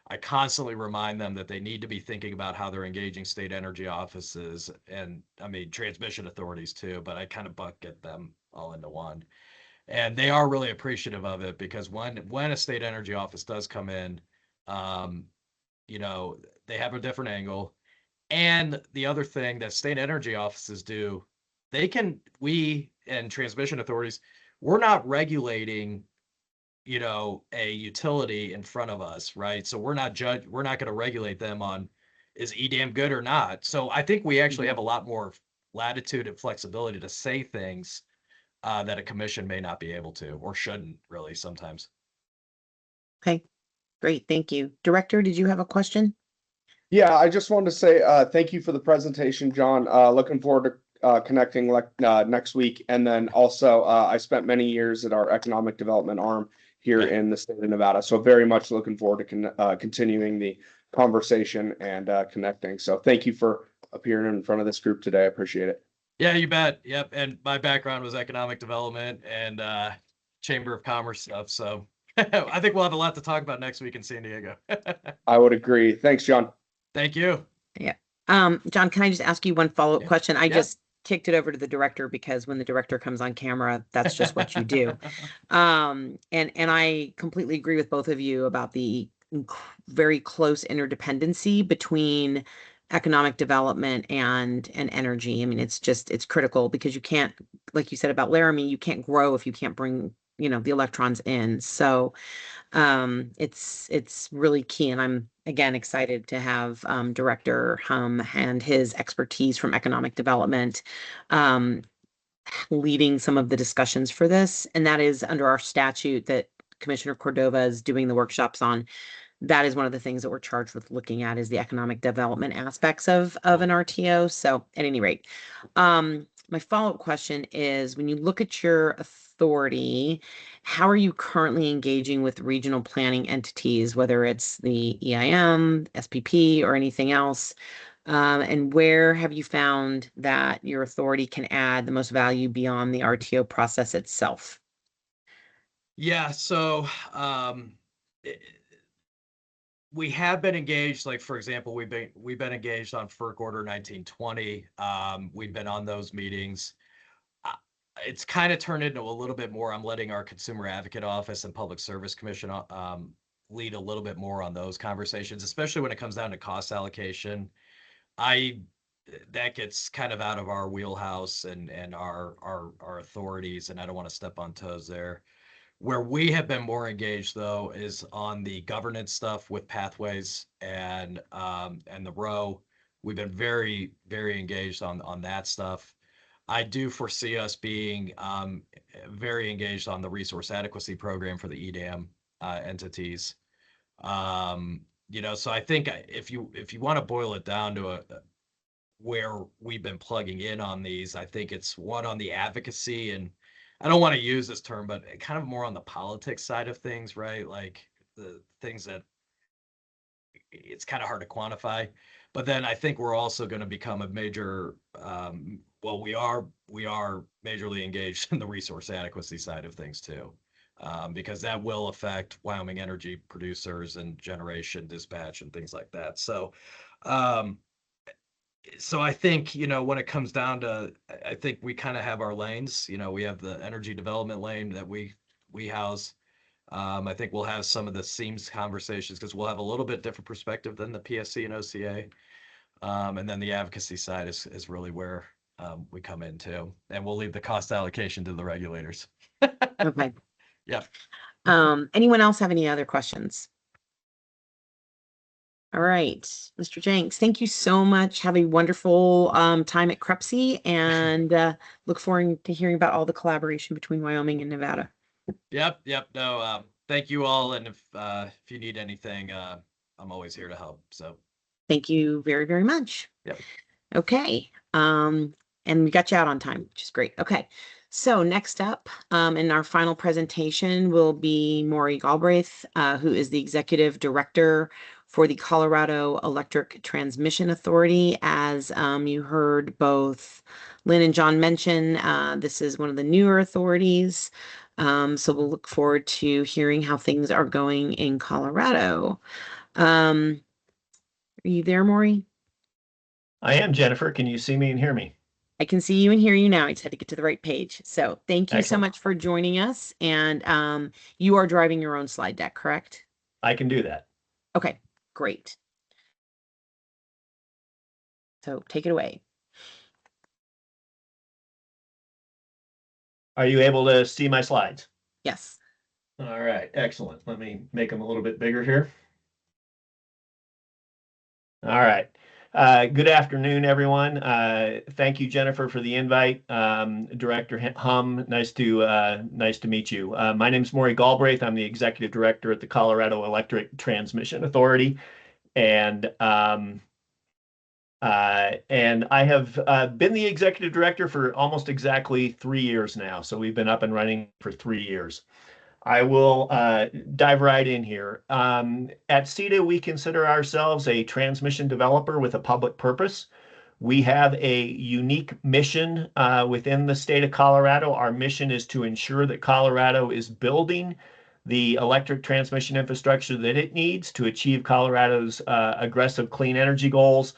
I constantly remind them that they need to be thinking about how they're engaging state energy offices and, I mean, transmission authorities too, but I kind of bucket them all into one. And they are really appreciative of it, because when a state energy office does come in, you know, they have a different angle. And the other thing that state energy offices do, we and transmission authorities, we're not regulating, you know, a utility in front of us, right? So we're not going to regulate them on, is EDAM good or not? So I think we actually have a lot more latitude and flexibility to say things that a commission may not be able to, or shouldn't really sometimes. Okay, great. Thank you. Director, did you have a question? Yeah, I just wanted to say thank you for the presentation, John. Looking forward to connecting next week. And then also, I spent many years at our economic development arm here in the state of Nevada. So very much looking forward to continuing the conversation and connecting. So thank you for appearing in front of this group today. I appreciate it. Yeah, you bet. Yep. And my background was economic development and Chamber of Commerce stuff. So I think we'll have a lot to talk about next week in San Diego. I would agree. Thanks, John. Thank you. Yeah. John, can I just ask you one follow-up question? I just kicked it over to the director, because when the director comes on camera, that's just what you do. And I completely agree with both of you about the very close interdependency between economic development and energy. I mean, it's critical, because you can't, like you said about Laramie, you can't grow if you can't bring, you know, the electrons in. So it's really key. And I'm, again, excited to have Director Hum and his expertise from economic development leading some of the discussions for this. And that is under our statute that Commissioner Cordova is doing the workshops on. That is one of the things that we're charged with looking at, is the economic development aspects of an RTO. So at any rate, my follow-up question is, when you look at your authority, how are you currently engaging with regional planning entities, whether it's the EIM, SPP, or anything else? And where have you found that your authority can add the most value beyond the RTO process itself? Yeah, so we have been engaged. Like, for example, we've been engaged on FERC Order 1920. We've been on those meetings. It's kind of turned into a little bit more. I'm letting our Consumer Advocate Office and Public Service Commission lead a little bit more on those conversations, especially when it comes down to cost allocation. That gets kind of out of our wheelhouse and our authorities, and I don't want to step on toes there. Where we have been more engaged, though, is on the governance stuff with Pathways and the Row. We've been very, very engaged on that stuff. I do foresee us being very engaged on the resource adequacy program for the EDAM entities. You know, so I think if you want to boil it down to where we've been plugging in on these, I think it's one on the advocacy, and I don't want to use this term, but kind of more on the politics side of things, right? Like the things that it's kind of hard to quantify. But then I think we're also going to become a major, well, we are majorly engaged in the resource adequacy side of things too. because that will affect Wyoming energy producers and generation dispatch and things like that. So, so I think, when it comes down to, I think we kind of have our lanes. We have the energy development lane that we house. I think we'll have some of the SEAMS conversations because we'll have a little bit different perspective than the PSC and OCA. And then the advocacy side is really where we come into, and we'll leave the cost allocation to the regulators. Okay. Yeah. Anyone else have any other questions? All right, Mr. Jenks, thank you so much. Have a wonderful time at CREPC, and look forward to hearing about all the collaboration between Wyoming and Nevada. Yep. No, thank you all. And if you need anything, I'm always here to help. So Thank you very, very much. Yep. Okay. And we got you out on time, which is great. Okay. So next up, in our final presentation will be Maury Galbraith, who is the Executive Director for the Colorado Electric Transmission Authority. As you heard both Lynn and John mention, this is one of the newer authorities. So we'll look forward to hearing how things are going in Colorado. Are you there, Maury? I am, Jennifer. Can you see me and hear me? I can see you and hear you now. I just had to get to the right page. So thank you so Excellent. much for joining us. And you are driving your own slide deck, correct? I can do that. Okay, great. So take it away. Are you able to see my slides? Yes. All right, excellent. Let me make them a little bit bigger here. All right. Good afternoon, everyone. Thank you, Jennifer, for the invite. Director Hum, nice to meet you. My name is Maury Galbraith. I'm the Executive Director at the Colorado Electric Transmission Authority, and I have been the Executive Director for almost exactly 3 years now. So we've been up and running for 3 years. I will dive right in here. At CETA, we consider ourselves a transmission developer with a public purpose. We have a unique mission within the state of Colorado. Our mission is to ensure that Colorado is building the electric transmission infrastructure that it needs to achieve Colorado's aggressive clean energy goals,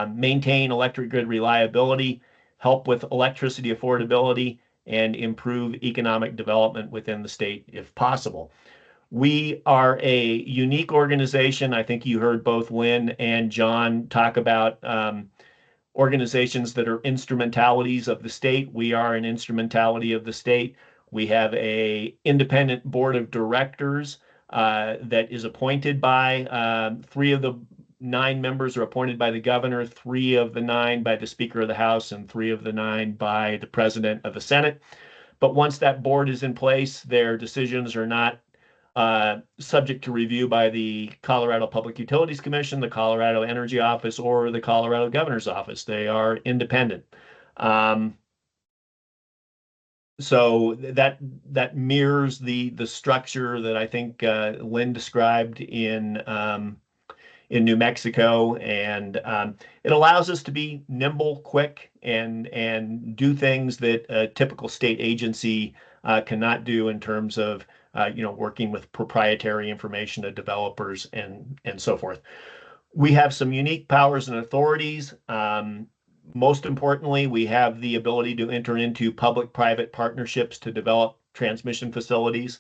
maintain electric grid reliability, help with electricity affordability, and improve economic development within the state if possible. We are a unique organization. I think you heard both Lynn and John talk about organizations that are instrumentalities of the state. We are an instrumentality of the state. We have an independent board of directors that is appointed by 3 of the 9 members are appointed by the governor, 3 of the 9 by the Speaker of the House, and 3 of the 9 by the President of the Senate. But once that board is in place, their decisions are not subject to review by the Colorado Public Utilities Commission, the Colorado Energy Office, or the Colorado Governor's Office. They are independent. So that mirrors the structure that I think Lynn described in New Mexico, and it allows us to be nimble, quick, and do things that a typical state agency cannot do in terms of working with proprietary information to developers and so forth. We have some unique powers and authorities. Most importantly, we have the ability to enter into public-private partnerships to develop transmission facilities.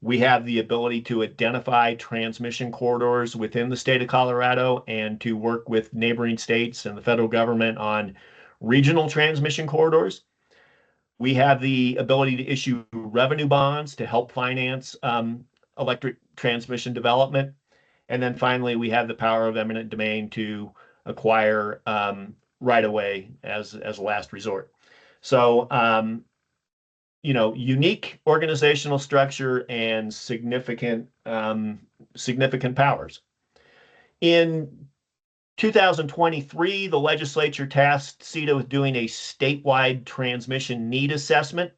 We have the ability to identify transmission corridors within the state of Colorado and to work with neighboring states and the federal government on regional transmission corridors. We have the ability to issue revenue bonds to help finance electric transmission development. And then finally, we have the power of eminent domain to acquire right-of-way as a last resort. So, unique organizational structure and significant powers. In 2023, the legislature tasked CETA with doing a statewide transmission need assessment.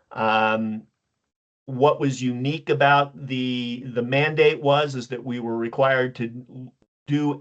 What was unique about the mandate is that we were required to do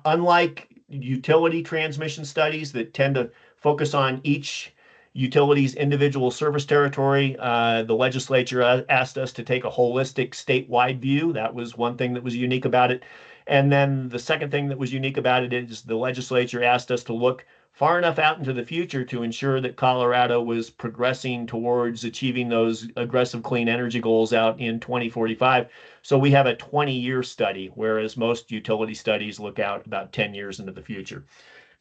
unlike utility transmission studies that tend to focus on each utilities' individual service territory. The legislature asked us to take a holistic statewide view. That was one thing that was unique about it. And then the second thing that was unique about it is the legislature asked us to look far enough out into the future to ensure that Colorado was progressing towards achieving those aggressive clean energy goals out in 2045. So we have a 20-year study, whereas most utility studies look out about 10 years into the future.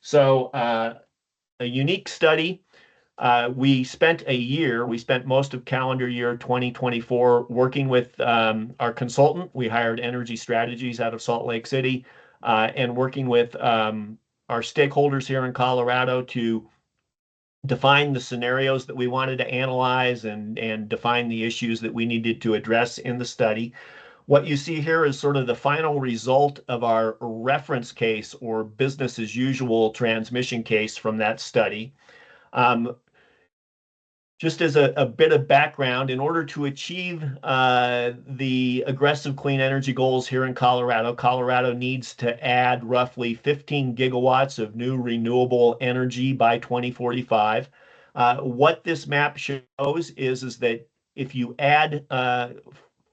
So a unique study. We spent most of calendar year 2024 working with our consultant. We hired Energy Strategies out of Salt Lake City and working with our stakeholders here in Colorado to define the scenarios that we wanted to analyze and define the issues that we needed to address in the study. What you see here is sort of the final result of our reference case or business as usual transmission case from that study. Just as a bit of background, in order to achieve the aggressive clean energy goals here in Colorado, Colorado needs to add roughly 15 gigawatts of new renewable energy by 2045. What this map shows is that if you add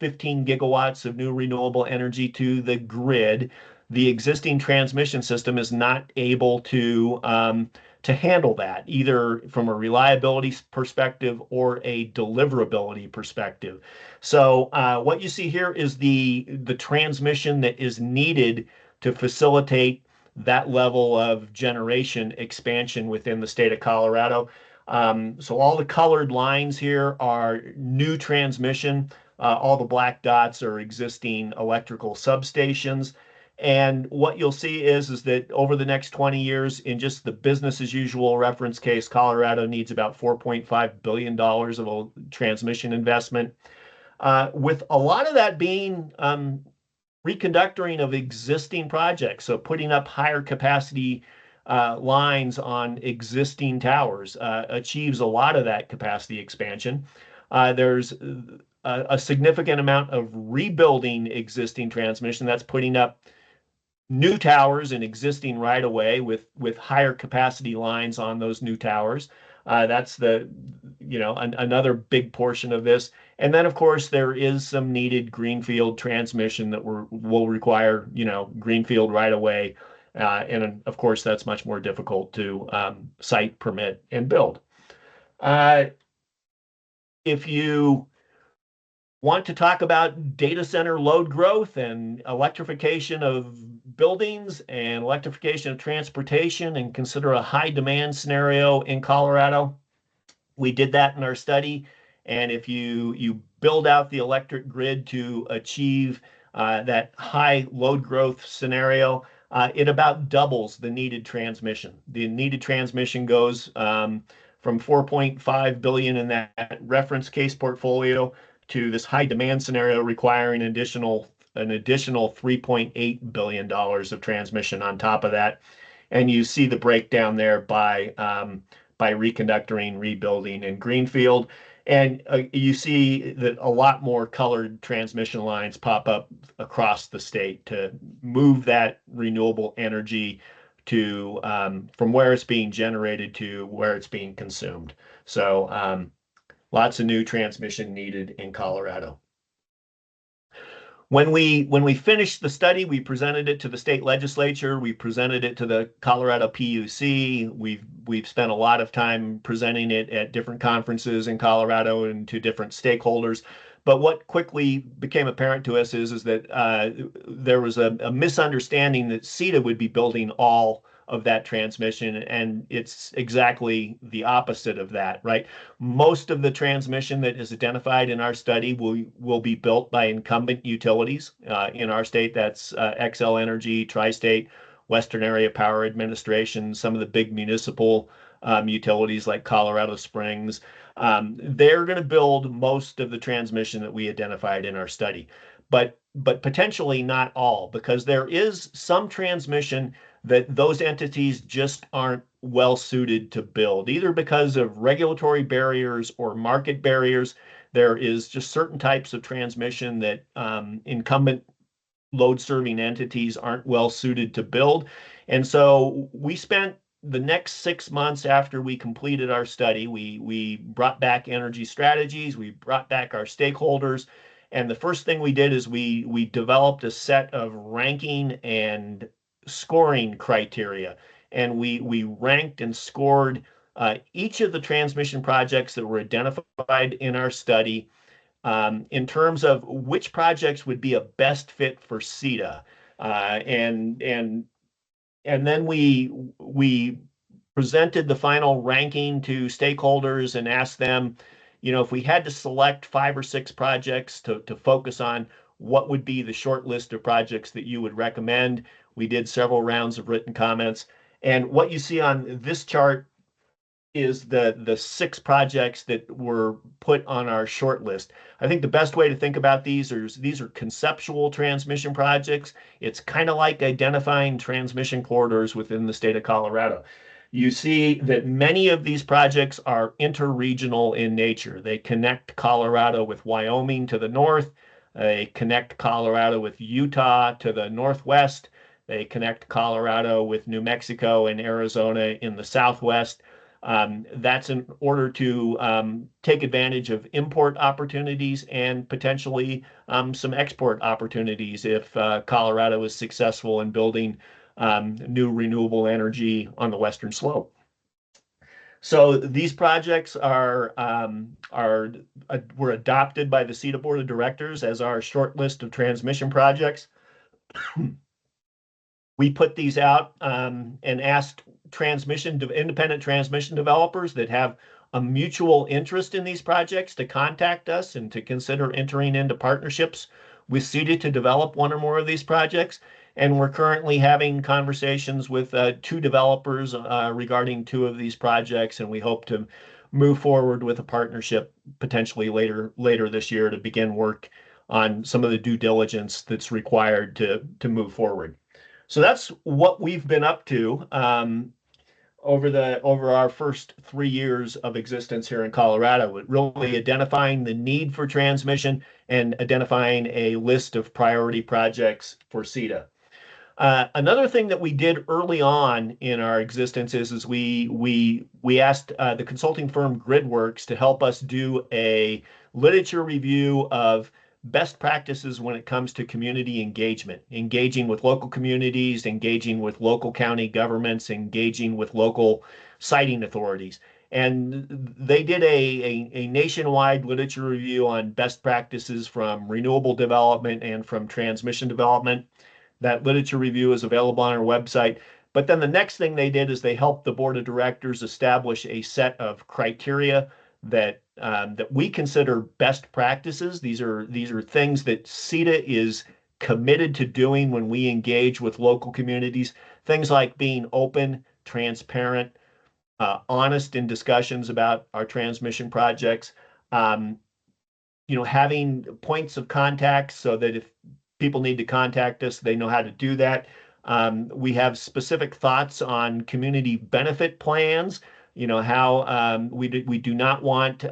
15 gigawatts of new renewable energy to the grid, the existing transmission system is not able to handle that, either from a reliability perspective or a deliverability perspective. So what you see here is the transmission that is needed to facilitate that level of generation expansion within the state of Colorado. So all the colored lines here are new transmission. All the black dots are existing electrical substations. And what you'll see is that over the next 20 years, in just the business as usual reference case, Colorado needs about $4.5 billion of transmission investment, with a lot of that being reconductoring of existing projects. So putting up higher capacity lines on existing towers achieves a lot of that capacity expansion. There's a significant amount of rebuilding existing transmission that's putting up new towers in existing right of way with higher capacity lines on those new towers. That's another big portion of this. And then of course there is some needed greenfield transmission that will require greenfield right of way. And of course that's much more difficult to site, permit, and build. If you want to talk about data center load growth and electrification of buildings and electrification of transportation and consider a high demand scenario in Colorado, we did that in our study. And if you build out the electric grid to achieve that high load growth scenario, it about doubles the needed transmission. The needed transmission goes from 4.5 billion in that reference case portfolio to this high demand scenario requiring an additional $3.8 billion of transmission on top of that. And you see the breakdown there by reconductoring, rebuilding, and greenfield. And you see that a lot more colored transmission lines pop up across the state to move that renewable energy to from where it's being generated to where it's being consumed. So lots of new transmission needed in Colorado. When we finished the study, we presented it to the state legislature. We presented it to the Colorado PUC. We've spent a lot of time presenting it at different conferences in Colorado and to different stakeholders. But what quickly became apparent to us is that there was a misunderstanding that CETA would be building all of that transmission, and it's exactly the opposite of that, right? Most of the transmission that is identified in our study will be built by incumbent utilities. In our state, that's Xcel Energy, Tri-State, Western Area Power Administration, some of the big municipal utilities like Colorado Springs. They're going to build most of the transmission that we identified in our study, but potentially not all, because there is some transmission that those entities just aren't well suited to build, either because of regulatory barriers or market barriers. There is just certain types of transmission that incumbent load serving entities aren't well suited to build. And so we spent the next 6 months after we completed our study, we brought back energy strategies, we brought back our stakeholders, and the first thing we did is we developed a set of ranking and scoring criteria, and we ranked and scored each of the transmission projects that were identified in our study in terms of which projects would be a best fit for CETA. And then we presented the final ranking to stakeholders and asked them, if we had to select 5 or 6 projects to focus on, what would be the short list of projects that you would recommend? We did several rounds of written comments. And what you see on this chart is the 6 projects that were put on our short list. I think the best way to think about these are conceptual transmission projects. It's kind of like identifying transmission corridors within the state of Colorado. You see that many of these projects are interregional in nature. They connect Colorado with Wyoming to the north. They connect Colorado with Utah to the northwest. They connect Colorado with New Mexico and Arizona in the southwest. That's in order to take advantage of import opportunities and potentially some export opportunities if Colorado is successful in building new renewable energy on the western slope. So these projects were adopted by the CETA Board of Directors as our short list of transmission projects. We put these out and asked independent transmission developers that have a mutual interest in these projects to contact us and to consider entering into partnerships with CETA to develop one or more of these projects. And we're currently having conversations with 2 developers regarding 2 of these projects, and we hope to move forward with a partnership potentially later this year to begin work on some of the due diligence that's required to move forward. So that's what we've been up to over our first 3 years of existence here in Colorado, really identifying the need for transmission and identifying a list of priority projects for CETA. Another thing that we did early on in our existence is we asked the consulting firm GridWorks to help us do a literature review of best practices when it comes to community engagement, engaging with local communities, engaging with local county governments, engaging with local siting authorities. And they did a nationwide literature review on best practices from renewable development and from transmission development. That literature review is available on our website. But then the next thing they did is they helped the board of directors establish a set of criteria that we consider best practices. These are things that CETA is committed to doing when we engage with local communities. Things like being open, transparent, honest in discussions about our transmission projects. Having points of contact so that if people need to contact us, they know how to do that. We have specific thoughts on community benefit plans. How we do not want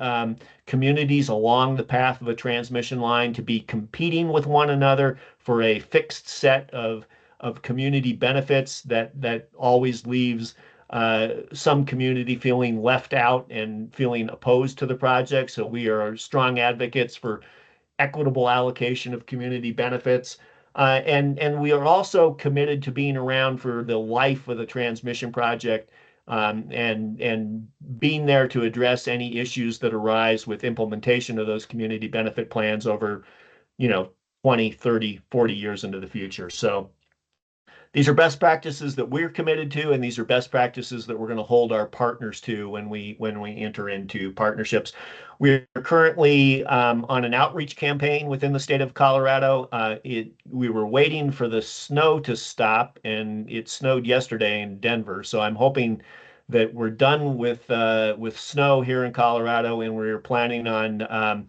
communities along the path of a transmission line to be competing with one another for a fixed set of community benefits that always leaves some community feeling left out and feeling opposed to the project. So we are strong advocates for equitable allocation of community benefits. And we are also committed to being around for the life of the transmission project and being there to address any issues that arise with implementation of those community benefit plans over, 20, 30, 40 years into the future. So these are best practices that we're committed to, and these are best practices that we're going to hold our partners to when we enter into partnerships. We're currently on an outreach campaign within the state of Colorado. We were waiting for the snow to stop, and it snowed yesterday in Denver. So I'm hoping that we're done with snow here in Colorado, and we're planning on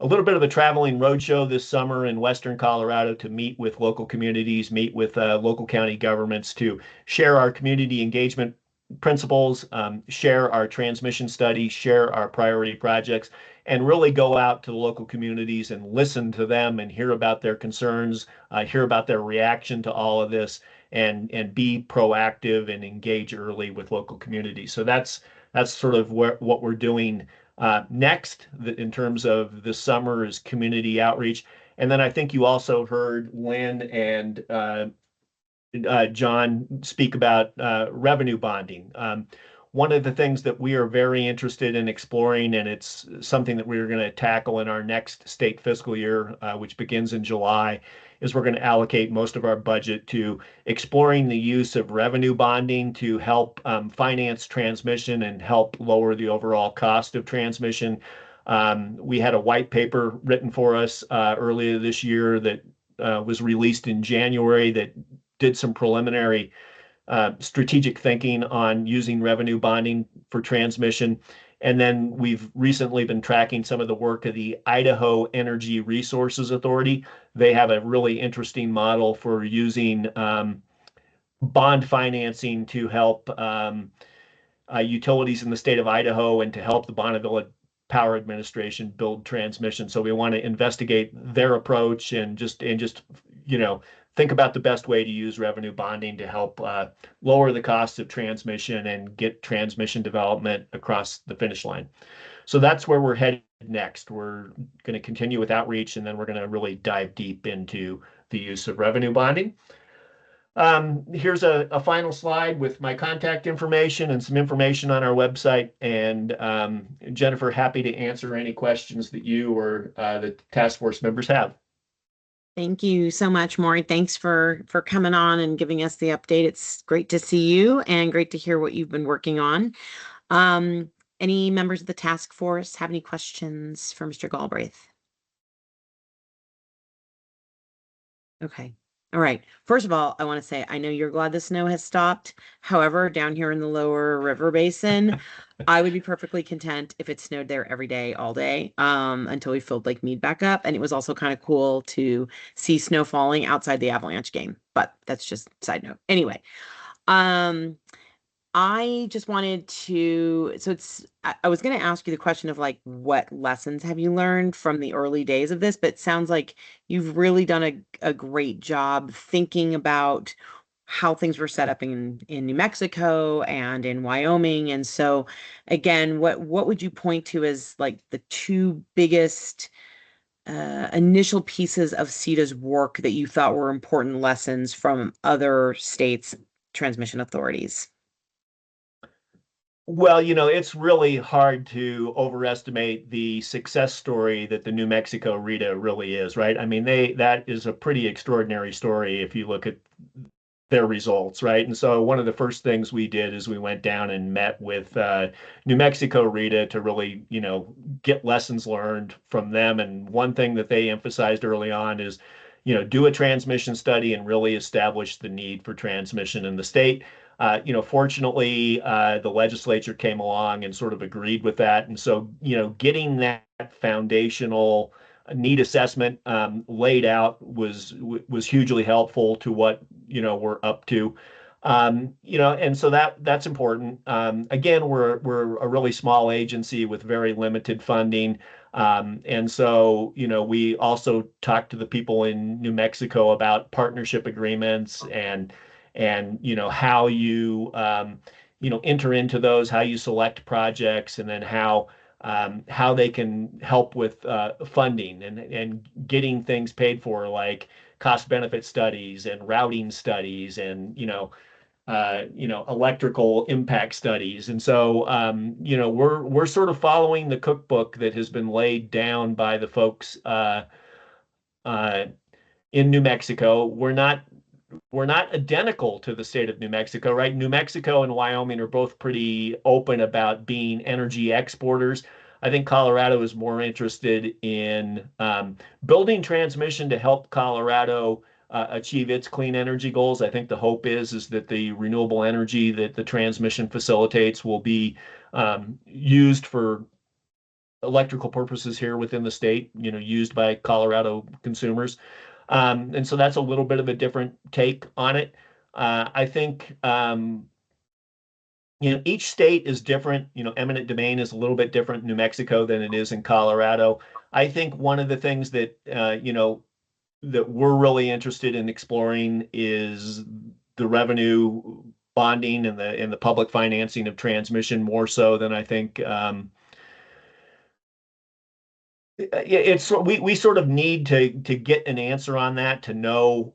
a little bit of a traveling roadshow this summer in Western Colorado to meet with local communities, meet with local county governments to share our community engagement principles, share our transmission studies, share our priority projects, and really go out to the local communities and listen to them and hear about their concerns, hear about their reaction to all of this, and be proactive and engage early with local communities. So that's sort of what we're doing next in terms of this summer is community outreach. And then I think you also heard Lynn and John speak about revenue bonding. One of the things that we are very interested in exploring, and it's something that we're going to tackle in our next state fiscal year, which begins in July, is we're going to allocate most of our budget to exploring the use of revenue bonding to help finance transmission and help lower the overall cost of transmission. We had a white paper written for us earlier this year that was released in January that did some preliminary strategic thinking on using revenue bonding for transmission. And then we've recently been tracking some of the work of the Idaho Energy Resources Authority. They have a really interesting model for using bond financing to help utilities in the state of Idaho and to help the Bonneville Power Administration build transmission. So we want to investigate their approach and just think about the best way to use revenue bonding to help lower the cost of transmission and get transmission development across the finish line. So that's where we're headed next. We're going to continue with outreach, and then we're going to really dive deep into the use of revenue bonding. Here's a final slide with my contact information and some information on our website. And Jennifer, happy to answer any questions that you or the task force members have. Thank you so much, Maury. Thanks for coming on and giving us the update. It's great to see you and great to hear what you've been working on. Any members of the task force have any questions for Mr. Galbraith? Okay. All right. First of all, I want to say I know you're glad the snow has stopped. However, down here in the lower river basin, I would be perfectly content if it snowed there every day, all day, until we filled Lake Mead back up. And it was also kind of cool to see snow falling outside the Avalanche game. But that's just side note. Anyway, I just wanted to, I was going to ask you the question of like, what lessons have you learned from the early days of this? But it sounds like you've really done a great job thinking about how things were set up in New Mexico and in Wyoming. And so again, what would you point to as like the two biggest initial pieces of CETA's work that you thought were important lessons from other states' transmission authorities? Well, it's really hard to overestimate the success story that the New Mexico RETA really is, right? I mean, that is a pretty extraordinary story if you look at their results, right? And so one of the first things we did is we went down and met with New Mexico RETA to really, get lessons learned from them. And one thing that they emphasized early on is, do a transmission study and really establish the need for transmission in the state. Fortunately, the legislature came along and sort of agreed with that. And so, getting that foundational need assessment laid out was hugely helpful to what, we're up to. And so that's important. Again, we're a really small agency with very limited funding. And so, we also talked to the people in New Mexico about partnership agreements and how you enter into those, how you select projects, and then how they can help with funding and getting things paid for, like cost benefit studies and routing studies and electrical impact studies. And so we're sort of following the cookbook that has been laid down by the folks in New Mexico. We're not identical to the state of New Mexico, right? New Mexico and Wyoming are both pretty open about being energy exporters. I think Colorado is more interested in building transmission to help Colorado achieve its clean energy goals. I think the hope is that the renewable energy that the transmission facilitates will be used for electrical purposes here within the state, used by Colorado consumers. And so that's a little bit of a different take on it. I think, each state is different. Eminent domain is a little bit different in New Mexico than it is in Colorado. I think one of the things that, that we're really interested in exploring is the revenue bonding and the public financing of transmission more so than I think we sort of need to get an answer on that to know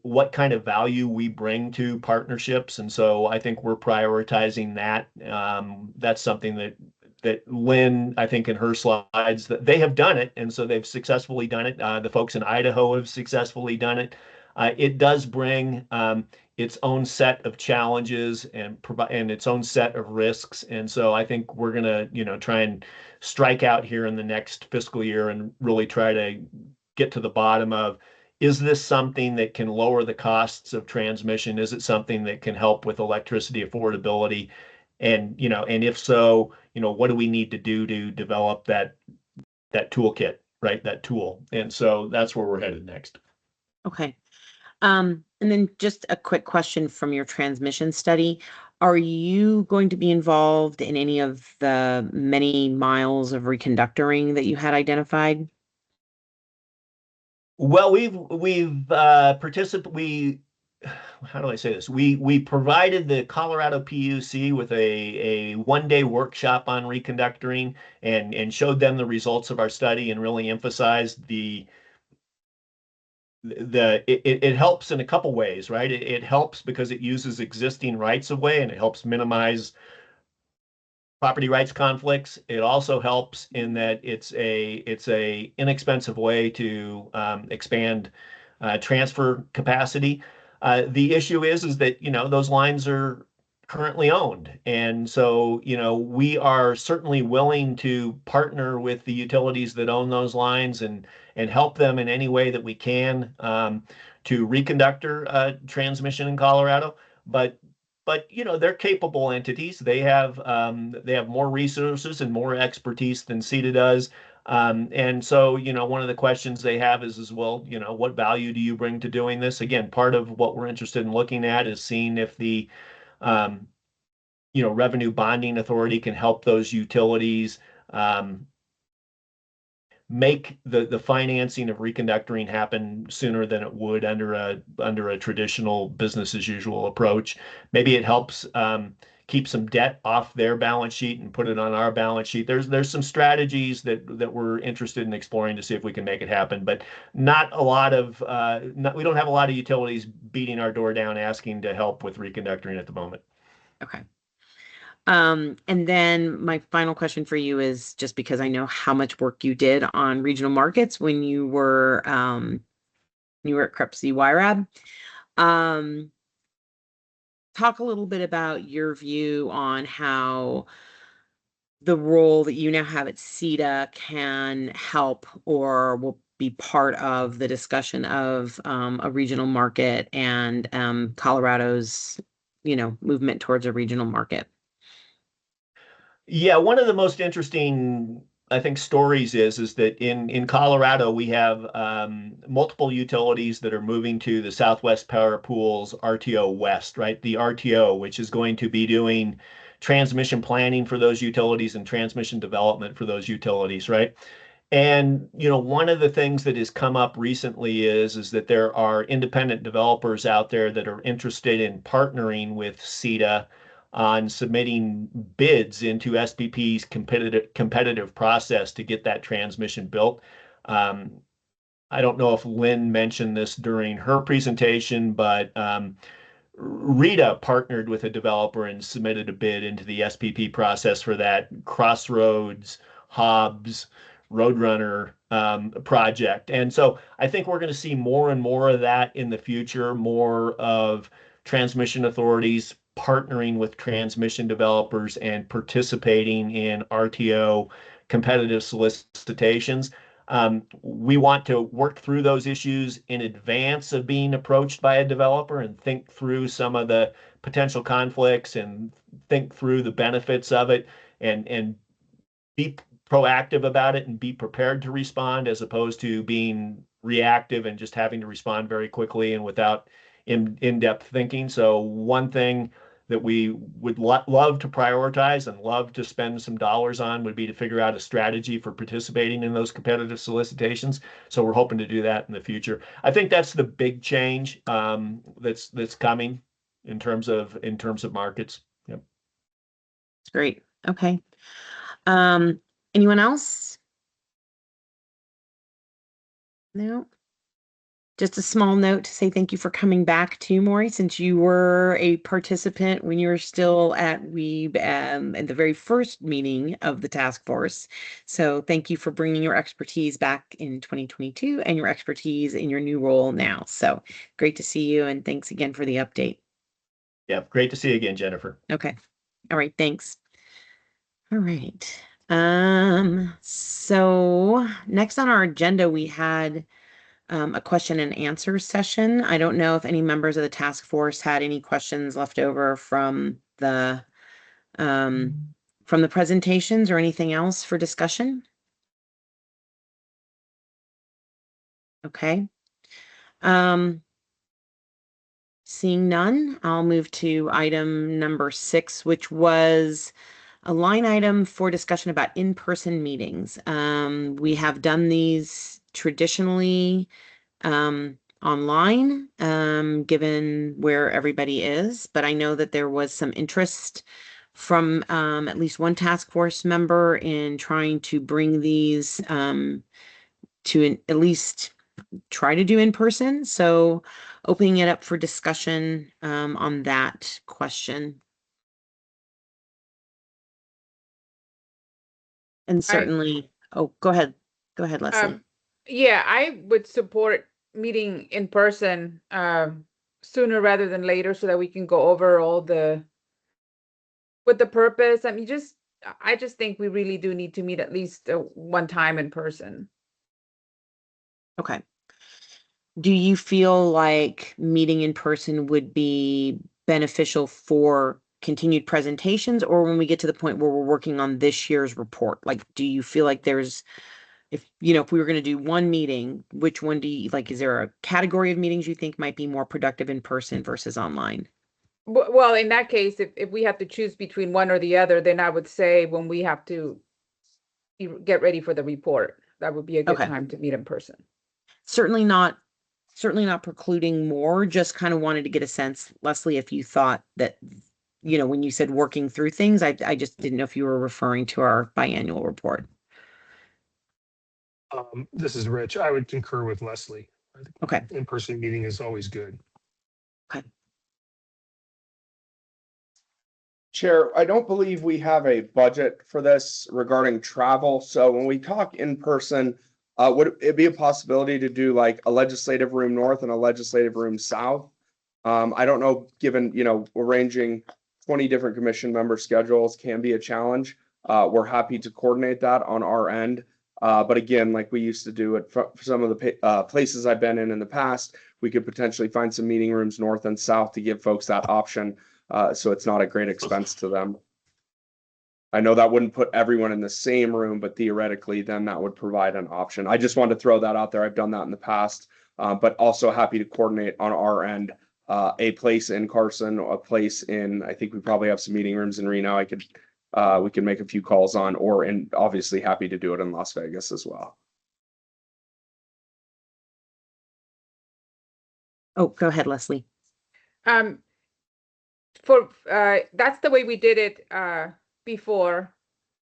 what kind of value we bring to partnerships, and so I think we're prioritizing that. That's something that Lynn, I think in her slides, that they have done it, and so they've successfully done it. The folks in Idaho have successfully done it. It does bring its own set of challenges and its own set of risks, and so I think we're gonna, try and strike out here in the next fiscal year and really try to get to the bottom of, is this something that can lower the costs of transmission? Is it something that can help with electricity affordability? And, and if so, what do we need to do to develop that toolkit, right? That tool. And so that's where we're headed next. Okay. And then just a quick question from your transmission study. Are you going to be involved in any of the many miles of reconductoring that you had identified? Well, we've participated. How do I say this? We provided the Colorado PUC with a 1-day workshop on reconductoring and showed them the results of our study and really emphasized it helps in a couple ways, right? It helps because it uses existing rights of way and it helps minimize property rights conflicts. It also helps in that it's a inexpensive way to expand transfer capacity. The issue is that those lines are currently owned, and so we are certainly willing to partner with the utilities that own those lines and help them in any way that we can to reconductor transmission in Colorado. But they're capable entities. They have more resources and more expertise than CETA does. And so, one of the questions they have is well, what value do you bring to doing this? Again, part of what we're interested in looking at is seeing if the revenue bonding authority can help those utilities make the financing of reconductoring happen sooner than it would under a traditional business as usual approach. Maybe it helps keep some debt off their balance sheet and put it on our balance sheet. There's some strategies that we're interested in exploring to see if we can make it happen, but not a lot of we don't have a lot of utilities beating our door down asking to help with reconductoring at the moment. Okay. And then my final question for you is, just because I know how much work you did on regional markets when you were at Krebs CYRAB. Talk a little bit about your view on how the role that you now have at CETA can help or will be part of the discussion of a regional market and Colorado's, movement towards a regional market. Yeah, one of the most interesting, I think, stories is that in Colorado we have multiple utilities that are moving to the Southwest Power Pool's RTO West, right? The RTO, which is going to be doing transmission planning for those utilities and transmission development for those utilities, right? And one of the things that has come up recently is that there are independent developers out there that are interested in partnering with CETA on submitting bids into SPP's competitive process to get that transmission built. I don't know if Lynn mentioned this during her presentation, but RETA partnered with a developer and submitted a bid into the SPP process for that Crossroads, Hobbs, Roadrunner project. And so I think we're going to see more and more of that in the future, more of transmission authorities partnering with transmission developers and participating in RTO competitive solicitations. We want to work through those issues in advance of being approached by a developer and think through some of the potential conflicts and think through the benefits of it and be proactive about it and be prepared to respond, as opposed to being reactive and just having to respond very quickly and without in-depth thinking. So one thing that we would love to prioritize and love to spend some dollars on would be to figure out a strategy for participating in those competitive solicitations. So we're hoping to do that in the future. I think that's the big change that's coming in terms of markets. Yep. Great. Okay. Anyone else? No. Just a small note to say thank you for coming back to Maury, since you were a participant when you were still at Weeb at the very first meeting of the task force. So thank you for bringing your expertise back in 2022 and your expertise in your new role now. So great to see you, and thanks again for the update. Yeah, great to see you again, Jennifer. Okay. All right, thanks. All right. So next on our agenda, we had a question and answer session. I don't know if any members of the task force had any questions left over from the presentations or anything else for discussion. Okay. Seeing none, I'll move to item number 6, which was a line item for discussion about in-person meetings. We have done these traditionally online, given where everybody is, but I know that there was some interest from at least one task force member in trying to bring these to at least try to do in person. So opening it up for discussion on that question. And certainly, oh, go ahead. Go ahead, Leslie. Yeah, I would support meeting in person sooner rather than later, so that we can go over all with the purpose. I mean, I just think we really do need to meet at least one time in person. Okay. Do you feel like meeting in person would be beneficial for continued presentations, or when we get to the point where we're working on this year's report? Like, do you feel like there's, if we were going to do one meeting, which one do you like? Is there a category of meetings you think might be more productive in person versus online? Well, in that case, if we have to choose between one or the other, then I would say when we have to get ready for the report, that would be a good time to meet in person. Certainly not precluding more, just kind of wanted to get a sense, Leslie, if you thought that, when you said working through things, I just didn't know if you were referring to our biannual report. This is Rich. I would concur with Leslie. I think Okay. In-person meeting is always good. Okay. Chair, I don't believe we have a budget for this regarding travel. So when we talk in person, would it be a possibility to do like a legislative room north and a legislative room south? I don't know, given, arranging 20 different commission member schedules can be a challenge. We're happy to coordinate that on our end. But again, like we used to do it for some of the places I've been in the past, we could potentially find some meeting rooms north and south to give folks that option. So it's not a great expense to them. I know that wouldn't put everyone in the same room, but theoretically, then that would provide an option. I just wanted to throw that out there. I've done that in the past, but also happy to coordinate on our end, a place in Carson, a place in, I think we probably have some meeting rooms in Reno. We can make a few calls on, and obviously happy to do it in Las Vegas as well. Oh, go ahead, Leslie. That's the way we did it before,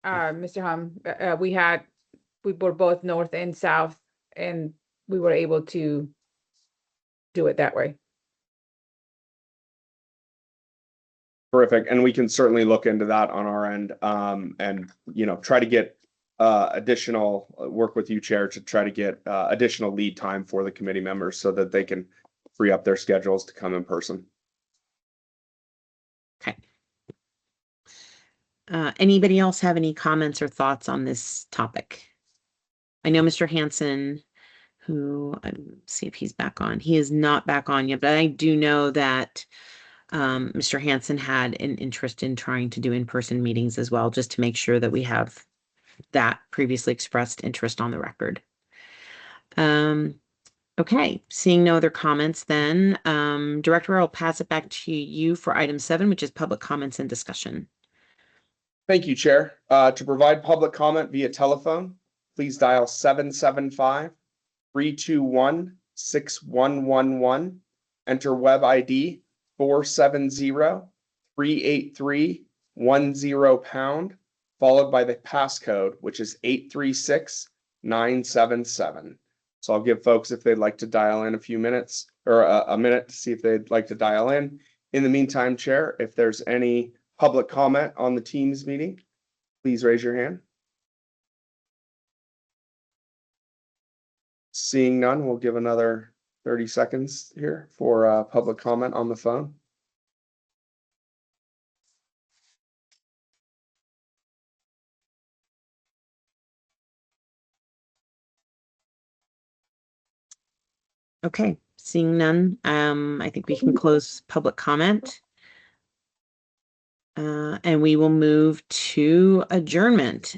Mr. Hum. We were both north and south, and we were able to do it that way. Terrific. And we can certainly look into that on our end, and try to get additional work with you, Chair, to try to get additional lead time for the committee members so that they can free up their schedules to come in person. Okay. Anybody else have any comments or thoughts on this topic? I know Mr. Hansen, who, see if he's back on. He is not back on yet, but I do know that Mr. Hansen had an interest in trying to do in-person meetings as well, just to make sure that we have that previously expressed interest on the record. Okay, seeing no other comments then, Director, I'll pass it back to you for item 7, which is public comments and discussion. Thank you, Chair. To provide public comment via telephone, please dial 775-321-6111. Enter web ID 470-383-10#, followed by the passcode, which is 836977. So I'll give folks, if they'd like to dial in a few minutes or a minute to see if they'd like to dial in. In the meantime, Chair, if there's any public comment on the Teams meeting, please raise your hand. Seeing none, we'll give another 30 seconds here for public comment on the phone. Okay, seeing none, I think we can close public comment. And we will move to adjournment.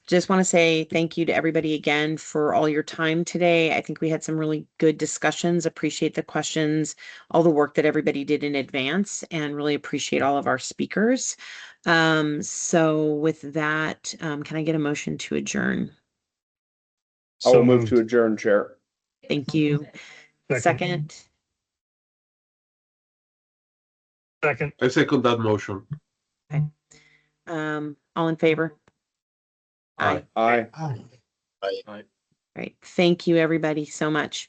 Just want to say thank you to everybody again for all your time today. I think we had some really good discussions. Appreciate the questions, all the work that everybody did in advance, and really appreciate all of our speakers. So with that, can I get a motion to adjourn? I will move to adjourn, Chair. Thank you. Second. Second. I second that motion. Okay. All in favor? Aye. Aye. Aye. Right. Thank you, everybody, so much.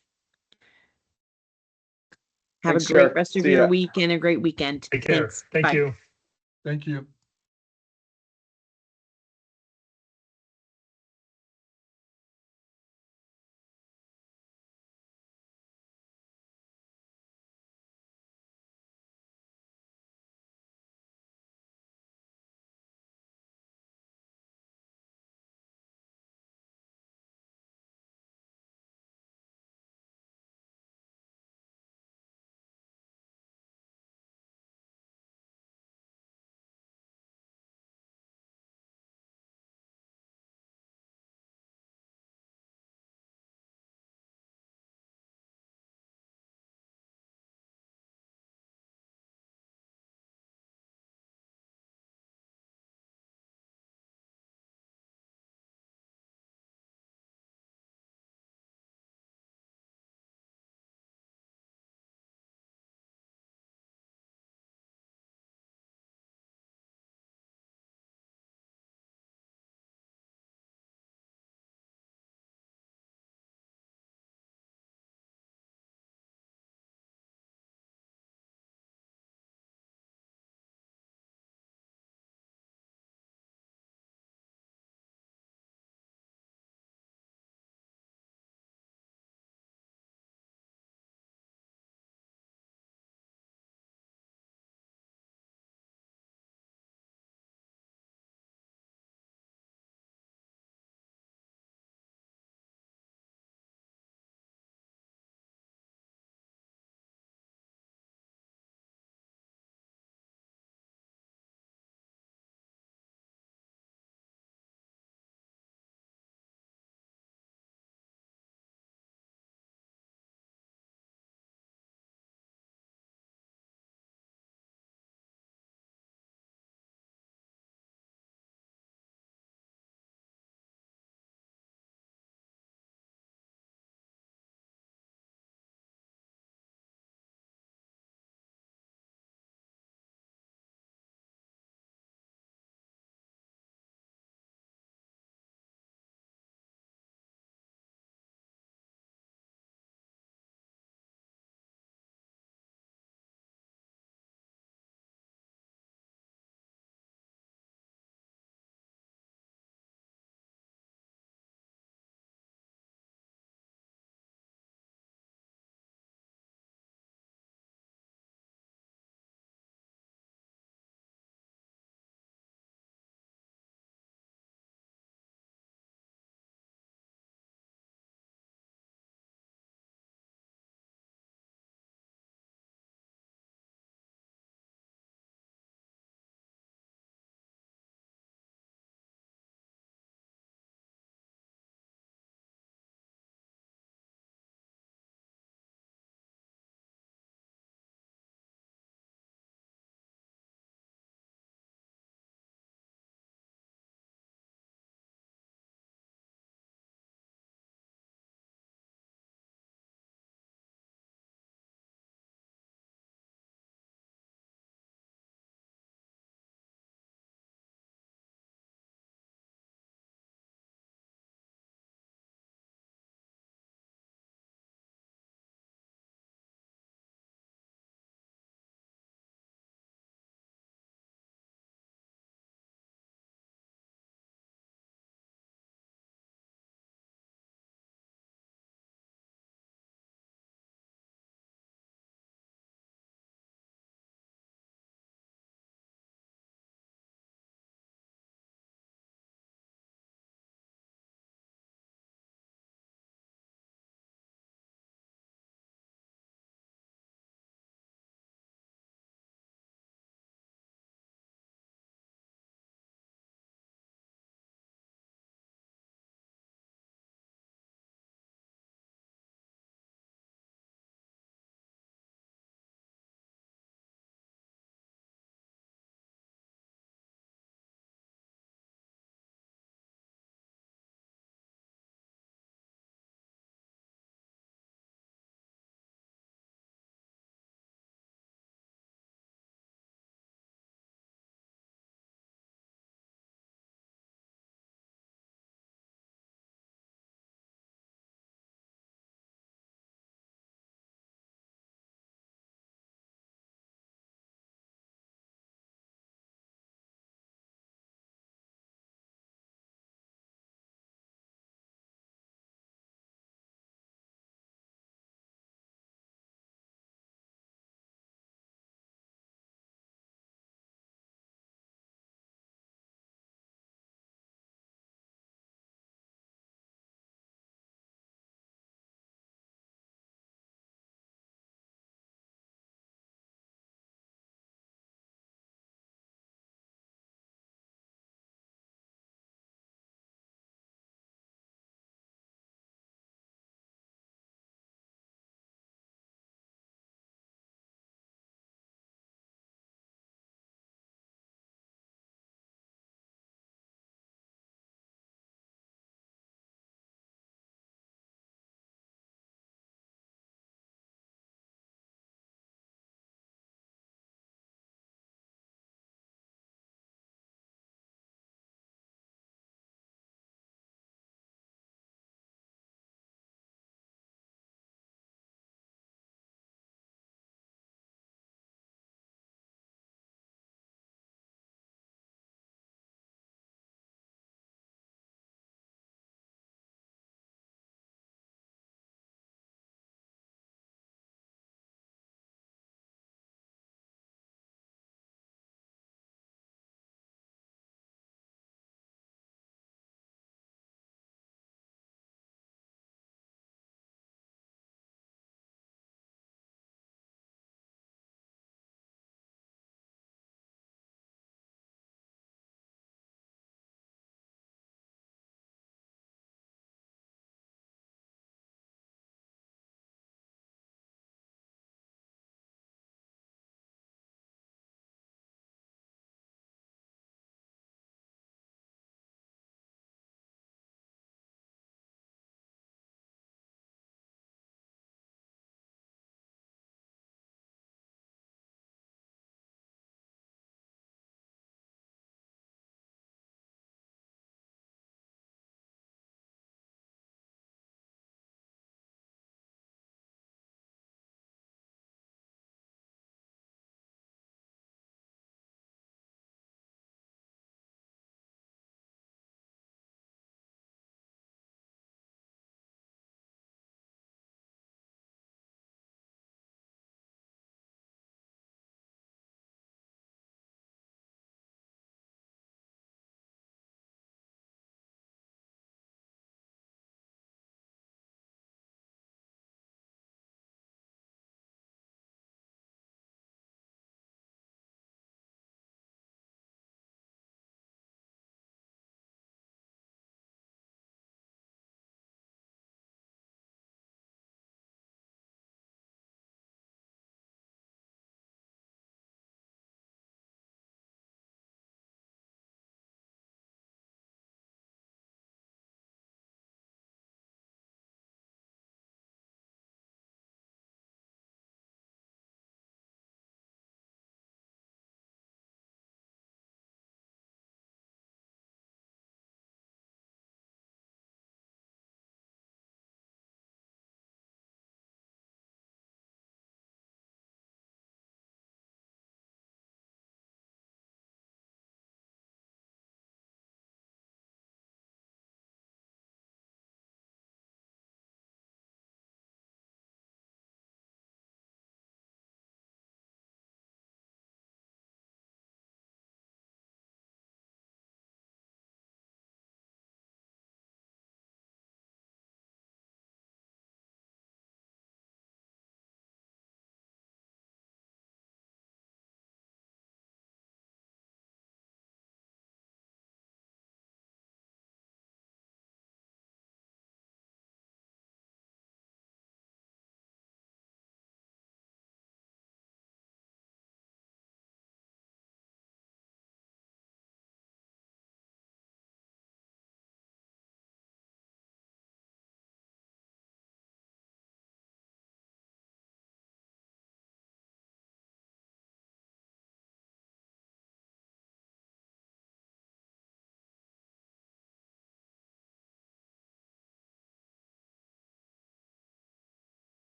Have Thanks, a great Chair. rest of See your ya. week and a great weekend. Take care. Thanks. Thank Bye. you. Thank you.